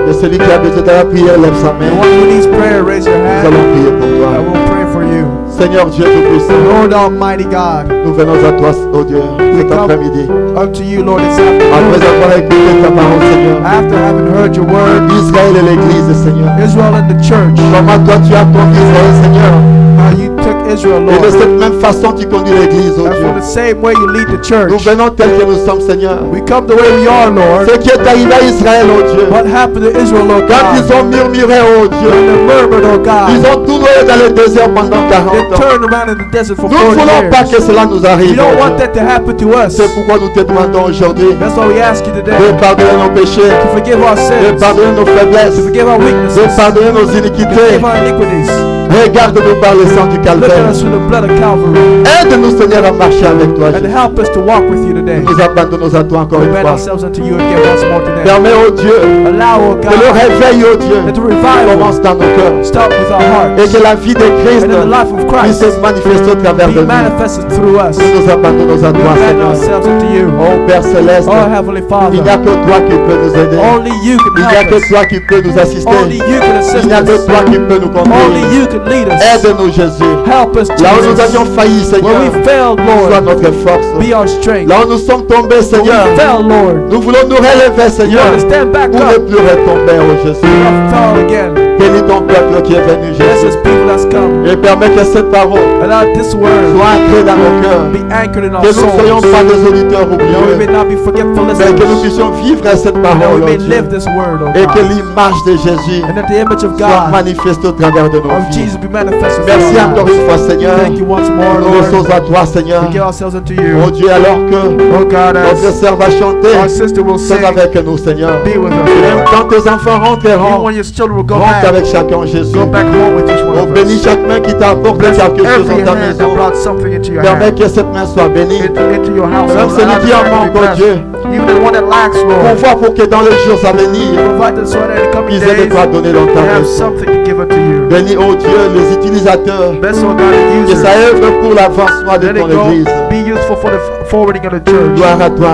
Et celui qui a besoin de la prière, lève sa main. Who needs prayer, raise your Nous hand. allons prier pour I toi. will pray for you. Seigneur Dieu Tout-Puissant, Lord Almighty God, nous venons à toi, oh Dieu, cet après-midi. unto you, Lord, this afternoon. Après avoir écouté ta parole, Seigneur. After having heard your word, Israël et l'Église, Seigneur. Israel and the church, Comment toi tu as conduit Israël, Seigneur. how you took Israel, Et de Lord, cette même façon tu conduis l'Église, oh and Dieu. for the same way you lead the church. Nous venons tels que nous sommes, Seigneur. We come the way we are, Lord. Ce qui est arrivé à Israël, oh Dieu. What happened to Israel, Lord Quand ils God? ont murmuré, oh Dieu. When they murmured, oh Ils God, ont tourné dans le désert pendant 40 they ans. turned around in the desert for Nous ne 40 voulons pas years. que cela nous We arrive, don't oh want Dieu. that to happen to us. C'est pourquoi nous te demandons aujourd'hui That's why we ask you de today pardonner nos péchés, to forgive our de sins, pardonner nos faiblesses, to forgive our de weaknesses, pardonner nos to iniquités. forgive our iniquities. Regarde-nous par le sang du Look at calvaire. us through the blood of Calvary Aide-nous, Seigneur, à marcher avec toi, and Jésus. help us to walk with you today. Nous abandonnons à toi encore We une bend fois. ourselves unto you again once more today. Permets, oh Dieu, Allow, oh que le God, réveil, oh Dieu, that the revival commence dans nos cœurs. start with our Et hearts que la vie de Christ and in the life of puisse Christ se manifester au travers de be nous. manifested through us. Nous nous abandonnons à We toi, bend Seigneur. ourselves unto you. Oh Père Céleste, Oh Heavenly il n'y a Father, que toi qui peux nous aider. only you Il can n'y a help que us. toi qui peux nous assister. Only you can Il assist n'y a que us. toi qui peux nous Only conduire. you can lead us. Aide-nous, Jésus. Help us, Là où nous Jesus. avions failli, Where Seigneur, we failed, sois Lord, notre force. be our strength. Là où nous sommes tombés, Where Seigneur, we fell, Lord, nous voulons nous relever, you Seigneur, want to stand back pour ne up. plus retomber, oh Jésus. We don't fall again. Bénis ton peuple qui est venu, Bless Jésus. this people that's come. Et permets que cette parole Allow this word soit ancrée dans nos cœurs. be anchored in our Que nous ne soyons souls. pas des auditeurs That we may oublieux, not be forgetful mais que nous listeners. puissions vivre cette That parole, we may oh Dieu. live this word, oh Et que God. l'image de Jésus And that the image of soit God, manifestée au travers de nos of vies. Jesus, be manifested. Merci in our encore lives. une fois, Seigneur. Thank you once more, Nous Lord. sommes à toi, Seigneur. We give ourselves unto Oh you. Dieu, alors que Oh God, notre as sœur va chanter, our sister will sois sing, avec nous, Seigneur. be with us, Et même Lord. quand tes enfants Even rentreront, when your children will go rentre back, avec chacun, Jésus. go back home with each one Oh, of bénis us. chaque main qui t'a apporté Bless quelque chose every dans ta hand that maison. brought something into your Permets hand, que cette main soit bénie. into your house. Même celui qui en manque, oh Dieu, Even the one that lacks, Lord. pourvois pour que dans les jours à venir, Provide them so that in the coming ils aient de days, quoi donner dans ta they have maison. something to give unto you. Bénis, oh Dieu, les utilisateurs, Bless, oh God, the que ça users. œuvre pour l'avancement de Let it ton go, église. be useful for the forwarding of the church. Gloire à toi,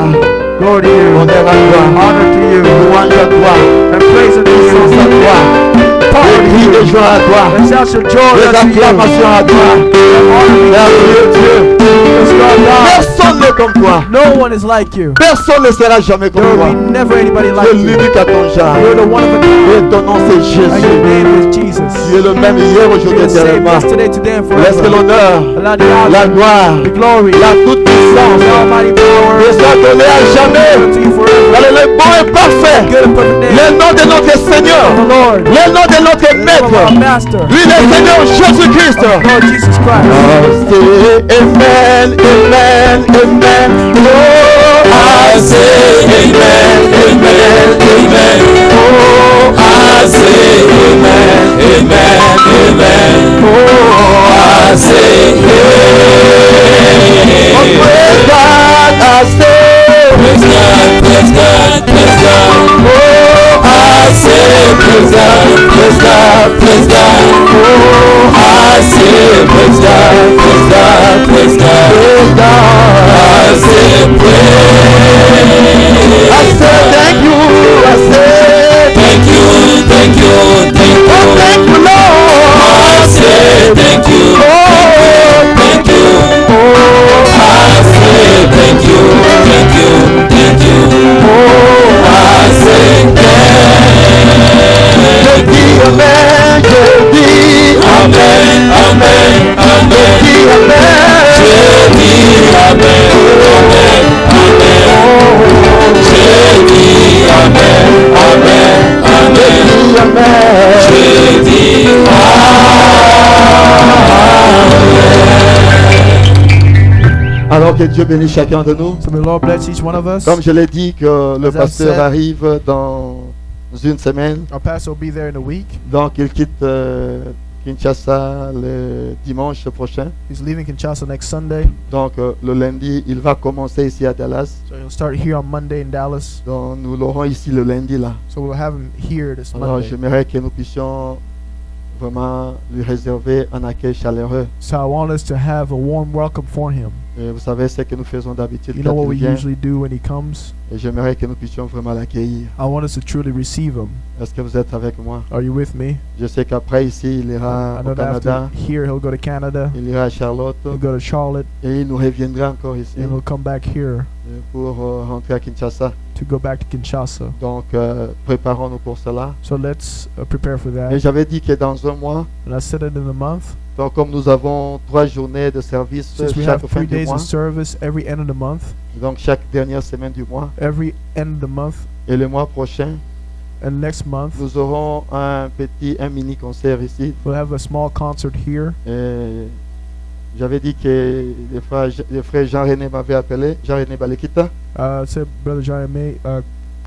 Glory to you. honneur à toi, Honor to you. louange à toi, And praise unto puissance à you. toi, Power des to cris de you. joie à toi, And shout your joy des unto you. acclamations à toi. Merveilleux Dieu, Yes, God, God. personne n'est comme toi. No one is like you. Personne ne sera jamais comme There toi. will be never anybody Tu like es you. l'unique à ton genre. You're the one of a Et kind. ton nom c'est And your Jésus. name is Jesus. Tu es le même hier, aujourd'hui, You're the same éternellement. yesterday, today, and Laisse que forever. l'honneur, Allow the la honor, gloire, the glory, la toute puissance the almighty power te soit donnée à jamais. unto you forever. Dans le bon et parfait. Good and perfect name Le nom de notre Seigneur. of the Lord. Le nom de notre The name of our Maître. Master, Lui, le Seigneur Jésus-Christ. Lord Jesus Christ. C'est Amen, Amen, Amen. Oh, I say Amen, Amen, Amen. Oh, I say Amen, Amen, Amen. Oh, I say Amen. Oh, praise God, I say. Praise God, praise God, praise God. Oh, I say praise God, praise God, praise God. Oh, I say praise God, praise God, praise God, praise God. I say praise. I say thank you, I say thank you, thank you, thank you. Oh, thank you, Lord. I say thank you, oh, thank you. Oh, I say thank you, thank you, thank you. Oh, I say thank you. Je dis Amen, Amen, Amen. Je dis Amen, je dis Amen, Amen, Amen. Je dis Amen, Amen, Amen. Je dis Amen. Alors que Dieu bénisse chacun de nous. So may the Lord bless each one of us. Comme je l'ai dit que le As I've pasteur said, arrive dans une semaine. Our pastor will be there in a week. Donc il quitte Kinshasa le dimanche prochain. He's leaving Kinshasa next Sunday. Donc le lundi, il va commencer ici à Dallas. So he'll start here on Monday in Dallas. Donc nous l'aurons ici le lundi là. So we'll have him here this Alors Monday. j'aimerais que nous puissions vraiment lui réserver un accueil chaleureux. So I want us to have a warm welcome for him. Et vous savez ce que nous faisons d'habitude You know quand what il we vient. usually do when he comes? Et j'aimerais que nous puissions vraiment l'accueillir. I want us to truly receive him. Est-ce que vous êtes avec moi? Are you with me? Je sais qu'après ici, il ira I au know that Canada, after here he'll go to Canada, il ira à Charlotte he'll go to Charlotte, et il nous reviendra encore ici and he'll come back here pour rentrer à Kinshasa. to go back to Kinshasa. Donc préparons-nous pour cela. So let's prepare for Et that. j'avais dit que dans un mois, And I said it in a month. donc comme nous avons 3 journées de service Since we chaque have fin 3 du days mois, of service every end of the month, donc chaque dernière semaine du mois, every end of the month, et le mois prochain, and next month nous aurons un mini concert ici. we'll have a small concert here. Et j'avais dit que le frère Jean-René m'avait appelé, Jean-René Balekita. Said Brother John May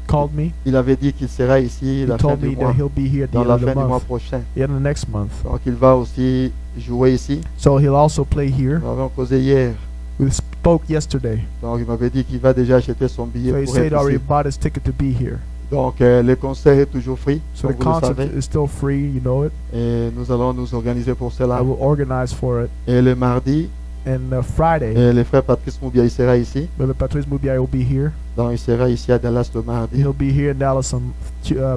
called me. Il avait dit qu'il sera ici He la fin told du me mois, that he'll be here at the dans end la of fin the du mois month, prochain. the end of next month. Donc il va aussi jouer ici. So he'll also play here. Nous avons causé hier. We spoke yesterday. Donc il m'avait dit qu'il va déjà acheter son billet So he pour said être already ici. bought his ticket to be here. Donc le concert est toujours free, So comme the vous le concert savez. is still free, you know it. Et nous allons nous organiser pour cela. I will organize for it. Et le mardi, And Friday, le frère Patrice Moubia il sera ici. Brother Patrice Moubiaï will be here. Donc il sera ici à Dallas le mardi. He'll be here in Dallas on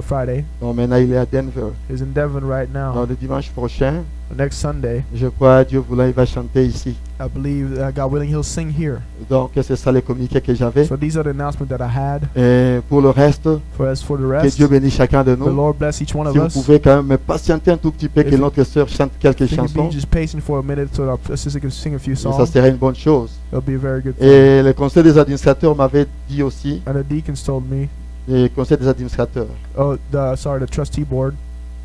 Friday. Donc maintenant il est à Denver. He's in Devon right now. Donc le dimanche prochain, Next Sunday, je crois, Dieu voulant, il va chanter ici. I believe, God willing, he'll sing here. Donc c'est ça les communiqués que j'avais. So these are the announcements that I had. Et pour le reste, As for the que rest, Dieu bénisse chacun de the nous. Lord bless each one of Si vous us. pouvez quand même me patienter un tout petit peu que If you- notre sœur chante quelques If you could chansons, be just patient for a minute so our sister can sing a few ça songs. serait une bonne chose. It'll be a very good thing. Et le conseil des administrateurs m'avait dit aussi, And the deacons told me, le conseil des administrateurs, the trustee board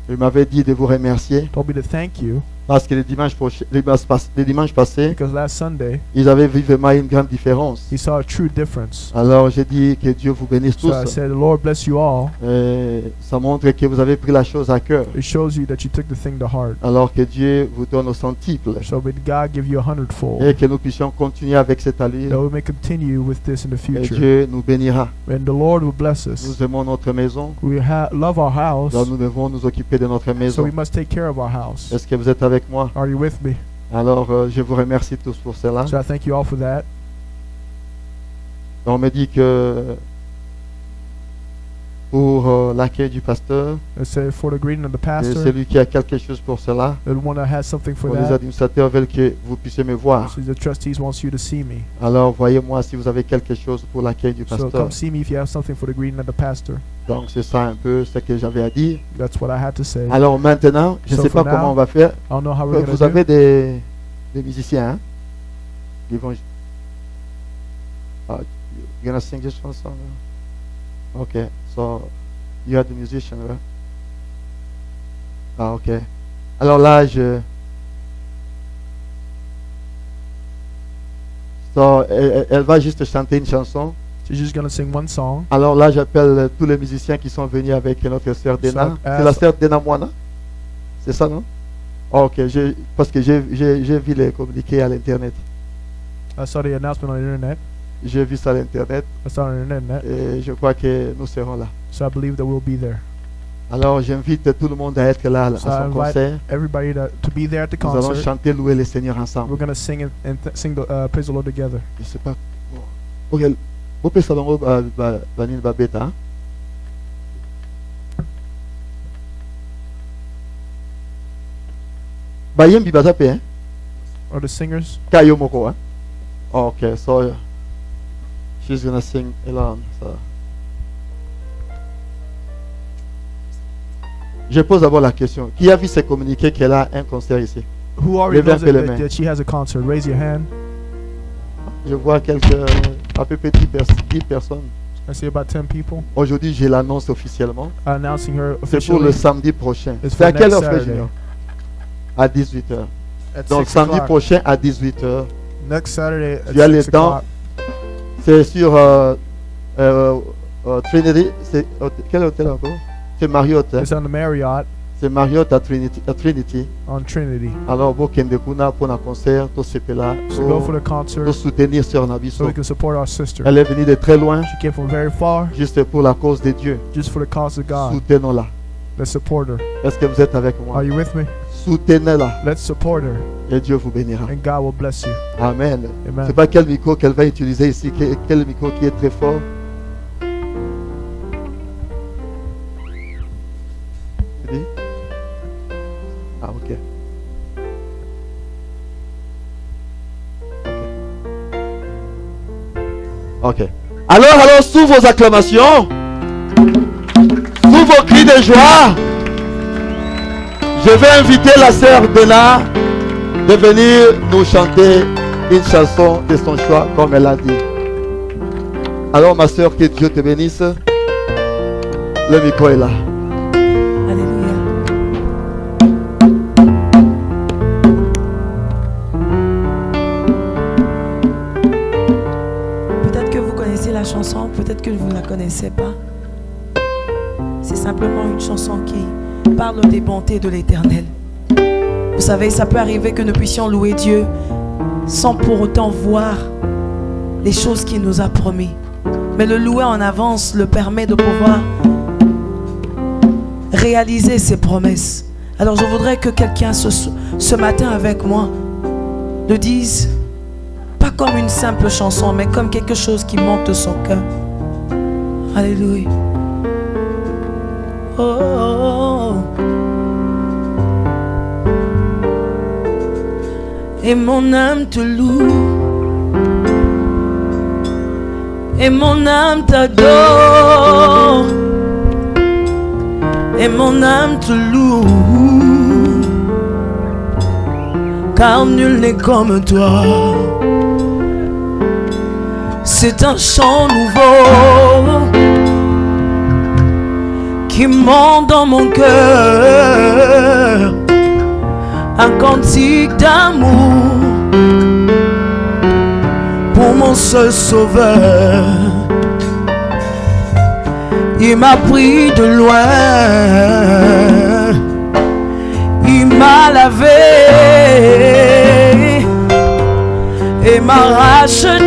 il m'avait dit de vous remercier told me to thank you parce que le dimanche passé, because last Sunday ils avaient vu vraiment une grande différence. he saw a true difference. Alors j'ai dit que Dieu vous bénisse tous. So I said, the Lord bless you all. Et ça montre que vous avez pris la chose à cœur. It shows you that you took the thing to heart. Alors que Dieu vous donne au centuple. So may God give you 100-fold. Et que nous puissions continuer avec cette allure. That we may continue with this in the Et future. Dieu nous bénira. And the Lord will bless us. Nous aimons notre maison. We love our house, Donc nous devons nous occuper de notre so maison. we must take care of our house. Est-ce que vous êtes avec moi? Are you with me? Alors je vous remercie tous pour cela. So I thank you all for that. On me dit que pour l'accueil du pasteur, I say for the greeting of the et pastor, celui qui a quelque chose pour cela, the one that has something for pour les that. administrateurs veulent que vous puissiez me voir. So the trustees wants you to see me. Alors voyez-moi si vous avez quelque chose pour l'accueil du So pasteur. come see me if you have something for the greeting of the pastor. Donc c'est ça un peu ce que j'avais à dire. That's what I had to say. Alors maintenant, je ne So sais pas for comment now, on va faire. I don't know how we're Vous gonna avez do. des musiciens, hein? Ils vont... you're gonna sing just one song? Huh? Okay, so you are the musician, right? Ah, ok. Alors là, So, elle va juste chanter une chanson. She's just gonna sing one song. Alors là, j'appelle tous les musiciens qui sont venus avec notre sœur Dena. So, C'est la sœur Dena Moana? C'est ça, non? Oh, ok, parce que j'ai vu les communiqués à l'internet. I saw the announcement on the internet. J'ai vu ça à l'internet I saw it on the internet. et je crois que nous serons là. So I believe that we'll be there. Alors j'invite tout le monde à être là à So I son concert. Everybody to be there at the Nous allons concert. chanter, louer le Seigneur ensemble. We're gonna sing and sing the praise the Lord together. Je sais pas. Ok, vous pouvez savoir Vanille Babeta. Bayem Bibazape, hein? Or the singers. Kayo Moko, hein? Oh, okay, so she's gonna sing along. So. Je pose d'abord la question. Qui a vu ces communiqués qu'elle a un concert ici? Who already Levez un knows peu les that, mains. that she has a concert? Raise your hand. Je vois quelques, à peu près 10 personnes. I see about 10 people. Aujourd'hui, je l'annonce officiellement. Announcing her C'est pour le officially samedi prochain. It's C'est à for quelle next heure, Frère Saturday. Junior? À 18h. at Donc 6 samedi o'clock. prochain à 18h. Next Saturday Tu as at le 6 temps. o'clock. C'est sur Trinity. C'est quel hôtel encore? C'est Marriott. Hein? It's on the Marriott C'est Marriott à Trinity. on Trinity. Alors, vous kende kuna pour un concert, tout ce là, So go for the concert pour soutenir Sœur so Nabiso. we can support our sister. Elle est venue de très loin, She came from very far juste pour la cause de Dieu. just for the cause of God. Soutenons-la. Let's support her. Est-ce que vous êtes avec moi? Are you with me? Soutenez-la Let's support her et Dieu vous bénira. and God will bless you. Amen. Amen. C'est pas quel micro qu'elle va utiliser ici, quel micro qui est très fort. Tu dis? Ah, ok. Ok. Alors, sous vos acclamations, sous vos cris de joie, je vais inviter la sœur Dena de venir nous chanter une chanson de son choix, comme elle a dit. Alors, ma sœur, que Dieu te bénisse. Le micro est là. Alléluia. Peut-être que vous connaissez la chanson, peut-être que vous ne la connaissez pas. C'est simplement une chanson qui parle des bontés de l'Éternel. Vous savez, ça peut arriver que nous puissions louer Dieu sans pour autant voir les choses qu'il nous a promis. Mais le louer en avance le permet de pouvoir réaliser ses promesses. Alors je voudrais que quelqu'un ce matin avec moi le dise, pas comme une simple chanson, mais comme quelque chose qui monte de son cœur. Alléluia. Oh, oh, oh. Et mon âme te loue. Et mon âme t'adore. Et mon âme te loue. Car nul n'est comme toi. C'est un chant nouveau qui monte dans mon cœur, un cantique d'amour pour mon seul sauveur. Il m'a pris de loin, il m'a lavé et m'a racheté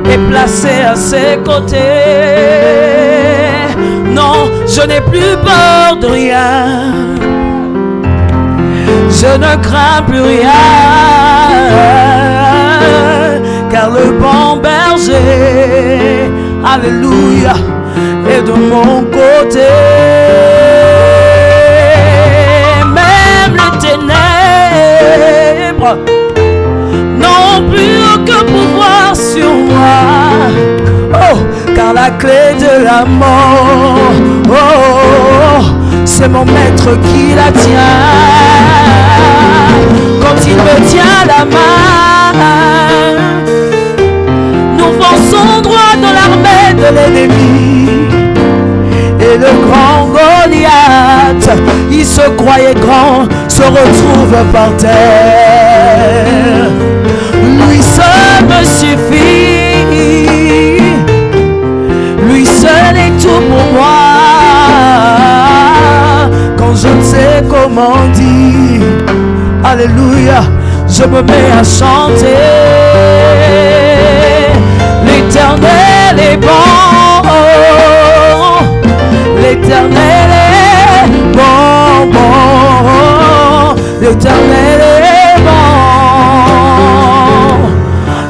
et placé à ses côtés. Non, je n'ai plus peur de rien, je ne crains plus rien, car le bon berger, alléluia, est de mon côté. Même les ténèbres n'ont plus aucun pouvoir sur moi. Oh, car la clé de la mort, oh, c'est mon maître qui la tient. Quand il me tient la main, nous fonçons droit dans l'armée de l'ennemi. Et le grand Goliath, il se croyait grand, se retrouve par terre. Lui seul me suffit, lui seul est tout pour moi. Quand je ne sais comment dire, alléluia, je me mets à chanter. L'Éternel est bon, l'Éternel est bon, bon, l'Éternel est bon,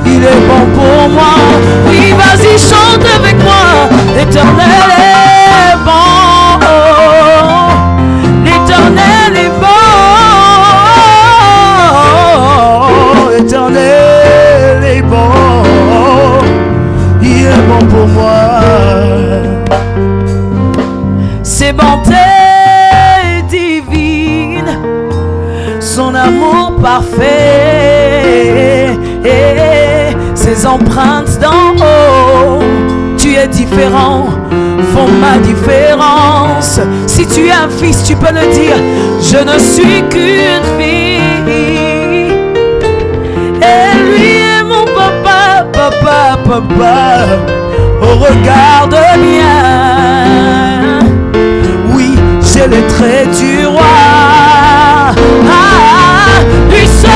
il est bon pour moi. Oui, vas-y, chante avec moi. L'Éternel est bon, l'Éternel est bon, l'Éternel est bon, il est bon pour moi. Ses bontés divines, son amour parfait, et ses empreintes d'en haut. Tu es différent, font ma différence. Si tu es un fils, tu peux le dire. Je ne suis qu'une fille, et lui est mon papa, papa, papa. Oh, regarde bien, oui, j'ai les traits du roi. Ah, lui seul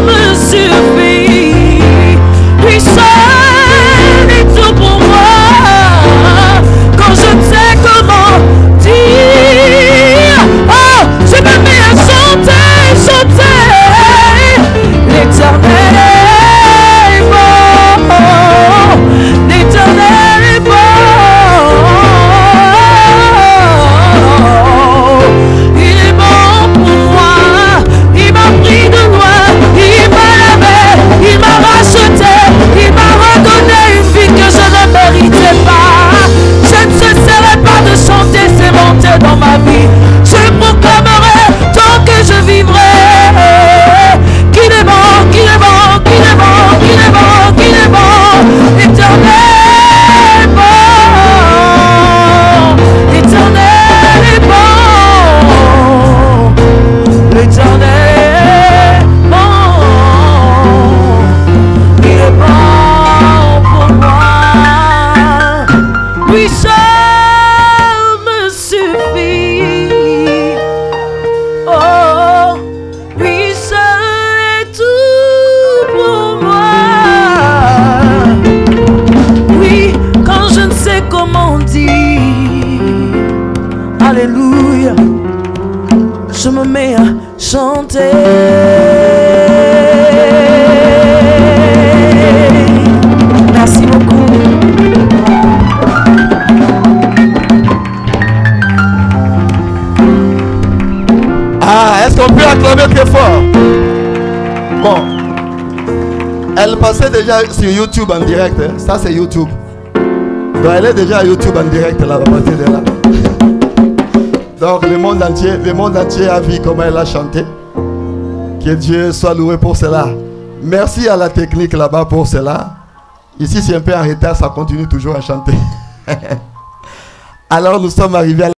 me suffit, lui seul est tout pour moi. Quand je ne sais comment dire, oh, je me mets à chanter, chanter. L'Éternel est bon, l'Éternel est bon. Dans ma vie, je proclamerai tant que je vivrai qu'il est bon, qu'il est bon, qu'il est bon, qu'il est bon, qu'il est bon. L'Éternel est bon, l'Éternel est bon, l'Éternel est bon, il est bon pour moi. Lui seul alléluia, je me mets à chanter. Est-ce qu'on peut acclamer très fort? Bon. Elle passait déjà sur YouTube en direct. Hein. Ça, c'est YouTube. Donc, elle est déjà à YouTube en direct, là, à partir de là. Donc, le monde entier a vu comment elle a chanté. Que Dieu soit loué pour cela. Merci à la technique là-bas pour cela. Ici, c'est un peu en retard, ça continue toujours à chanter. Alors, nous sommes arrivés à